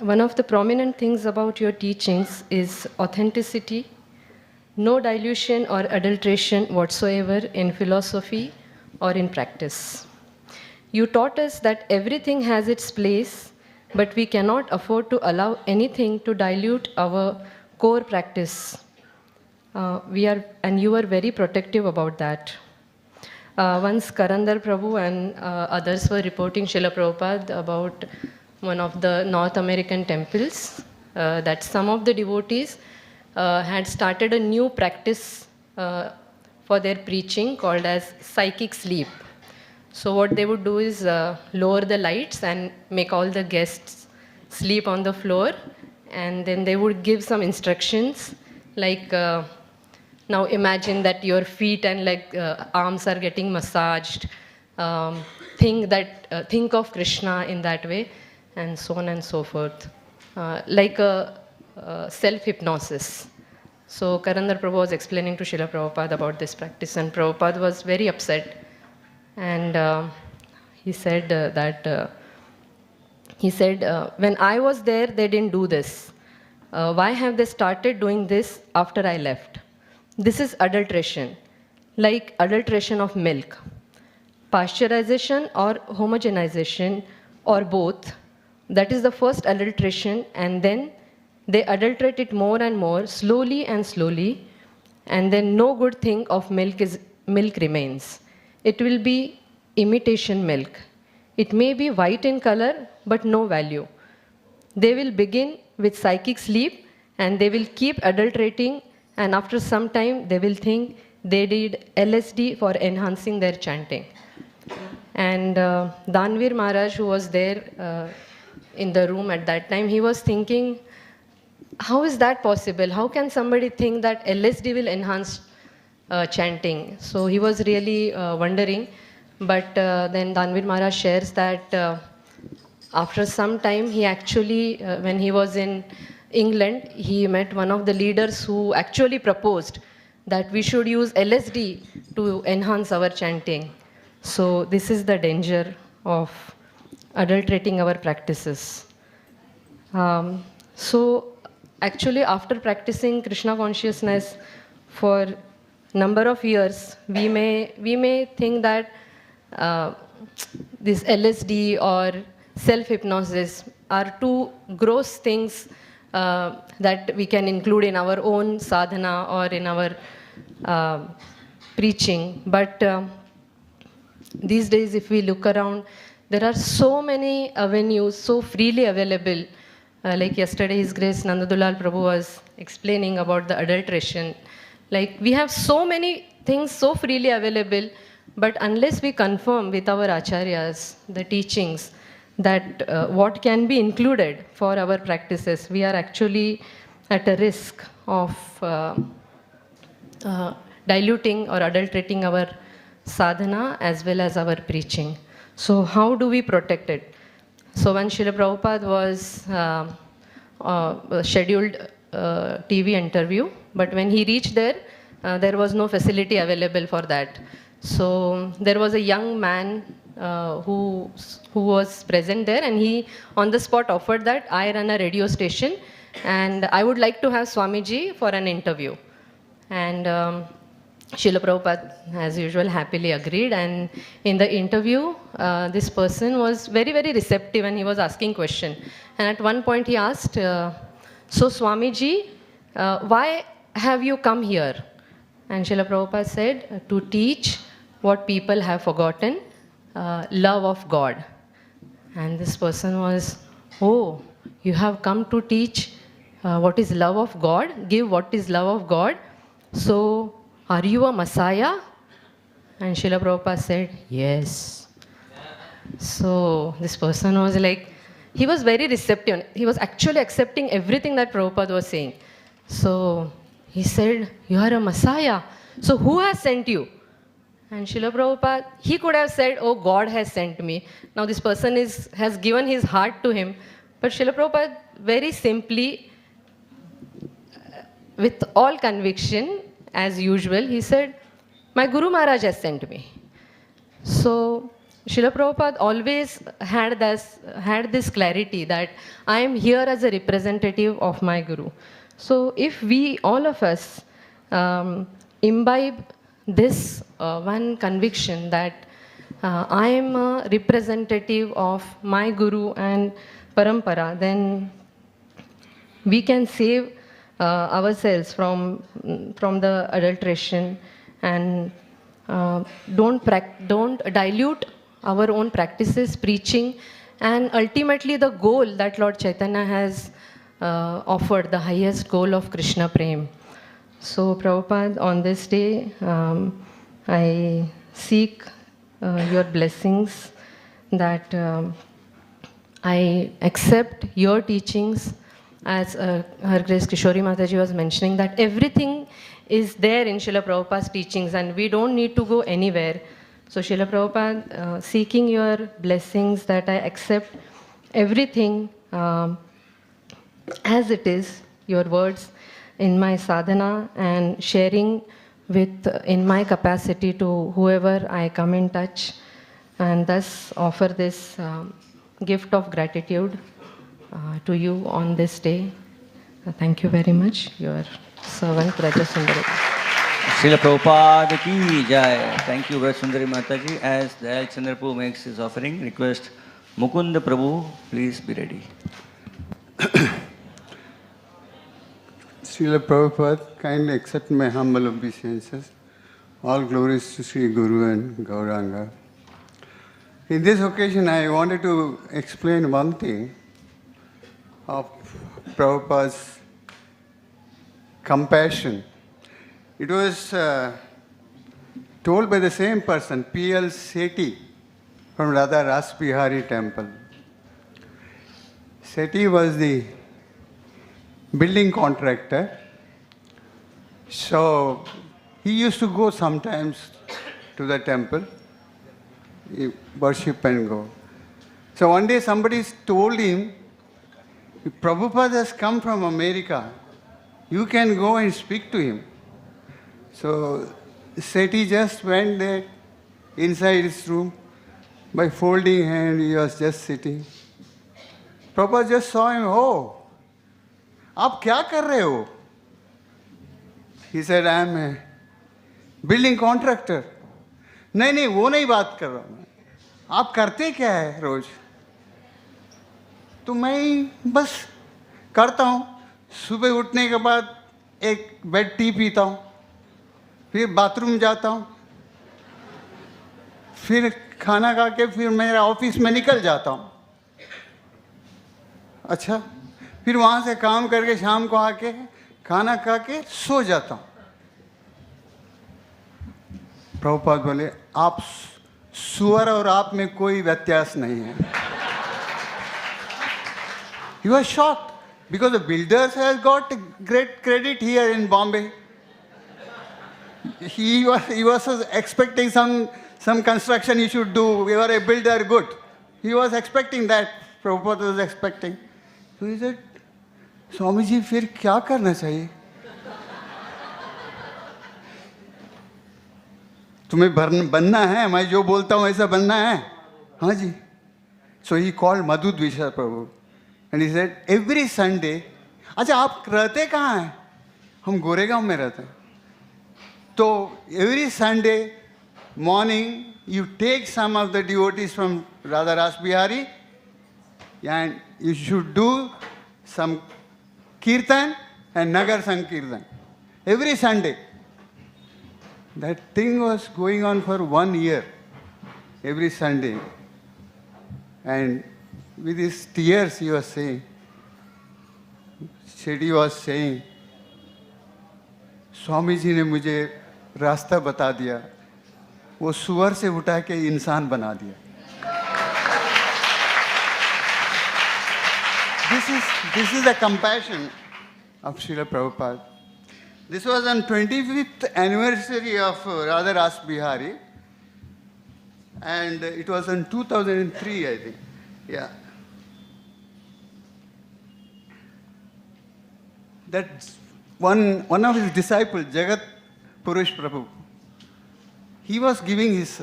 One of the prominent things about your teachings is authenticity, no dilution or adulteration whatsoever in philosophy or in practice. You taught us that everything has its place, but we cannot afford to allow anything to dilute our core practice. And you were very protective about that. Once Karandar Prabhu and others were reporting Srila Prabhupada about one of the North American temples, that some of the devotees had started a new practice for their preaching called as psychic sleep. So what they would do is lower the lights and make all the guests sleep on the floor, and then they would give some instructions like, now imagine that your feet and arms are getting massaged, think of Krishna in that way, and so on and so forth, like a self-hypnosis. So Karandar Prabhu was explaining to Srila Prabhupada about this practice, and Prabhupada was very upset. And he said that he said, when I was there, they didn't do this. Why have they started doing this after I left? This is adulteration, like adulteration of milk. Pasteurization or homogenization or both, that is the first adulteration, and then they adulterate it more and more, slowly and slowly, and then no good thing of milk remains. It will be imitation milk. It may be white in color, but no value. They will begin with psychic sleep, and they will keep adulterating, and after some time, they will think they did LSD for enhancing their chanting. And Danvir Maharaj, who was there in the room at that time, he was thinking, how is that possible? How can somebody think that LSD will enhance chanting? So he was really wondering. But then Danvir Maharaj shares that after some time, he actually, when he was in England, he met one of the leaders who actually proposed that we should use LSD to enhance our chanting. So this is the danger of adulterating our practices. So actually, after practicing Krishna consciousness for number of years, we may think that this LSD or self-hypnosis are two gross things that we can include in our own sadhana or in our preaching. But these days, if we look around, there are so many avenues so freely available. Like yesterday, His Grace Nandadulal Prabhu was explaining about the adulteration. Like, we have so many things so freely available, but unless we confirm with our acharyas, the teachings, that what can be included for our practices, we are actually at a risk of diluting or adulterating our sadhana as well as our preaching. So how do we protect it? So when Srila Prabhupada was scheduled TV interview, but when he reached there, there was no facility available for that. So there was a young man who was present there, and he on the spot offered that I run a radio station and I would like to have Swamiji for an interview. And Srila Prabhupada, as usual, happily agreed. And in the interview, this person was very, very receptive, and he was asking questions. And at one point he asked, so Swamiji, why have you come here? And Srila Prabhupada said, to teach what people have forgotten, love of God. And this person was, oh, you have come to teach what is love of God, give what is love of God. So, are you a Messiah? And Srila Prabhupada said, yes. So, this person was like, he was very receptive. He was actually accepting everything that Prabhupada was saying. So, he said, you are a Messiah. So, who has sent you? And Srila Prabhupada, he could have said, oh, God has sent me. Now, this person has given his heart to him. But Srila Prabhupada, very simply, with all conviction, as usual, he said, my Guru Maharaj has sent me. So, Srila Prabhupada always had this clarity that I am here as a representative of my Guru. So, if we, all of us, imbibe this one conviction that I am a representative of my Guru and Parampara, then we can save ourselves from the adulteration, and don't dilute our own practices, preaching, and ultimately the goal that Lord Chaitanya has offered, the highest goal of Krishna Prem. So Prabhupada, on this day, I seek your blessings that I accept your teachings. As Her Grace Kishori Mataji was mentioning, that everything is there in Srila Prabhupada's teachings and we don't need to go anywhere. So Srila Prabhupada, seeking your blessings that I accept everything as it is, your words, in my sadhana, and sharing with in my capacity to whoever I come in touch, and thus offer this gift of gratitude to you on this day. Thank you very much. Your servant, Raja Sundari. Srila Prabhupada ki jai. Thank you, Vyas Sundari Mataji. As the Alexander Prabhu makes his offering, request Mukunda Prabhu, please be ready. Srila Prabhupada, kindly accept my humble obeisances. All glories to Sri Guru and Gauranga. In this occasion, I wanted to explain one thing of Prabhupada's compassion. It was told by the same person, P.L. Sethi, from Radha Ras Bihari temple. Sethi was the building contractor. So he used to go sometimes to the temple, worship and go. So one day somebody told him, Prabhupada has come from America. You can go and speak to him. So Sethi just went there inside his room. By folding hand, he was just sitting. Prabhupada just saw him, oh, आप क्या कर रहे हो? He said, I am a building contractor. नहीं नहीं वो नहीं बात कर रहा हूँ मैं. आप करते क्या है रोज? तो मैं बस करता हूँ. सुबह उठने के बाद एक बेड टी पीता हूँ, फिर बाथरूम जाता हूँ, फिर खाना खा के फिर मेरा ऑफिस में निकल जाता हूँ. अच्छा, फिर वहाँ से काम करके शाम को आके खाना खा के सो जाता हूँ. प्रभुपाद बोले, आप सुअर और आप में कोई व्यत्यास नहीं है. He was shocked because the builders has got great credit here in Bombay. He was expecting some construction he should do. We were a builder, good. He was expecting that. Prabhupada was expecting. So he said, Swami ji फिर क्या करना चाहिए? तुम्हें बनना है, मैं जो बोलता हूँ ऐसा बनना है? हाँ जी. So he called Madhu Dvishar Prabhu and he said, every Sunday, अच्छा आप रहते कहाँ हैं? हम गोरेगांव में रहते हैं. तो every Sunday morning you take some of the devotees from Radha Ras Bihari and you should do some kirtan and Nagar Sankirtan every Sunday. That thing was going on for 1 year, every Sunday. And with his tears he was saying, Sethi was saying, Swami ji ने मुझे रास्ता बता दिया, वो सुअर से उठा के इंसान बना दिया. This is the compassion of Srila Prabhupada. This was on 25th anniversary of Radha Ras Bihari, and it was in 2003, I think. Yeah. That one of his disciples, Jagat Purush Prabhu, he was giving his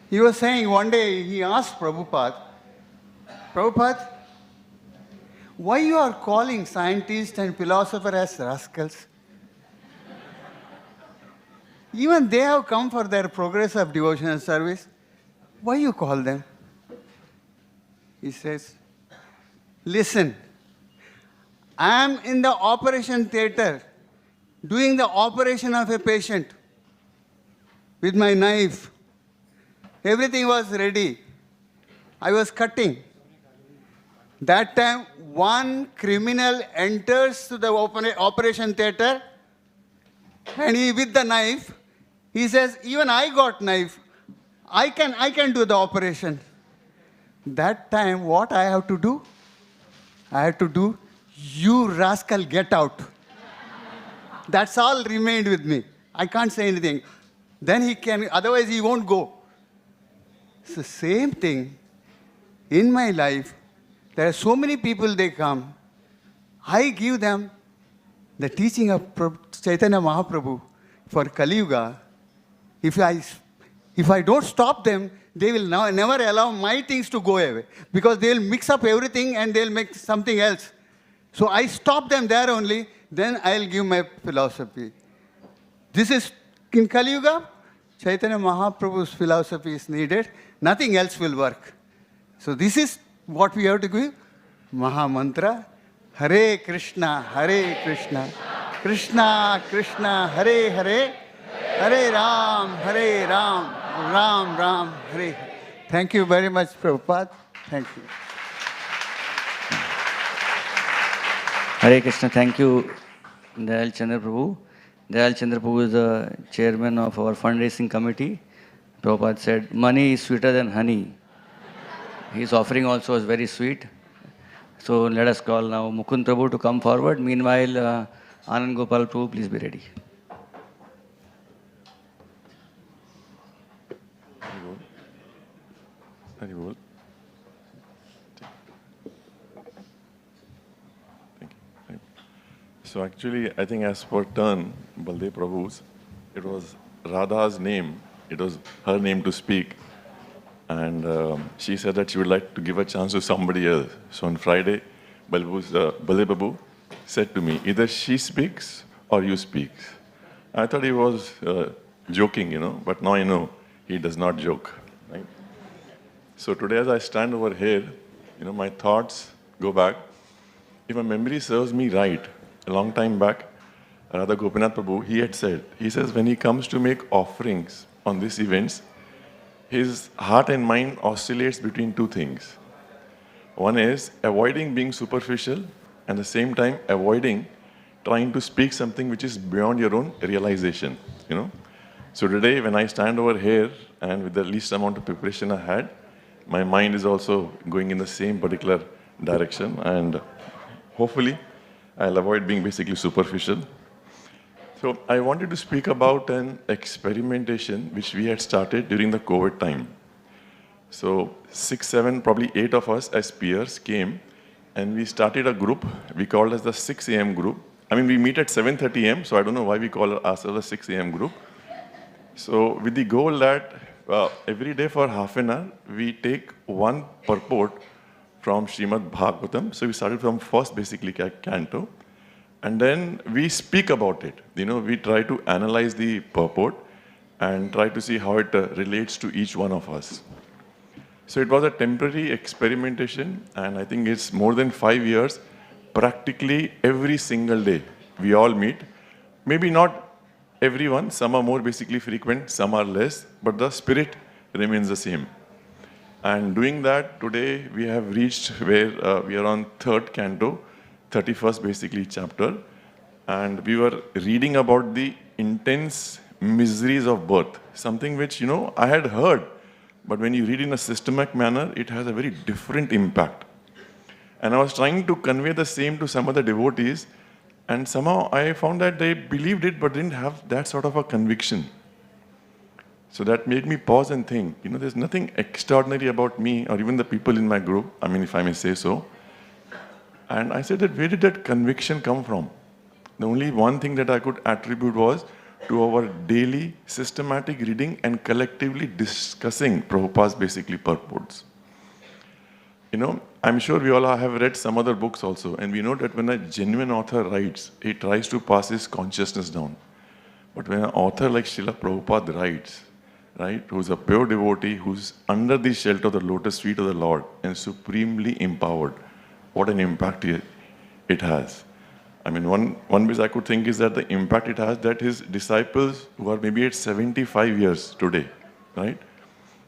he was saying one day, he asked Prabhupada, why you are calling scientists and philosophers as rascals? Even they have come for their progress of devotional service. Why you call them? He says, listen, I am in the operation theater doing the operation of a patient with my knife. Everything was ready. I was cutting. That time, one criminal enters to the operation theater and he, with the knife, he says, even I got knife. I can do the operation. That time, what I have to do? I have to do, you rascal, get out. That's all remained with me. I can't say anything. Then he can, otherwise he won't go. It's the same thing in my life. There are so many people, they come. I give them the teaching of Chaitanya Mahaprabhu for Kali Yuga. If If I don't stop them, they will never allow my things to go away, because they will mix up everything and they'll make something else. So I stop them there only, then I'll give my philosophy. This is in Kali Yuga, Chaitanya Mahaprabhu's philosophy is needed. Nothing else will work. So this is what we have to give. Maha Mantra, Hare Krishna, Krishna Krishna, Hare Hare, Hare Ram, Ram Ram, Hare. Thank you very much, Prabhupada. Thank you. Hare Krishna, thank you, Dayal Chandra Prabhu. Dayal Chandra Prabhu is the chairman of our fundraising committee. Prabhupada said, money is sweeter than honey. His offering also was very sweet. So let us call now Mukund Prabhu to come forward. Meanwhile, Anand Gopal Prabhu, please be ready. Thank you. So actually, I think as per turn, Baldev Prabhu's, it was Radha's name. It was her name to speak. And she said that she would like to give a chance to somebody else. So on Friday, Baldev Prabhu said to me, either she speaks or you speak. I thought he was joking, but now I know he does not joke. Right? So today as I stand over here, my thoughts go back. If my memory serves me right, a long time back, Radha Gopinath Prabhu, he says when he comes to make offerings on these events, his heart and mind oscillates between two things. One is avoiding being superficial, and at the same time avoiding trying to speak something which is beyond your own realization. So today when I stand over here and with the least amount of preparation I had, my mind is also going in the same particular direction, and hopefully I'll avoid being basically superficial. So I wanted to speak about an experimentation which we had started during the COVID time. So 6, 7, probably 8 of us as peers came and we started a group. We called as the 6 a.m. group. I mean, we meet at 7:30 a.m., so I don't know why we call ourselves the 6 a.m. group. So with the goal that every day for half an hour, we take one purport from Srimad Bhagavatam. So we started from first basically canto. And then we speak about it. We try to analyze the purport and try to see how it relates to each one of us. So it was a temporary experimentation, and I think it's more than 5 years. Practically every single day, we all meet. Maybe not everyone, some are more basically frequent, some are less, but the spirit remains the same. And doing that, today we have reached where we are on 3rd canto, 31st basically chapter, and we were reading about the intense miseries of birth, something which, I had heard, but when you read in a systematic manner, it has a very different impact. And I was trying to convey the same to some of the devotees, and somehow I found that they believed it, but didn't have that sort of a conviction. So that made me pause and think, there's nothing extraordinary about me or even the people in my group, I mean, if I may say so. And I said that where did that conviction come from? The only one thing that I could attribute was to our daily systematic reading and collectively discussing Prabhupada's basically purports. I'm sure we all have read some other books also, and we know that when a genuine author writes, he tries to pass his consciousness down. But when an author like Srila Prabhupada writes, right, who's a pure devotee, who's under the shelter of the lotus feet of the Lord and supremely empowered, what an impact it has. I mean, one way I could think is that the impact it has, that his disciples who are maybe at 75 years today, right,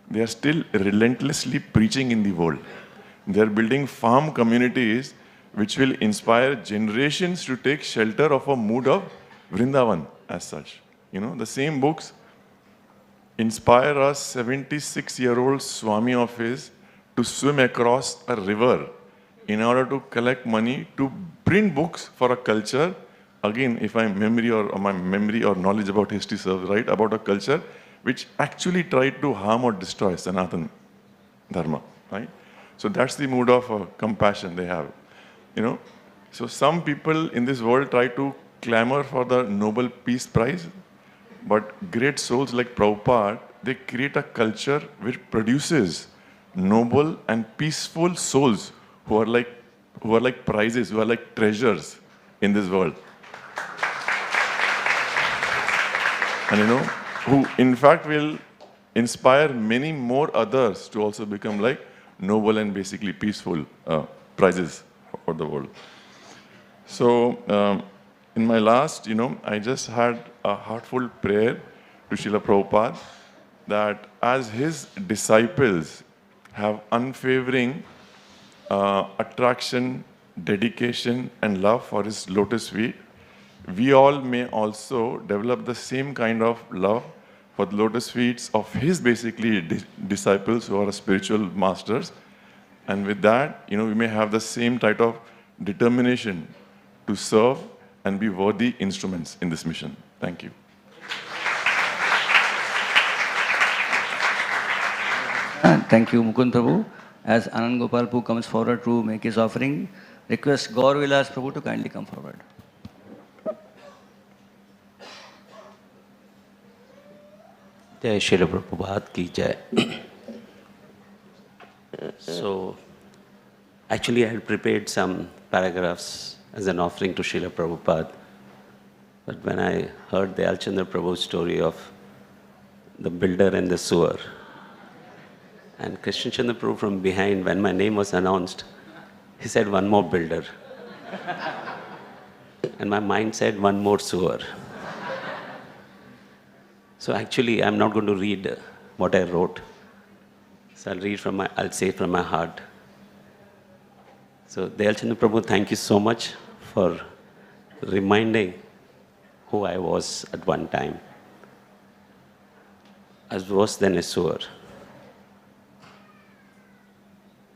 they are still relentlessly preaching in the world. They are building farm communities which will inspire generations to take shelter of a mood of Vrindavan as such. The same books inspire a 76-year-old Swami of his to swim across a river in order to collect money to print books for a culture, again, if my memory or knowledge about history serves right, about a culture which actually tried to harm or destroy Sanatana Dharma, right? So that's the mood of compassion they have, So some people in this world try to clamor for the Nobel Peace Prize, but great souls like Prabhupada they create a culture which produces noble and peaceful souls who are like prizes, who are like treasures in this world. And who in fact will inspire many more others to also become like noble and basically peaceful prizes for the world. So in my last, I just had a heartfelt prayer to Srila Prabhupada that as his disciples have unwavering attraction, dedication and love for his lotus feet, we all may also develop the same kind of love for the lotus feet of his basically disciples who are spiritual masters. And with that, we may have the same type of determination to serve and be worthy instruments in this mission. Thank you. Thank you, Mukund Prabhu. As Anand Gopal Prabhu comes forward to make his offering, request Gaur Vilas Prabhu to kindly come forward. Jai Srila Prabhupada ki Jai. So, actually I had prepared some paragraphs as an offering to Srila Prabhupada. But when I heard the Alchandra Prabhu's story of the builder and the sewer, and Krishna Chandra Prabhu from behind, when my name was announced, he said, one more builder. And my mind said, one more sewer. So actually, I'm not going to read what I wrote. So I'll say from my heart. So Dayal Chandra Prabhu, thank you so much for reminding who I was at one time. I was worse than a sewer.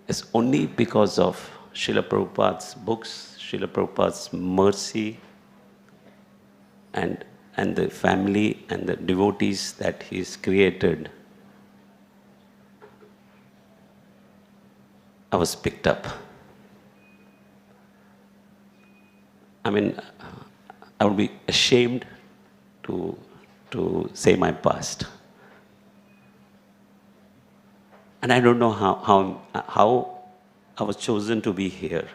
It's only because of Srila Prabhupada's books, Srila Prabhupada's mercy, and the family and the devotees that he's created, I was picked up. I mean, I would be ashamed to say my past. And I don't know how I was chosen to be here.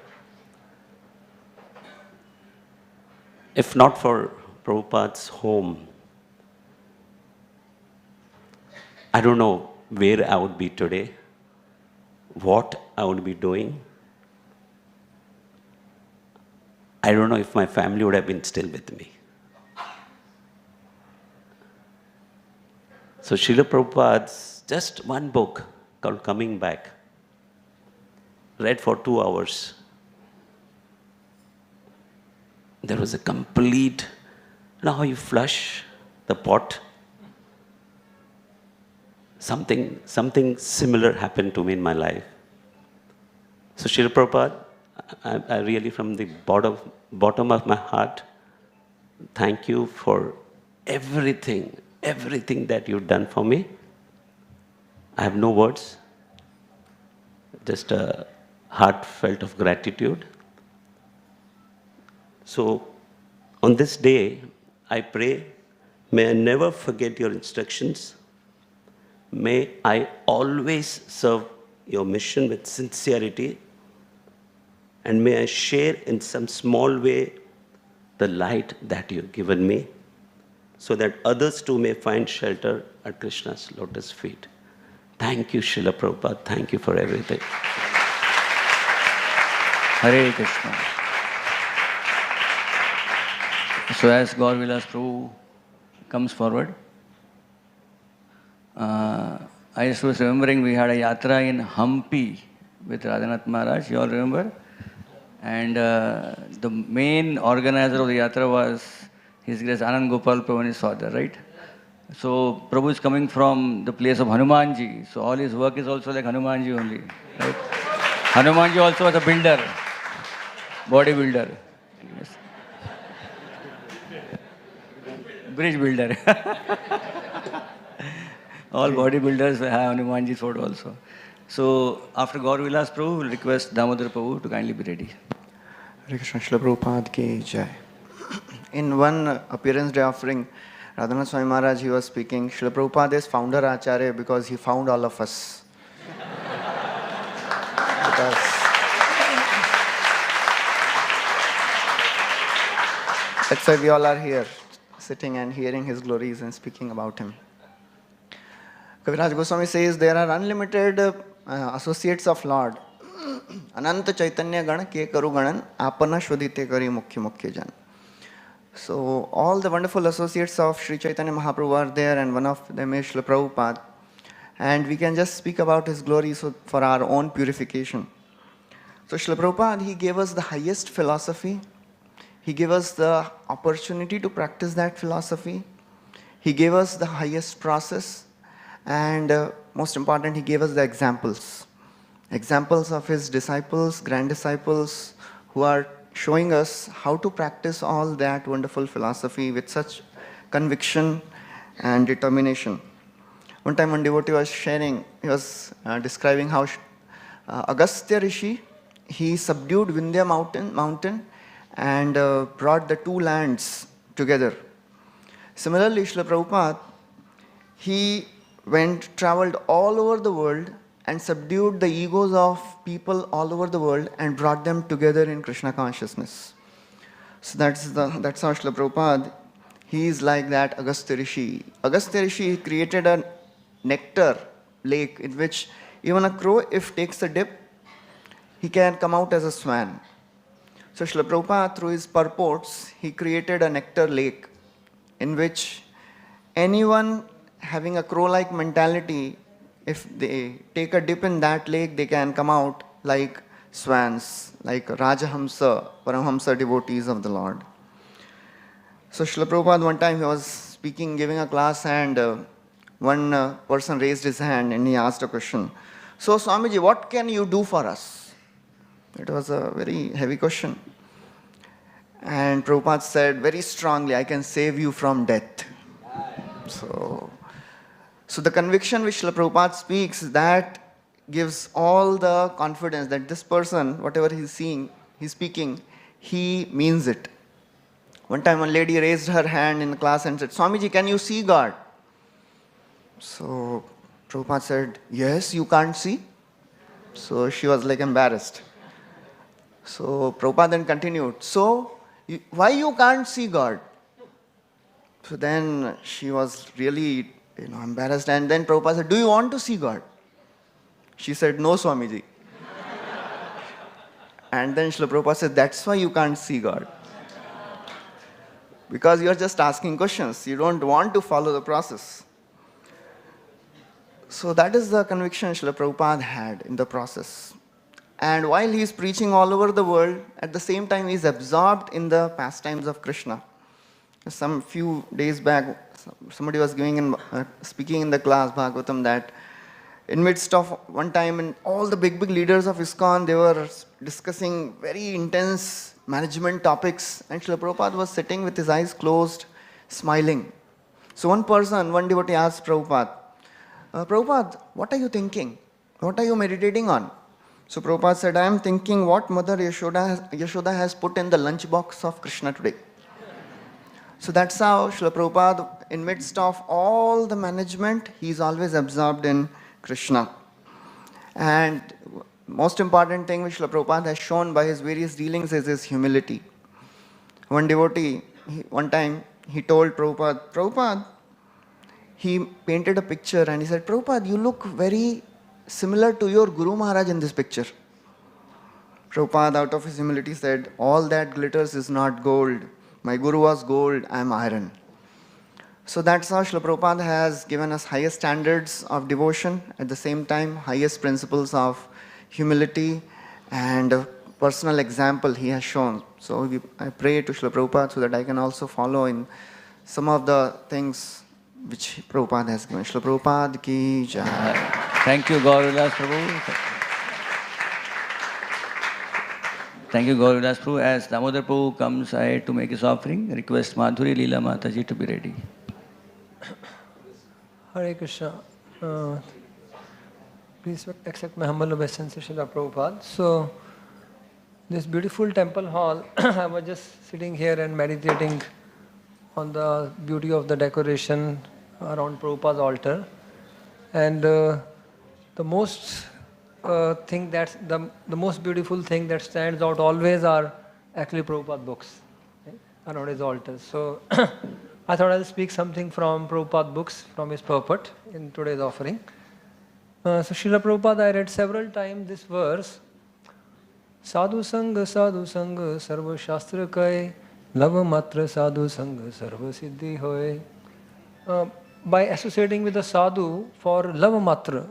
If not for Prabhupada's home, I don't know where I would be today, what I would be doing. I don't know if my family would have been still with me. So Srila Prabhupada's just one book called Coming Back, read for 2 hours. There was a complete, how you flush the pot? Something similar happened to me in my life. So Srila Prabhupada, I really from the bottom of my heart, thank you for everything that you've done for me. I have no words, just a heartfelt of gratitude. So on this day, I pray, may I never forget your instructions. May I always serve your mission with sincerity. And may I share in some small way the light that you've given me, so that others too may find shelter at Krishna's lotus feet. Thank you, Srila Prabhupada. Thank you for everything. Hare Krishna. So as Gaur Vilas Prabhu comes forward, I just was remembering we had a yatra in Hampi with Radhanath Maharaj, you all remember? And the main organizer of the yatra was His Grace Anand Gopal Prabhu and his father, right? So Prabhu is coming from the place of Hanumanji, so all his work is also like Hanumanji only, right? Hanumanji also was a builder, bodybuilder, yes. Bridge builder. All bodybuilders have Hanumanji's photo also. So after Gaur Vilas Prabhu, we'll request Damodar Prabhu to kindly be ready. Hare Krishna, Srila Prabhupada ki Jai. In one appearance day offering, Radhanath Swami Maharaj, he was speaking, Srila Prabhupada is founder Acharya because he found all of us. Because that's why we all are here, sitting and hearing his glories and speaking about him. Kaviraj Goswami says there are unlimited associates of Lord. Ananta Chaitanya Gana ke karu ganan apana shwadhite kari mukhya mukhya jan. So all the wonderful associates of Sri Chaitanya Mahaprabhu are there, and one of them is Srila Prabhupada. And we can just speak about his glory for our own purification. So Srila Prabhupada, he gave us the highest philosophy. He gave us the opportunity to practice that philosophy. He gave us the highest process. And most important, he gave us the examples. Examples of his disciples, grand disciples, who are showing us how to practice all that wonderful philosophy with such conviction and determination. One time one devotee was sharing, he was describing how Agastya Rishi, he subdued Vindhya mountain and brought the two lands together. Similarly, Srila Prabhupada, he traveled all over the world and subdued the egos of people all over the world and brought them together in Krishna consciousness. So that's how Srila Prabhupada, he is like that Agastya Rishi. Agastya Rishi created a nectar lake in which even a crow, if takes a dip, he can come out as a swan. So Srila Prabhupada, through his purports, he created a nectar lake in which anyone having a crow-like mentality, if they take a dip in that lake, they can come out like swans, like Rajahamsa, Paramhamsa devotees of the Lord. So Srila Prabhupada, one time he was speaking, giving a class, and one person raised his hand and he asked a question. So Swamiji, what can you do for us? It was a very heavy question. And Prabhupada said very strongly, I can save you from death. So the conviction which Srila Prabhupada speaks, that gives all the confidence that this person, whatever he's speaking, he means it. One time one lady raised her hand in class and said, Swamiji, can you see God? So Prabhupada said, yes, you can't see. So she was like embarrassed. So Prabhupada then continued, so why you can't see God? So then she was really embarrassed, and then Prabhupada said, do you want to see God? She said, no, Swamiji. And then Srila Prabhupada said, that's why you can't see God. Because you are just asking questions. You don't want to follow the process. So that is the conviction Srila Prabhupada had in the process. And while he is preaching all over the world, at the same time he is absorbed in the pastimes of Krishna. Some few days back, somebody was speaking in the class, Bhagavatam, that in midst of one time, and all the big leaders of ISKCON, they were discussing very intense management topics, and Srila Prabhupada was sitting with his eyes closed, smiling. So one devotee asked Prabhupada, Prabhupada, what are you thinking? What are you meditating on? So Prabhupada said, I am thinking what Mother Yashoda has put in the lunchbox of Krishna today. So that's how Srila Prabhupada, in midst of all the management, he is always absorbed in Krishna. And most important thing which Srila Prabhupada has shown by his various dealings is his humility. One devotee, one time, he told Prabhupada, he painted a picture and he said, Prabhupada, you look very similar to your Guru Maharaj in this picture. Prabhupada, out of his humility, said, all that glitters is not gold. My Guru was gold, I am iron. So that's how Srila Prabhupada has given us highest standards of devotion, at the same time highest principles of humility and personal example he has shown. So I pray to Srila Prabhupada so that I can also follow in some of the things which Prabhupada has given. Srila Prabhupada ki jai. Thank you, Gauravilas Prabhu. Thank you, Gauravilas Prabhu. As Damodar Prabhu comes ahead to make his offering, request Madhuri Leela Mataji to be ready. Hare Krishna. Please accept my humble obeisance, Srila Prabhupada. So, this beautiful temple hall, I was just sitting here and meditating on the beauty of the decoration around Prabhupada's altar. And the most the most beautiful thing that stands out always are actually Prabhupada books, right, around his altar. So I thought I'll speak something from Prabhupada books, from his purport in today's offering. So Srila Prabhupada, I read several times this verse, Sadhu Sangha Sarva Shastra Kai Lava Matra Sadhu Sangha Sarva Siddhi Hoy. By associating with the sadhu for lava matra,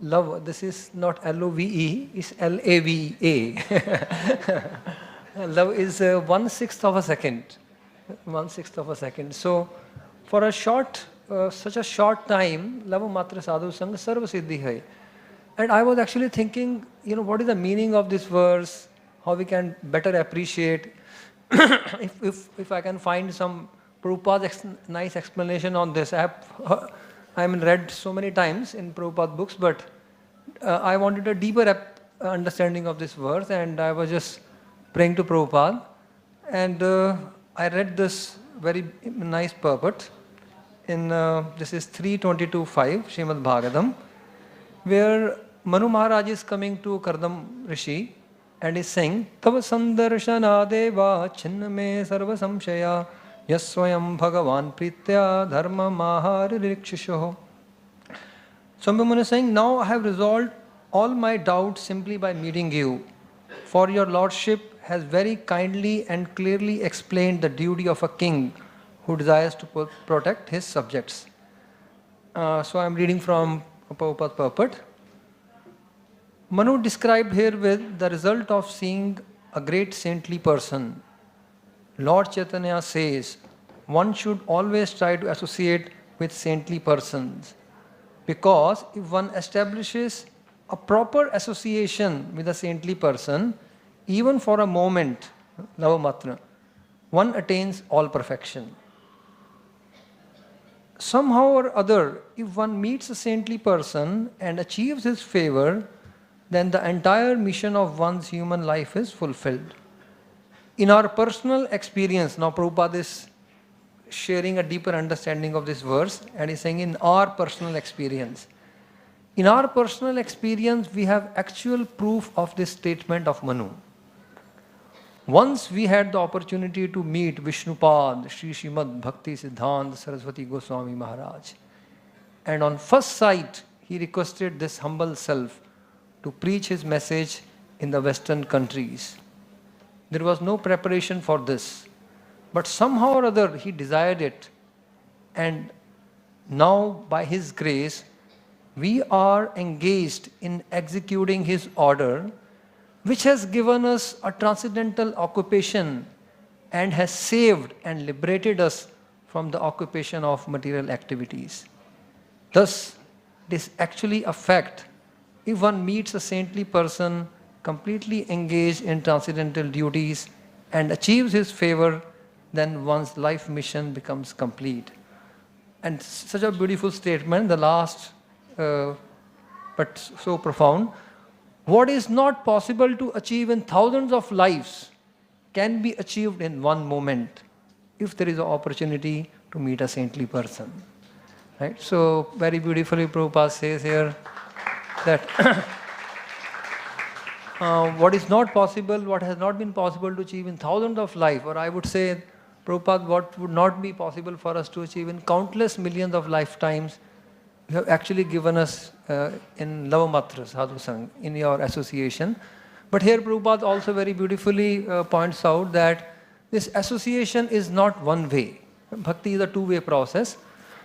love, this is not L-O-V-E, it's L-A-V-A. Love is 1/6 of a second. 1/6 of a second. So for a short, such a short time, lava matra sadhu sangha sarva siddhi hai. And I was actually thinking, what is the meaning of this verse? How we can better appreciate. if I can find some Prabhupada's nice explanation on this. I have read so many times in Prabhupada books, but I wanted a deeper understanding of this verse, and I was just praying to Prabhupada, and I read this very nice purport in this is 3:22:5 Srimad Bhagavatam, where Manu Maharaj is coming to Kardam Rishi and is saying, Tava sandarshana deva chinna me sarva samshaya Yaswayam Bhagavan Pritya Dharma Maharirikshusho. Swami is saying, now I have resolved all my doubts simply by meeting you. For your lordship has very kindly and clearly explained the duty of a king who desires to protect his subjects. So I am reading from Prabhupada's purport. Manu described here with the result of seeing a great saintly person. Lord Chaitanya says, one should always try to associate with saintly persons, because if one establishes a proper association with a saintly person, even for a moment, lavamatra, one attains all perfection. Somehow or other, if one meets a saintly person and achieves his favor, then the entire mission of one's human life is fulfilled. In our personal experience, now Prabhupada is sharing a deeper understanding of this verse, and he's saying in our personal experience. In our personal experience, we have actual proof of this statement of Manu. Once we had the opportunity to meet Vishnupad, Sri Srimad Bhakti Siddhanta Saraswati Goswami Maharaj. And on first sight, he requested this humble self to preach his message in the Western countries. There was no preparation for this. But somehow or other, he desired it. And now, by his grace, we are engaged in executing his order, which has given us a transcendental occupation and has saved and liberated us from the occupation of material activities. Thus, it is actually a fact. If one meets a saintly person completely engaged in transcendental duties and achieves his favor, then one's life mission becomes complete. And such a beautiful statement, the last, but so profound. What is not possible to achieve in thousands of lives can be achieved in one moment if there is an opportunity to meet a saintly person. Right? So, very beautifully Prabhupada says here that what is not possible, what has not been possible to achieve in thousands of lives, or I would say, Prabhupada, what would not be possible for us to achieve in countless millions of lifetimes, you have actually given us in Lavamatra Sadhu Sangha, in your association. But here Prabhupada also very beautifully points out that this association is not one way. Bhakti is a two-way process.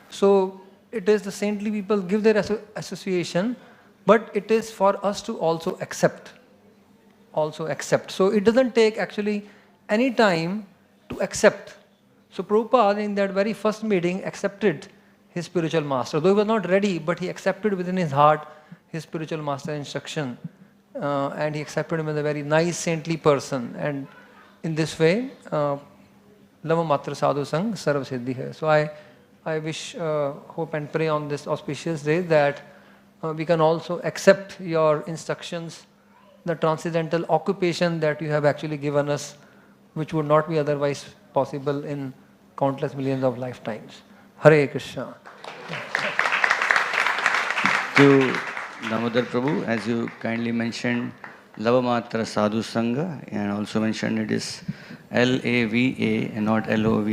So it is the saintly people give their association, but it is for us to also accept. So it doesn't take actually any time to accept. So Prabhupada in that very first meeting accepted his spiritual master. Though he was not ready, but he accepted within his heart his spiritual master instruction. And he accepted him as a very nice saintly person. And in this way, Lava Matra Sadhu Sang Sarva Siddhi hai. So I wish, hope and pray on this auspicious day that we can also accept your instructions, the transcendental occupation that you have actually given us, which would not be otherwise possible in countless millions of lifetimes. Hare Krishna. Thank you, Damodar Prabhu, as you kindly mentioned Lavamatra Sadhu Sangha, and also mentioned it is Lava and not Love.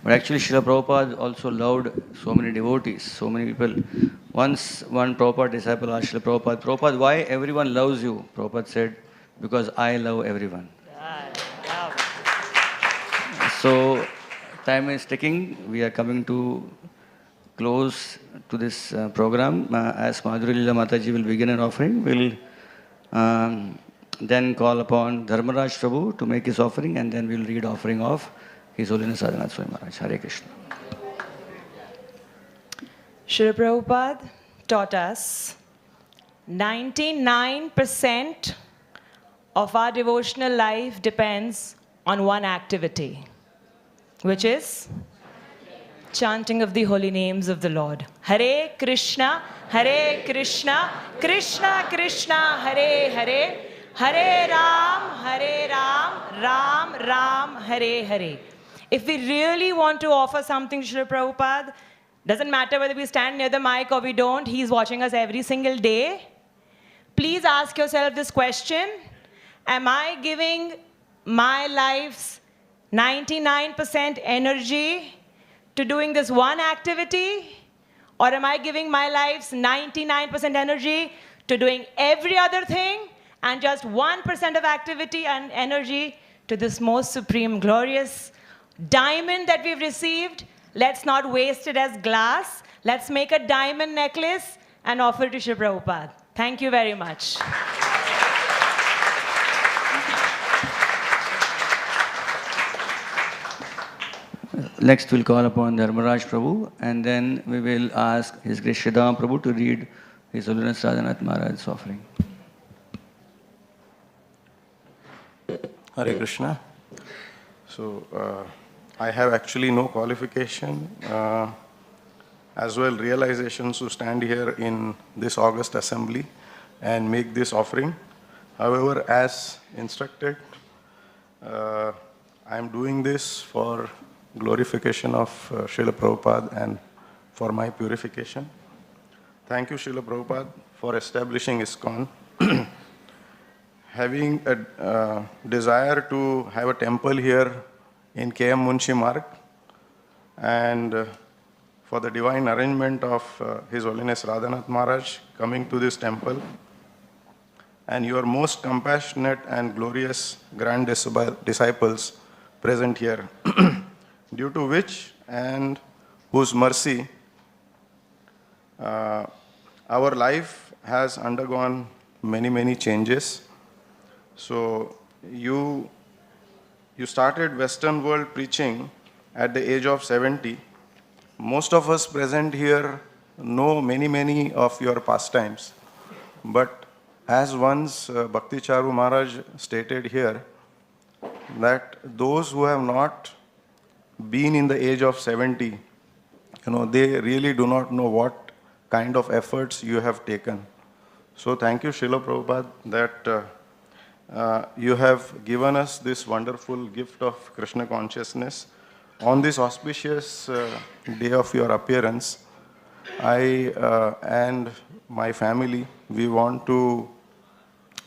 But actually Srila Prabhupada also loved so many devotees, so many people. Once one Prabhupada disciple asked Srila Prabhupada, Prabhupada, why everyone loves you? Prabhupada said, because I love everyone. So time is ticking. We are coming to close to this program. As Madhuri Lila Mataji will begin an offering, we'll then call upon Dharmaraj Prabhu to make his offering, and then we'll read offering of His Holiness Radhanath Swami Maharaj. Hare Krishna. Srila Prabhupada taught us 99% of our devotional life depends on one activity, which is chanting of the holy names of the Lord. Hare Krishna, Krishna Krishna, Hare Hare, Hare Ram, Ram Ram, Hare Hare. If we really want to offer something to Srila Prabhupada, doesn't matter whether we stand near the mic or we don't, he's watching us every single day. Please ask yourself this question: am I giving my life's 99% energy to doing this one activity? Or am I giving my life's 99% energy to doing every other thing and just 1% of activity and energy to this most supreme, glorious diamond that we've received? Let's not waste it as glass. Let's make a diamond necklace and offer it to Srila Prabhupada. Thank you very much. Next, we'll call upon Dharmaraj Prabhu, and then we will ask His Grace Sridham Prabhu to read His Holiness Radhanath Maharaj's offering. Hare Krishna. So, I have actually no qualification, as well realizations to stand here in this August assembly and make this offering. However, as instructed, I am doing this for glorification of Srila Prabhupada and for my purification. Thank you, Srila Prabhupada, for establishing ISKCON. Having a desire to have a temple here in KM Munshi Marg, and for the divine arrangement of His Holiness Radhanath Maharaj coming to this temple, and your most compassionate and glorious grand disciples present here, due to which and whose mercy our life has undergone many changes. So you started Western world preaching at the age of 70. Most of us present here know many of your pastimes. But as once Bhakti Charu Maharaj stated here, that those who have not been in the age of 70, they really do not know what kind of efforts you have taken. So thank you, Srila Prabhupada, that you have given us this wonderful gift of Krishna consciousness. On this auspicious day of your appearance, I and my family, we want to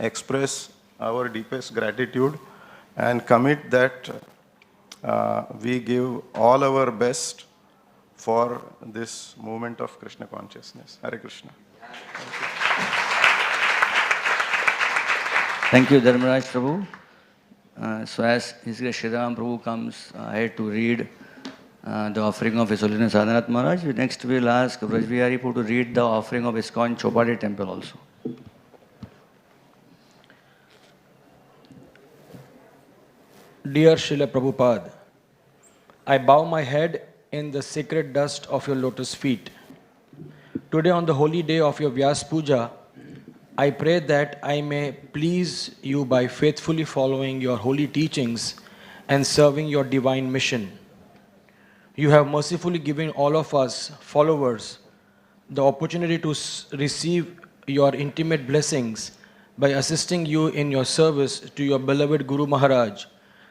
express our deepest gratitude and commit that we give all our best for this movement of Krishna consciousness. Hare Krishna. Thank you, Dharmaraj Prabhu. So as His Grace Sridham Prabhu comes ahead to read the offering of His Holiness Radhanath Maharaj, next we will ask Brajbihari Prabhu to read the offering of ISKCON Chowpatty Temple also. Dear Srila Prabhupada, I bow my head in the sacred dust of your lotus feet. Today, on the holy day of your Vyas Puja, I pray that I may please you by faithfully following your holy teachings and serving your divine mission. You have mercifully given all of us, followers, the opportunity to receive your intimate blessings by assisting you in your service to your beloved Guru Maharaj,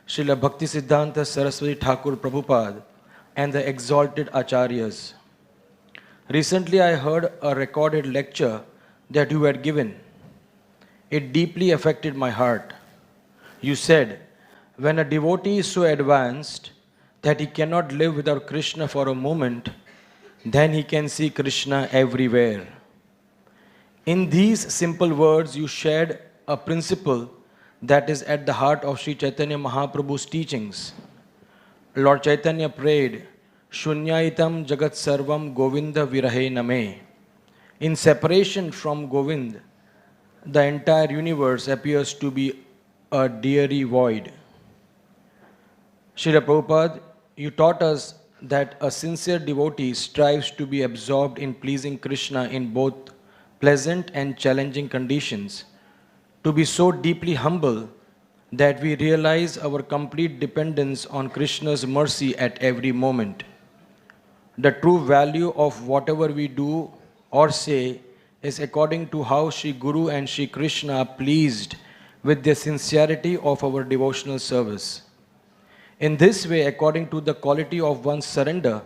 Srila Bhakti Siddhanta Saraswati Thakur Prabhupada, and the exalted acharyas. Recently, I heard a recorded lecture that you had given. It deeply affected my heart. You said, when a devotee is so advanced that he cannot live without Krishna for a moment, then he can see Krishna everywhere. In these simple words, you shared a principle that is at the heart of Sri Chaitanya Mahaprabhu's teachings. Lord Chaitanya prayed, Shunyaitam Jagat Sarvam Govinda Virahe Name. In separation from Govind, the entire universe appears to be a dreary void. Srila Prabhupada, you taught us that a sincere devotee strives to be absorbed in pleasing Krishna in both pleasant and challenging conditions, to be so deeply humble that we realize our complete dependence on Krishna's mercy at every moment. The true value of whatever we do or say is according to how Sri Guru and Sri Krishna are pleased with the sincerity of our devotional service. In this way, according to the quality of one's surrender,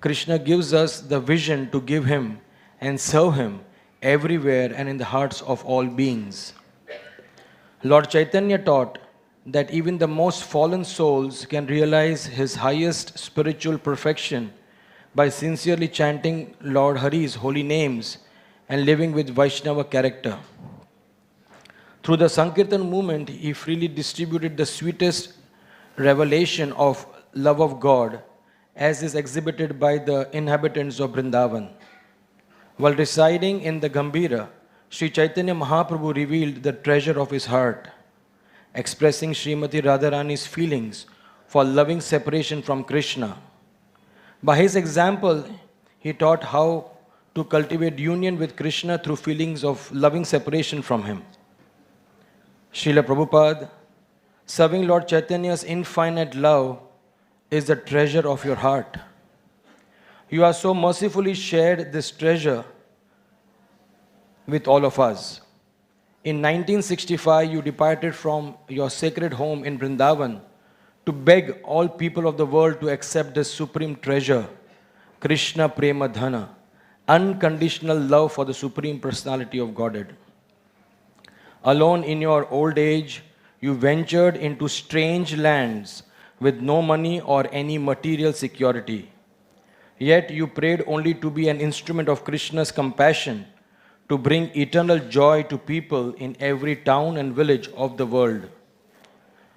Krishna gives us the vision to give Him and serve Him everywhere and in the hearts of all beings. Lord Chaitanya taught that even the most fallen souls can realize his highest spiritual perfection by sincerely chanting Lord Hari's holy names and living with Vaishnava character. Through the Sankirtan movement, he freely distributed the sweetest revelation of love of God as is exhibited by the inhabitants of Vrindavan. While residing in the Gambhira, Sri Chaitanya Mahaprabhu revealed the treasure of his heart, expressing Srimati Radharani's feelings for loving separation from Krishna. By his example, he taught how to cultivate union with Krishna through feelings of loving separation from him. Srila Prabhupada, serving Lord Chaitanya's infinite love is the treasure of your heart. You have so mercifully shared this treasure with all of us. In 1965, you departed from your sacred home in Vrindavan to beg all people of the world to accept this supreme treasure, Krishna Prema Dhana, unconditional love for the Supreme Personality of Godhead. Alone in your old age, you ventured into strange lands with no money or any material security. Yet you prayed only to be an instrument of Krishna's compassion to bring eternal joy to people in every town and village of the world.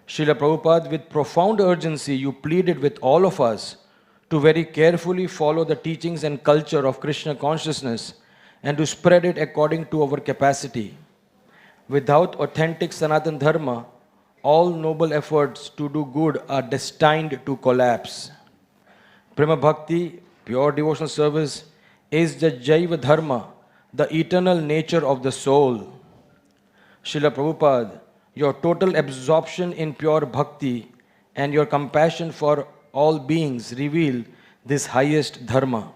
Srila Prabhupada, with profound urgency, you pleaded with all of us to very carefully follow the teachings and culture of Krishna consciousness and to spread it according to our capacity. Without authentic Sanatana Dharma, all noble efforts to do good are destined to collapse. Prema Bhakti, pure devotional service, is the Jaiva Dharma, the eternal nature of the soul. Srila Prabhupada, your total absorption in pure bhakti and your compassion for all beings reveal this highest dharma.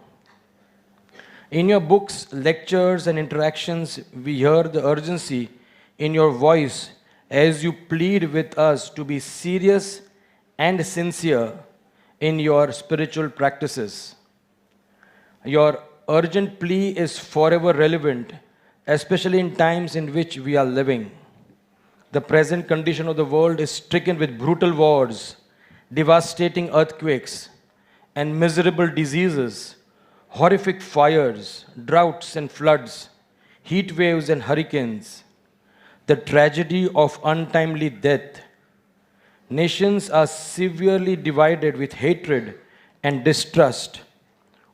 In your books, lectures and interactions, we hear the urgency in your voice as you plead with us to be serious and sincere in your spiritual practices. Your urgent plea is forever relevant, especially in times in which we are living. The present condition of the world is stricken with brutal wars, devastating earthquakes, and miserable diseases, horrific fires, droughts and floods, heat waves and hurricanes, the tragedy of untimely death. Nations are severely divided with hatred and distrust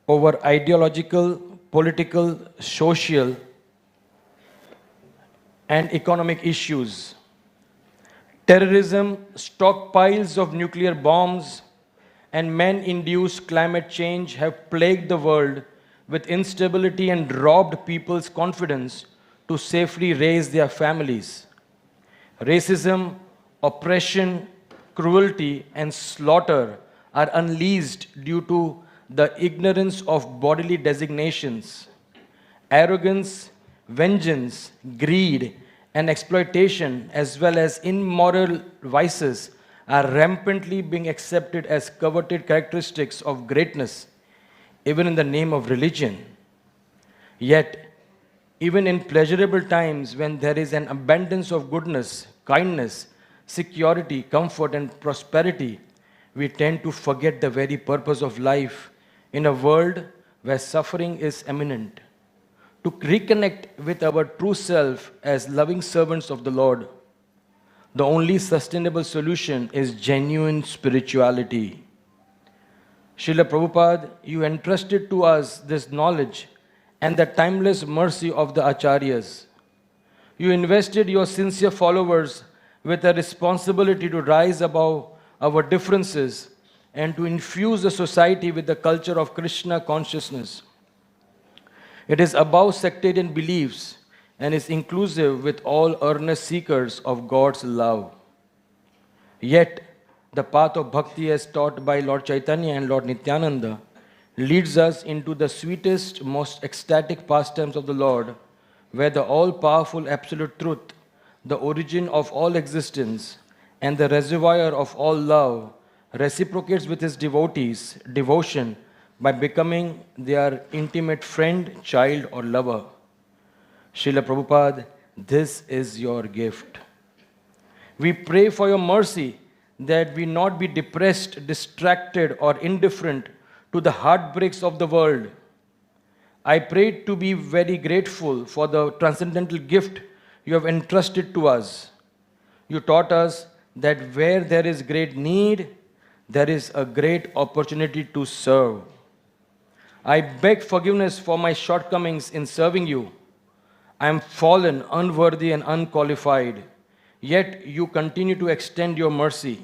over ideological, political, social, and economic issues. Terrorism, stockpiles of nuclear bombs, and man-induced climate change have plagued the world with instability and robbed people's confidence to safely raise their families. Racism, oppression, cruelty, and slaughter are unleashed due to the ignorance of bodily designations. Arrogance, vengeance, greed, and exploitation, as well as immoral vices, are rampantly being accepted as coveted characteristics of greatness, even in the name of religion. Yet, even in pleasurable times when there is an abundance of goodness, kindness, security, comfort, and prosperity, we tend to forget the very purpose of life in a world where suffering is imminent. To reconnect with our true self as loving servants of the Lord, the only sustainable solution is genuine spirituality. Srila Prabhupada, you entrusted to us this knowledge and the timeless mercy of the Acharyas. You invested your sincere followers with a responsibility to rise above our differences and to infuse the society with the culture of Krishna consciousness. It is above sectarian beliefs and is inclusive with all earnest seekers of God's love. Yet, the path of bhakti as taught by Lord Chaitanya and Lord Nityananda leads us into the sweetest, most ecstatic pastimes of the Lord, where the all-powerful absolute truth, the origin of all existence, and the reservoir of all love, reciprocates with his devotees' devotion by becoming their intimate friend, child, or lover. Srila Prabhupada, this is your gift. We pray for your mercy that we not be depressed, distracted, or indifferent to the heartbreaks of the world. I pray to be very grateful for the transcendental gift you have entrusted to us. You taught us that where there is great need, there is a great opportunity to serve. I beg forgiveness for my shortcomings in serving you. I am fallen, unworthy, and unqualified. Yet you continue to extend your mercy.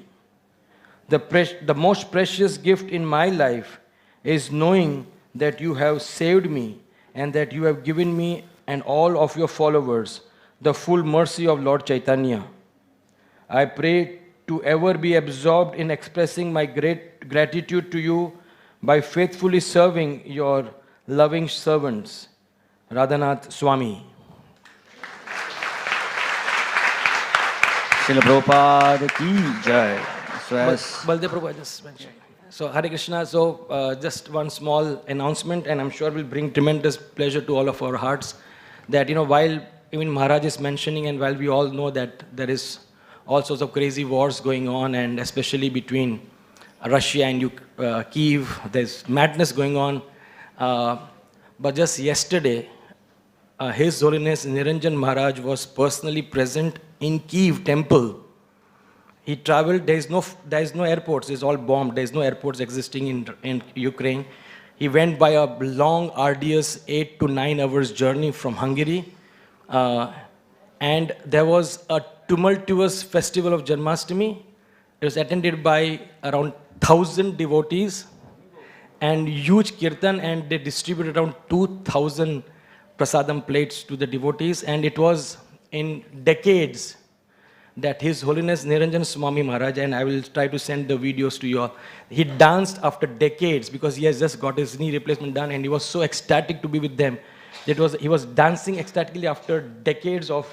The most precious gift in my life is knowing that you have saved me and that you have given me and all of your followers the full mercy of Lord Chaitanya. I pray to ever be absorbed in expressing my great gratitude to you by faithfully serving your loving servants. Radhanath Swami. Srila Prabhupada ki jai. So Baldev Prabhupada just mentioned. So Hare Krishna, just one small announcement, and I'm sure will bring tremendous pleasure to all of our hearts, that while even Maharaj is mentioning, and while we all know that there is all sorts of crazy wars going on, and especially between Russia and Kiev, there's madness going on. But just yesterday, His Holiness Niranjan Maharaj was personally present in Kiev temple. He traveled, there is no airports, it's all bombed, there is no airports existing in Ukraine. He went by a long, arduous 8 to 9 hours journey from Hungary. And there was a tumultuous festival of Janmashtami. It was attended by around 1,000 devotees and huge kirtan, and they distributed around 2,000 prasadam plates to the devotees. And it was in decades that His Holiness Niranjan Swami Maharaj, and I will try to send the videos to you all, he danced after decades because he has just got his knee replacement done, and he was so ecstatic to be with them. He was dancing ecstatically after decades of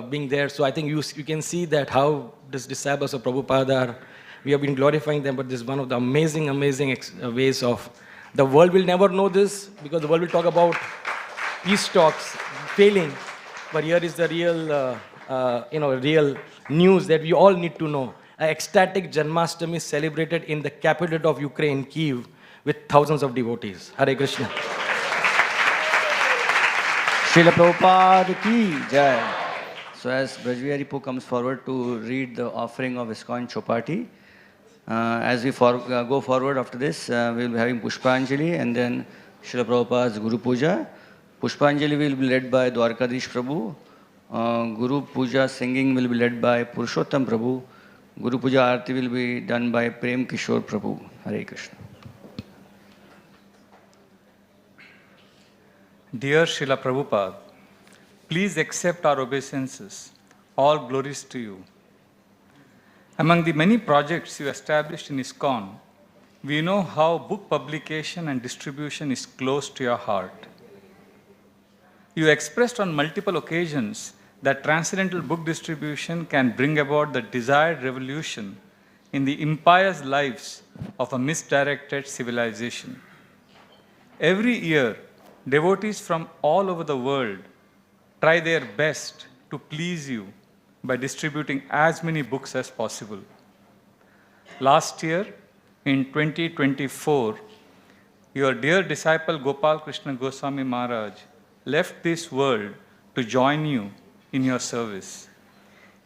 being there. So I think you can see that how these disciples of Prabhupada are, we have been glorifying them, but this is one of the amazing ways of, the world will never know this because the world will talk about peace talks failing, but here is the real real news that we all need to know. An ecstatic Janmashtami celebrated in the capital of Ukraine, Kiev, with thousands of devotees. Hare Krishna. Srila Prabhupada ki jai. So as Brajviharipu comes forward to read the offering of ISKCON Chowpatty, as we go forward after this, we will be having Pushpanjali and then Srila Prabhupada's Guru Puja. Pushpanjali will be led by Dwarkadish Prabhu. Guru Puja singing will be led by Purushottam Prabhu. Guru Puja Arti will be done by Prem Kishore Prabhu. Hare Krishna. Dear Srila Prabhupada, please accept our obeisances. All glories to you. Among the many projects you established in ISKCON, we know how book publication and distribution is close to your heart. You expressed on multiple occasions that transcendental book distribution can bring about the desired revolution in the impious lives of a misdirected civilization. Every year, devotees from all over the world try their best to please you by distributing as many books as possible. Last year, in 2024, your dear disciple Gopal Krishna Goswami Maharaj left this world to join you in your service.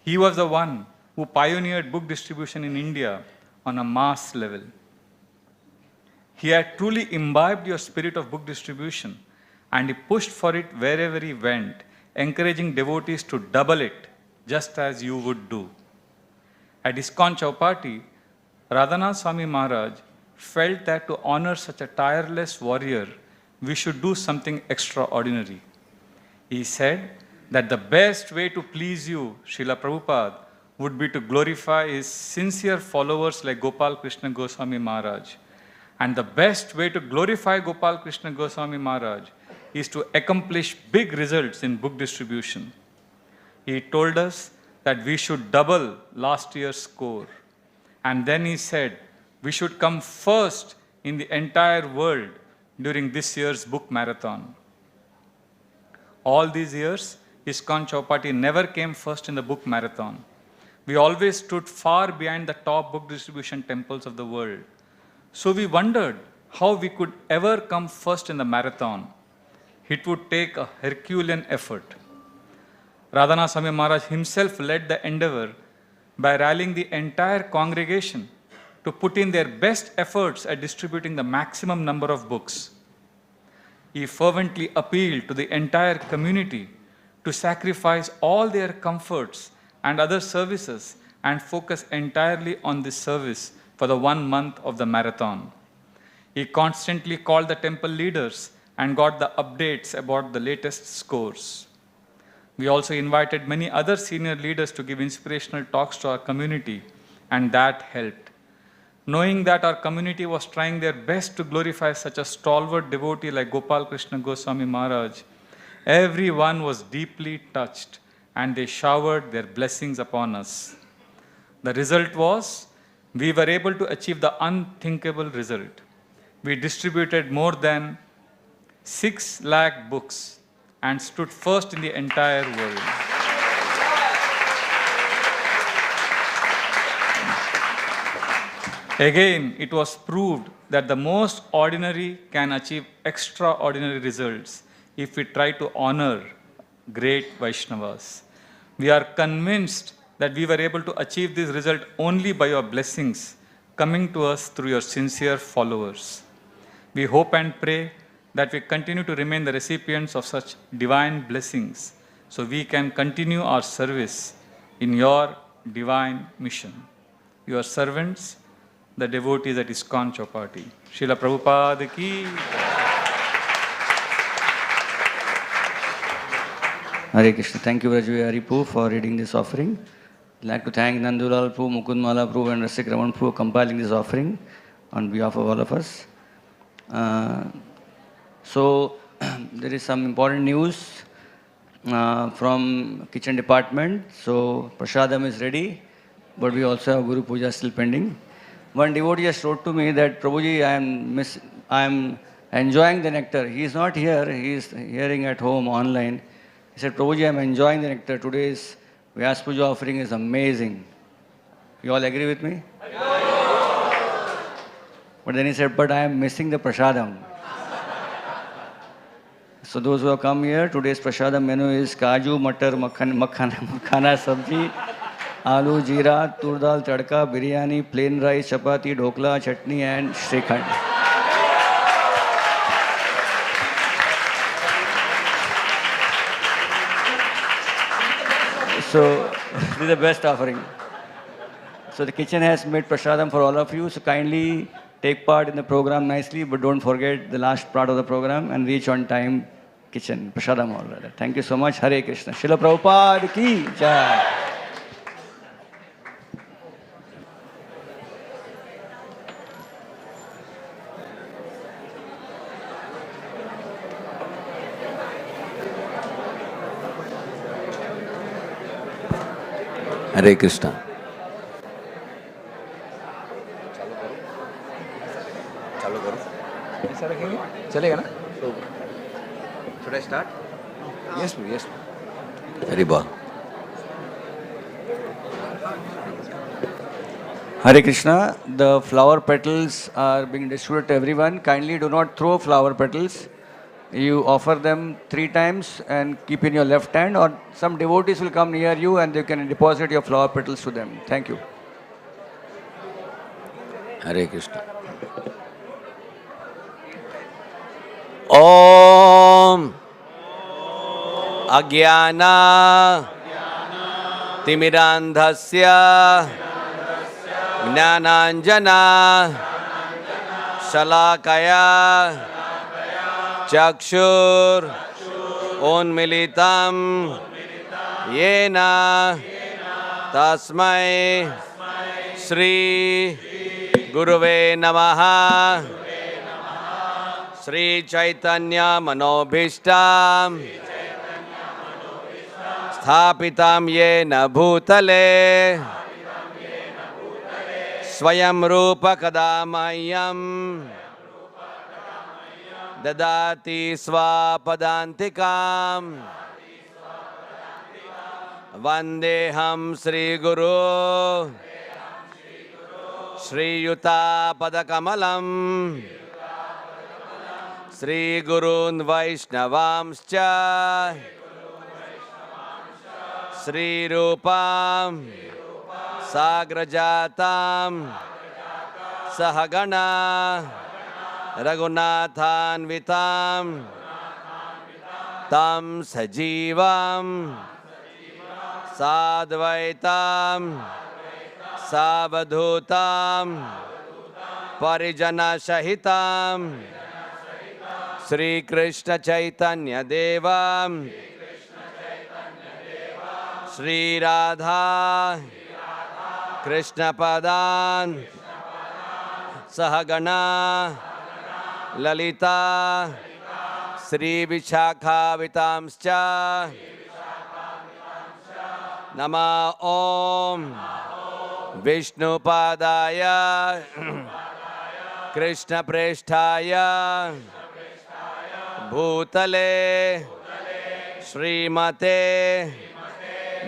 He was the one who pioneered book distribution in India on a mass level. He had truly imbibed your spirit of book distribution, and he pushed for it wherever he went, encouraging devotees to double it, just as you would do. At ISKCON Chowpatty, Radhanath Swami Maharaj felt that to honor such a tireless warrior, we should do something extraordinary. He said that the best way to please you, Srila Prabhupada, would be to glorify his sincere followers like Gopal Krishna Goswami Maharaj. And the best way to glorify Gopal Krishna Goswami Maharaj is to accomplish big results in book distribution. He told us that we should double last year's score. And then he said we should come first in the entire world during this year's book marathon. All these years, ISKCON Chowpatty never came first in the book marathon. We always stood far behind the top book distribution temples of the world. So we wondered how we could ever come first in the marathon. It would take a Herculean effort. Radhanath Swami Maharaj himself led the endeavor by rallying the entire congregation to put in their best efforts at distributing the maximum number of books. He fervently appealed to the entire community to sacrifice all their comforts and other services and focus entirely on this service for the 1 month of the marathon. He constantly called the temple leaders and got the updates about the latest scores. We also invited many other senior leaders to give inspirational talks to our community, and that helped. Knowing that our community was trying their best to glorify such a stalwart devotee like Gopal Krishna Goswami Maharaj, everyone was deeply touched and they showered their blessings upon us. The result was, we were able to achieve the unthinkable result. We distributed more than 6 lakh books and stood first in the entire world. Again, it was proved that the most ordinary can achieve extraordinary results if we try to honor great Vaishnavas. We are convinced that we were able to achieve this result only by your blessings coming to us through your sincere followers. We hope and pray that we continue to remain the recipients of such divine blessings so we can continue our service in your divine mission. Your servants, the devotees at ISKCON Chowpatty. Srila Prabhupada ki. Hare Krishna. Thank you, Rajvi Haripu, for reading this offering. I'd like to thank Nandulal Prabhu, Mukundmala Prabhu, and Rasik Raman Prabhu for compiling this offering on behalf of all of us. So, there is some important news from kitchen department. So, Prasadam is ready, but we also have Guru Puja still pending. One devotee just wrote to me that, Prabhuji, I am enjoying the nectar. He is not here, he is hearing at home online. He said, Prabhuji, I am enjoying the nectar. Today's Vyas Puja offering is amazing. You all agree with me? But then he said, but I am missing the prasadam. So those who have come here, today's prasadam menu is kaju, matar, makhana sabji, aloo, jeera, tur dal, tadka, biryani, plain rice, chapati, dhokla, chutney and shrikhand. So this is the best offering. So the kitchen has made prasadam for all of you. So kindly take part in the program nicely, but don't forget the last part of the program and reach on time kitchen. Prasadam all rather. Thank you so much. Hare Krishna. Srila Prabhupada ki jai. Hare Krishna. चालू करो ऐसा रखेंगे चलेगा ना should I start yes please Hare Bol. Hare Krishna, the flower petals are being distributed to everyone. Kindly do not throw flower petals. You offer them 3 times and keep in your left hand, or some devotees will come near you and you can deposit your flower petals to them. Thank you. Hare Krishna. Om Agyana Timirandhasya Jnananjana Shalakaya Chakshur Unmilitam Yena Tasmai Shri Guruve Namaha Shri Chaitanya Manobhishtam Sthapitam Yena Bhutale Swayam Rupa Kadamayam Dadati Swapadantikam Vandeham Sri Guru Sri Yuta Padakamalam Sri Gurun Vaishnavamscha Sri Rupam Sagrajatam Sahagana Raghunathan Vitam Tam Sajivam Sadvaitam Savadhutam Parijana Shahitam Sri Krishna Chaitanya Devam Sri Radha Krishna Padan Sahagana Lalita Sri Vichakha Vitamscha Nama Om Vishnu Padaya Krishna Presthaya Bhutale Srimate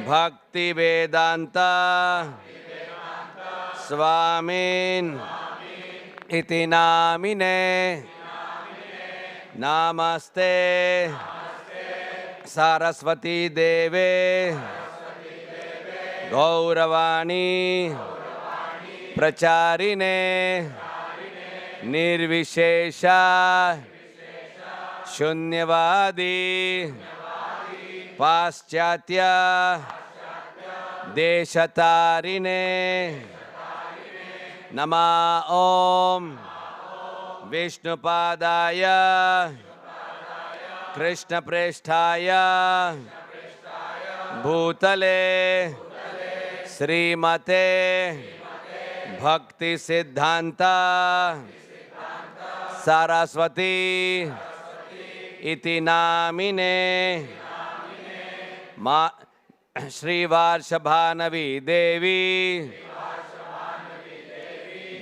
Bhakti Vedanta Swamin Iti Namine Namaste Saraswati Deve Gauravani Pracharine Nirvishesha Shunyavadi Paschatya Deshatarine Nama Om Vishnu Padaya Krishna Presthaya Bhutale Srimate Bhakti Siddhanta Saraswati Iti Namine Shri Varshabhanavi Devi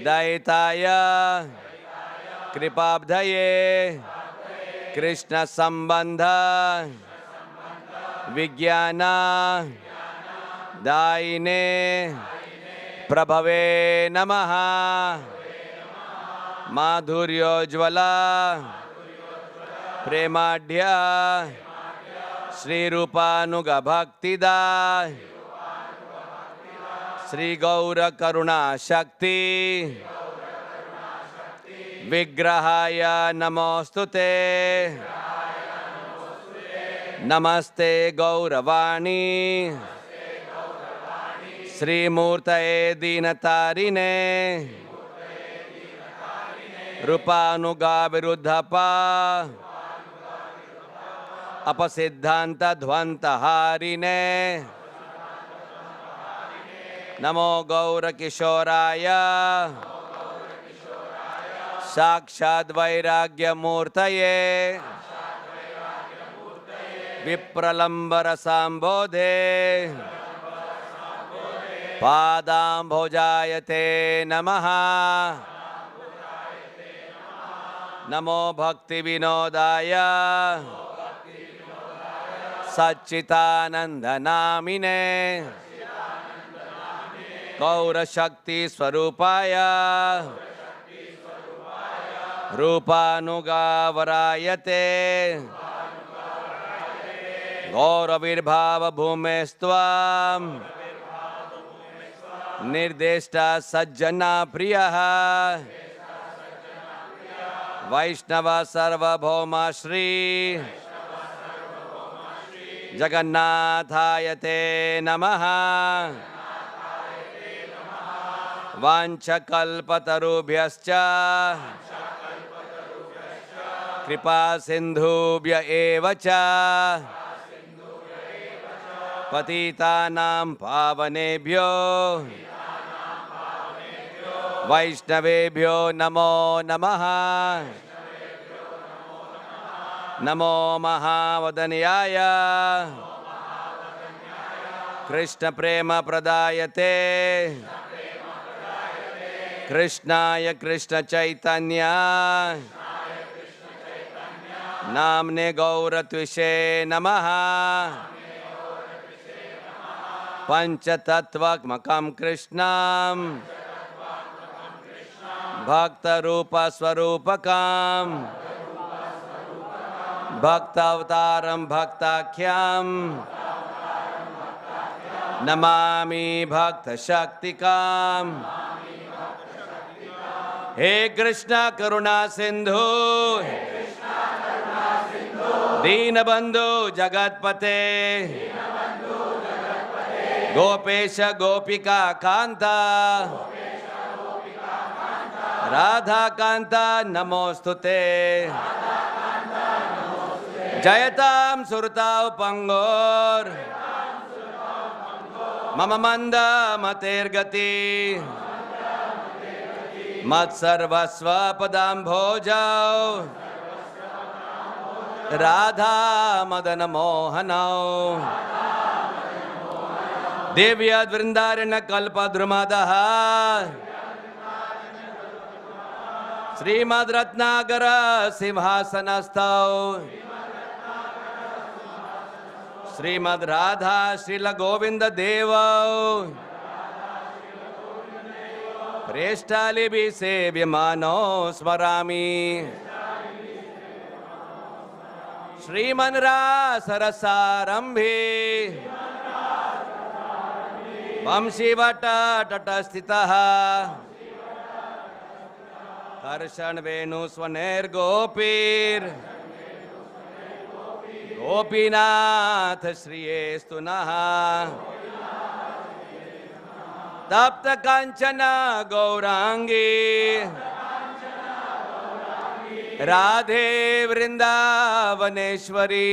Daitaya Kripabdhaye Krishna Sambandha Vijnana Daine Prabhave Namaha Madhuryojvala Premadhya Sri Rupanuga Bhaktida Sri Gaura Karuna Shakti Vigrahaya Namostute Namaste Gauravani Sri Murtae Dinatarine Rupanuga Viruddhapa Apasiddhanta Dhvanta Harine Namo Gaura Kishoraya Sakshad Vairagya Murtaye Vipralambara Sambodhe पादाम्भोजायते नमः नमो भक्ति विनोदाय सच्चिदानंद नामिने गौरशक्ति स्वरूपाय रूपानुगावरायते गौरविर्भाव भूमेस्त्वां निर्देष्टा सज्जना प्रियः वैष्णव सर्वभौमा श्री जगन्नाथायते नमः वाञ्छकल्पतरुभ्यश्च कृपा सिन्धुभ्य एव च पतितानां पावनेभ्यो वैष्णवेभ्यो नमो नमः नमो महावदन्याय कृष्ण प्रेम प्रदायते कृष्णाय कृष्ण चैतन्य नामने गौरत्विषे नमः पंचतत्त्वात्मकं कृष्णं भक्तरूपस्वरूपकं भक्तावतारं भक्ताख्यं नमामि भक्तशक्तिकं हे कृष्ण करुणा सिंधु दीनबंधु जगतपते गोपेश गोपिका कांता राधा कांता नमोस्तुते जयतां सुरताव पंगोर मम मंद मतेर्गति मत्सर्वस्व पदाम्भोजौ राधा मदन मोहनौ दिव्यवृन्दारण्य कल्पद्रुमदः श्रीमद् रत्नाकर सिंहासनस्थौ श्रीमद् राधा श्रील गोविंद देवौ प्रेष्ठालिभिः सेव्यमानो स्मरामि श्रीमन्रासरसारम्भे वंशीवटतटस्थितः कर्षण वेणुस्वनैर्गोपीर् गोपीनाथ श्रियेस्तु नः तप्त कांचन गौरांगी राधे वृंदावनेश्वरी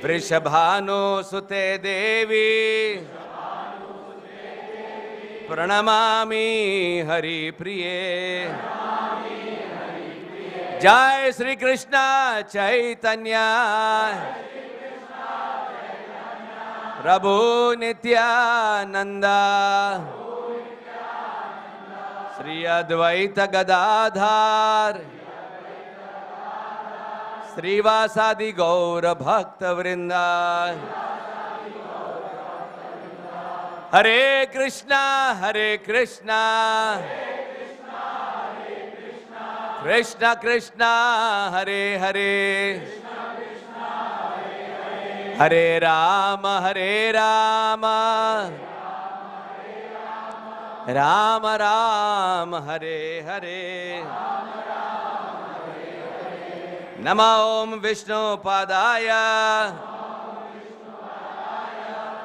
वृषभानुसुते देवी प्रणमामि हरिप्रिये जय श्री कृष्ण चैतन्य प्रभु नित्यानंद श्री अद्वैत गदाधर श्रीवासादि गौर भक्त वृंदा हरे कृष्णा कृष्ण कृष्ण हरे हरे हरे राम राम राम हरे हरे नमो ओम विष्णुपादाय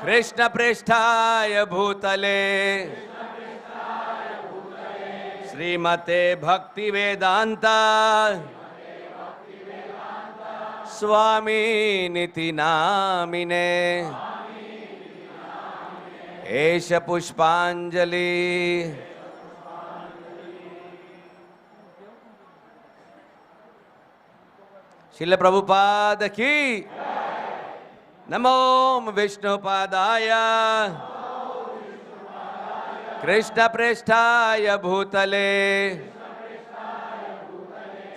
कृष्ण पृष्ठाय भूतले श्रीमते भक्ति वेदांता स्वामी निति नामिने एष पुष्पांजलि श्रील प्रभुपाद की नमो विष्णुपादाय कृष्णप्रेष्ठाय भूतले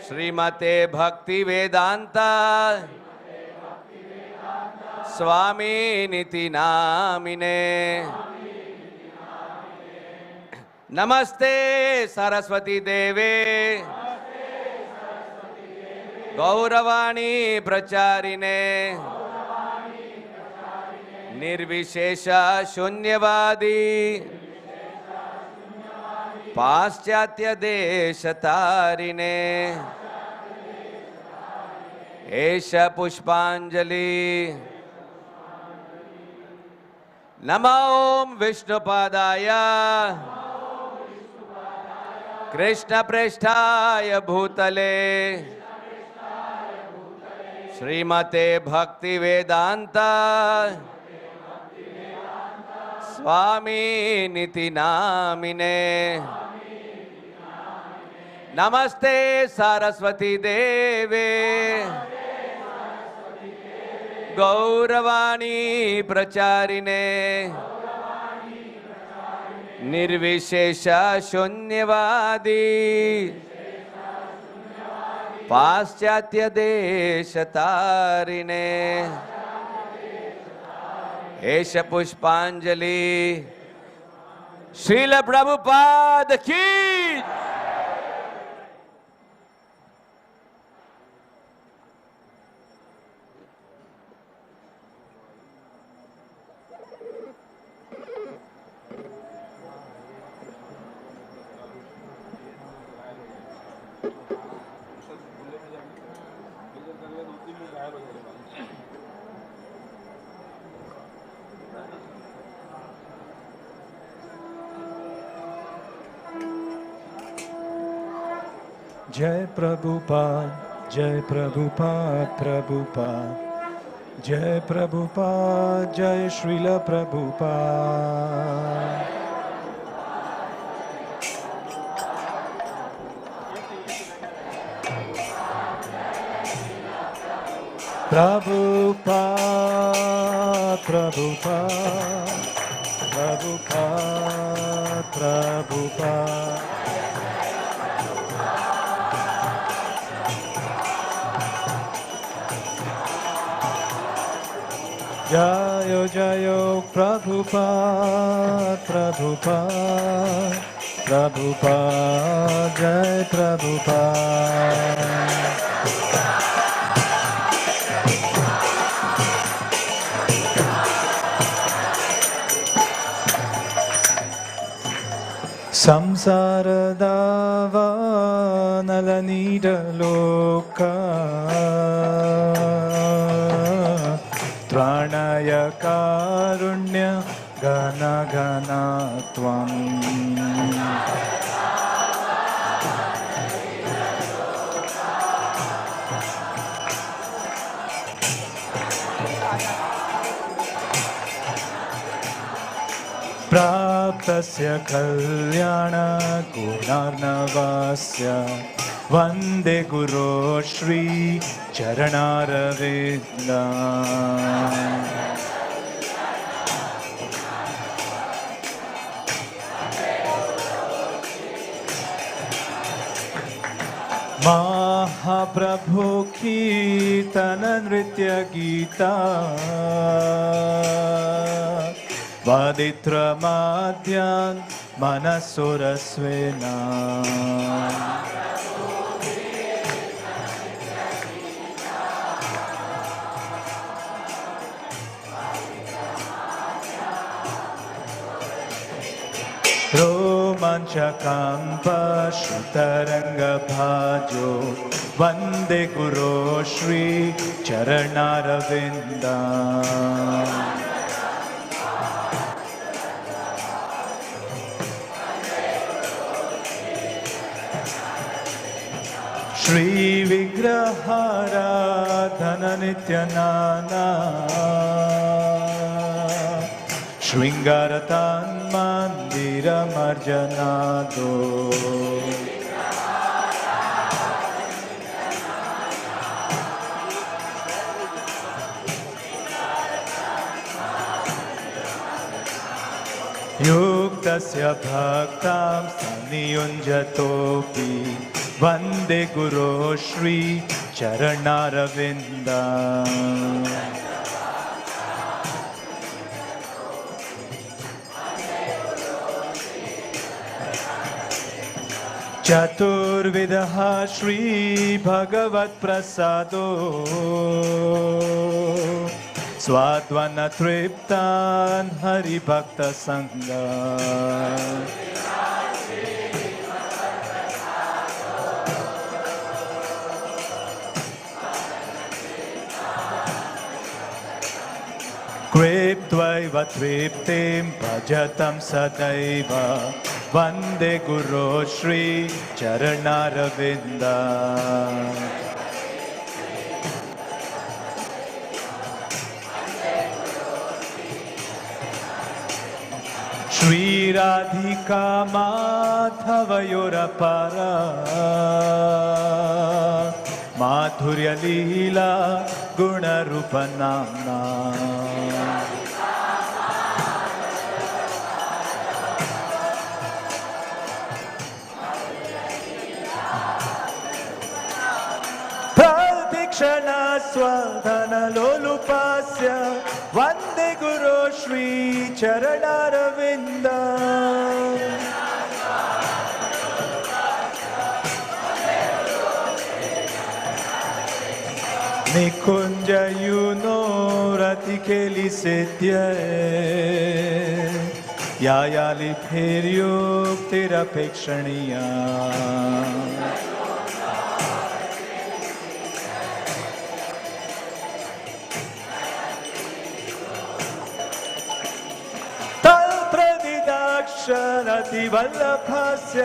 श्रीमते भक्तिवेदांता स्वामी नामिने नमस्ते सरस्वती देवे गौरवाणी प्रचारिणे निर्विशेष शून्यवादी पाश्चात्य देश तारिणे एष पुष्पांजलि नमो विष्णुपादाय कृष्णप्रेष्ठाय भूतले श्रीमते भक्तिवेदांता स्वामी नामिने नमस्ते सरस्वती देवे गौरवाणी प्रचारिणे निर्विशेष शून्यवादी पाश्चात्य देश तारिणे एष पुष्पांजलि श्रील प्रभुपाद की जय प्रभुपाद प्रभुपाद जय प्रभुपाद जय श्रील प्रभुपाद प्रभुपाद प्रभुपाद जयो जयो प्रभुपाद जय प्रभुपाद संसार दावानलनीडलोका त्राणाय कारुण्य घन घन त्वम् प्राप्तस्य कल्याण गुणार्णवस्य वन्दे गुरो श्री चरणारविन्दम् महाप्रभु कीर्तन नृत्य गीता वादित्रमाद्यान् मनसुरस्वेना रोमाञ्चकाम्पश्रुतरङ्गभाजो वन्दे गुरो श्री चरणारविन्दम् श्री विग्रहाराधन नित्यनाना शृङ्गारतान्मन्दिरमर्जनादो युक्तस्य भक्तां सनियुञ्जतोऽपि वन्दे गुरो श्री चरणारविन्दम् चतुर्विधः श्री भगवत्प्रसादो स्वाद्वनतृप्तान् हरिभक्तसङ्गान् कृत्वैव तृप्तिं भजतं सदैव वन्दे गुरो श्री चरणारविन्दम् श्रीराधिका माधवयोरपरा माधुर्यलीला गुणरूपनाम्ना प्रतिक्षणा स्वधनलोलुपस्य वन्दे गुरो श्री चरणारविन्दम् निकुञ्जयुनो रतिकेलिसेत्ये यायालिभिर्युक्तिरपेक्षणीया तल्प्रदिदाक्षरतिवल्लभस्य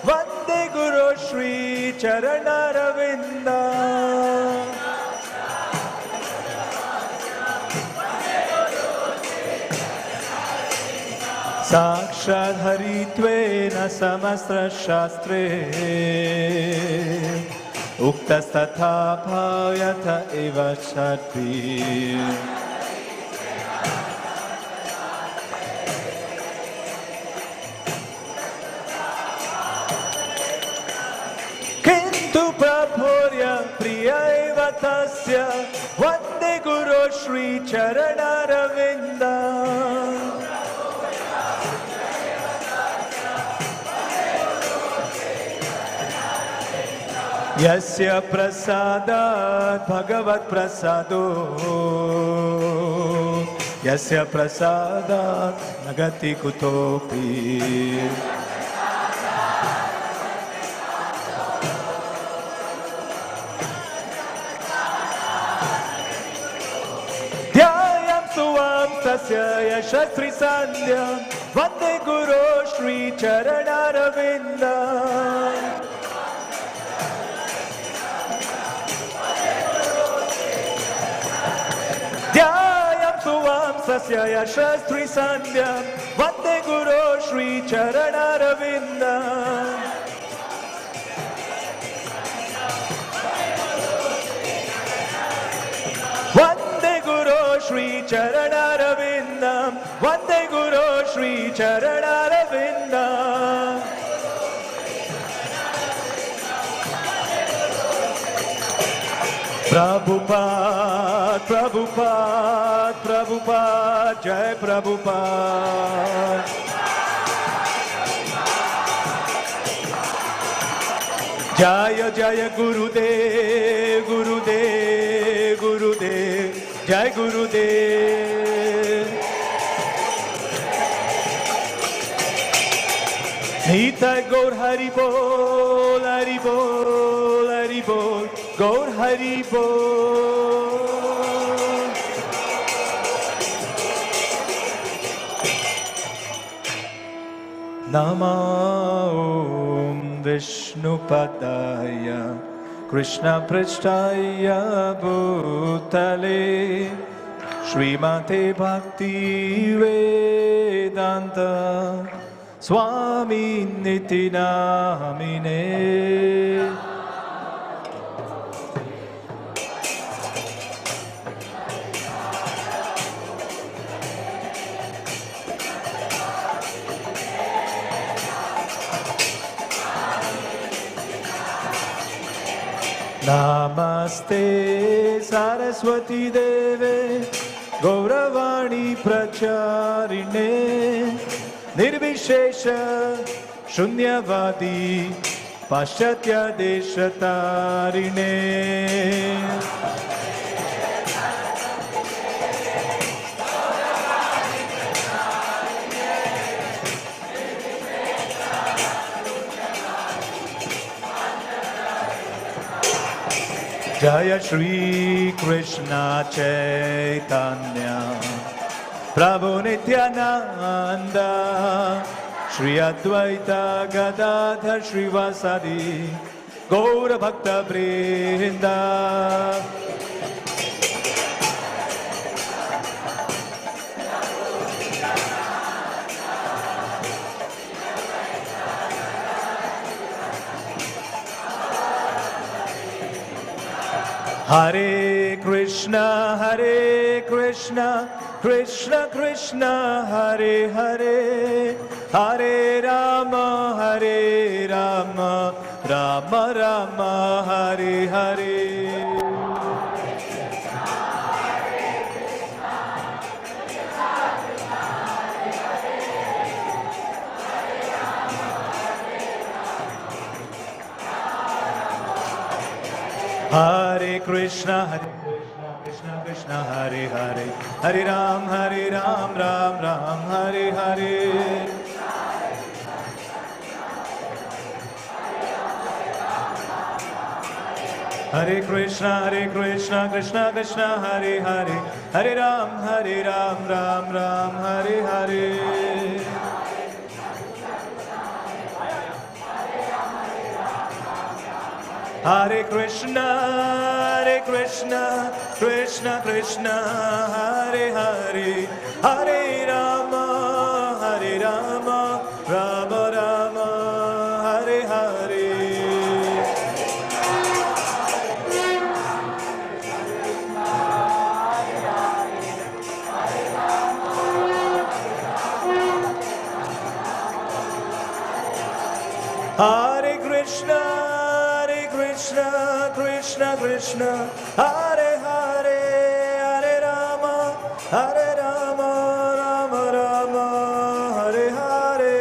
वन्दे गुरो श्री चरणारविन्दम् साक्षात् हरित्वेन समस्त्रशास्त्रे उक्तस्तथा भाव्यत एव षड्भिः किन्तु प्रभोर्य प्रिय एव तस्य वन्दे गुरो श्री चरणारविन्दम् यस्य प्रसादात् भगवत्प्रसादो यस्य प्रसादात् न गति कुतोऽपि ध्यायं सुवां तस्य यशस्विसन्ध्यं वन्दे गुरो श्री चरणारविन्दम् ध्यायं सुवां तस्य यशस्विसन्ध्यं वन्दे गुरो श्री चरणारविन्दम् वन्दे गुरो श्री चरणारविन्दम् वन्दे गुरो श्री चरणारविन्दम् प्रभुपाद प्रभुपाद प्रभुपाद जय प्रभुपाद जय जय गुरुदेव गुरुदेव गुरुदेव जय गुरुदेव निताय गौर हरि बोल हरि बोल हरि बोल गौर हरि बोल नमो ॐ विष्णुपदाय कृष्णपृष्ठाय भूतले श्रीमते भक्तिवेदान्त स्वामी निति नामिने Namaste Saraswati Deve Gauravani Pracharine Nirvishesha Shunyavadi Paschatya Deshatarine Jaya Shri Krishna Chaitanya Prabhu Nityananda Shri Advaita Gadadhar Shrivasadi Gaura Bhakta Vrinda Hare Krishna, Krishna Krishna, Hare Hare, Hare Rama, Rama Rama, Hare Hare. Hare Krishna, Krishna Krishna, Hare Hare, Hare Ram, Ram Ram, Hare Hare. Hare Krishna, Krishna Krishna, Hare Hare, Hare Ram, Ram Ram, Hare Hare. Hare Krishna, Krishna Krishna, Hare Hare, Hare Rama, Rama Rama, Hare Hare. Hare Krishna, Krishna Krishna, Hare Hare, Hare Rama, Rama Rama, Hare Hare.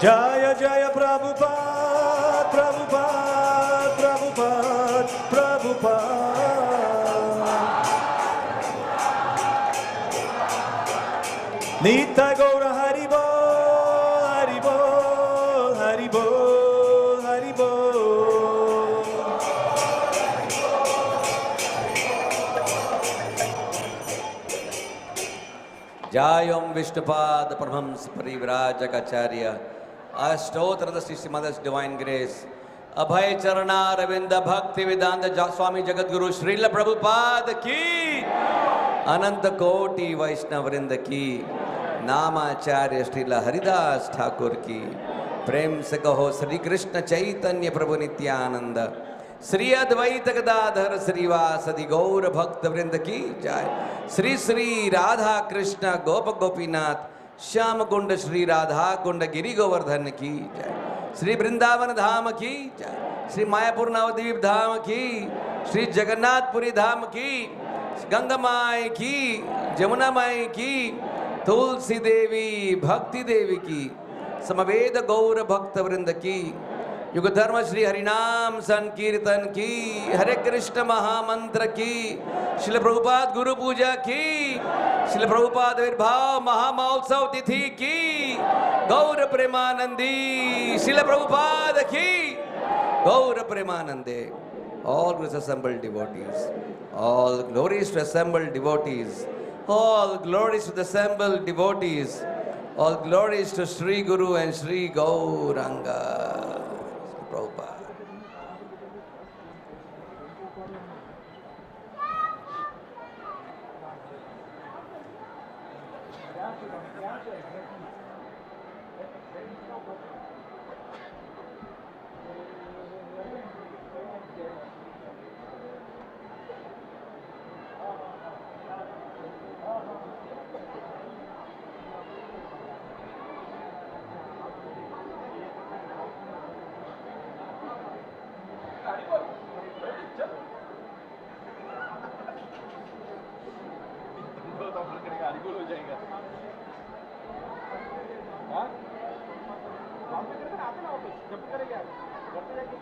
Jaya Jaya Prabhupada, Prabhupada, Prabhupada, Prabhupada. Nitya Gaura Hari Bol, Hari Bol, Hari Bol, Hari Bol. Jayam Vishnupad Parahams Parivrajacharya Ashtotra Sri Mother's Divine Grace Abhay Charana Ravinda Bhakti Vedanta Swami Jagadguru Srila Prabhupada Ki Ananta Koti Vaishnavrinda Ki Namacharya Srila Haridas Thakur Ki Prem se kaho Sri Krishna Chaitanya Prabhu Nityananda Sri Advaita Gadadhar Srivasadi Gaura Bhakta Vrinda Ki Jai Sri Sri Radha Krishna Gopa Gopinath Shyam Kunda Sri Radha Kunda Giri Govardhan Ki Jai Sri Vrindavan Dham Ki Jai Sri Mayapur Navadvip Dham Ki Sri Jagannath Puri Dham Ki Ganga Mai Ki Jamuna Mai Ki Tulsi Devi Bhakti Devi Ki Samaveda Gaura Bhakta Vrinda Ki Yuga Dharma Shri Harinam Sankirtan Ki Hare Krishna Mahamantra Ki Srila Prabhupada Guru Puja Ki Srila Prabhupada Virbhav Mahamahotsav Tithi Ki Gaura Premanandi Srila Prabhupada Ki Gaura Premanande. All glorious assembled devotees, all glories to assembled devotees, all glories to the assembled devotees, all glories to Sri Guru and Sri Gauranga. Prabhupada. घर पे करेंगे, आते ना वापस, जब भी करेंगे घर पे जाके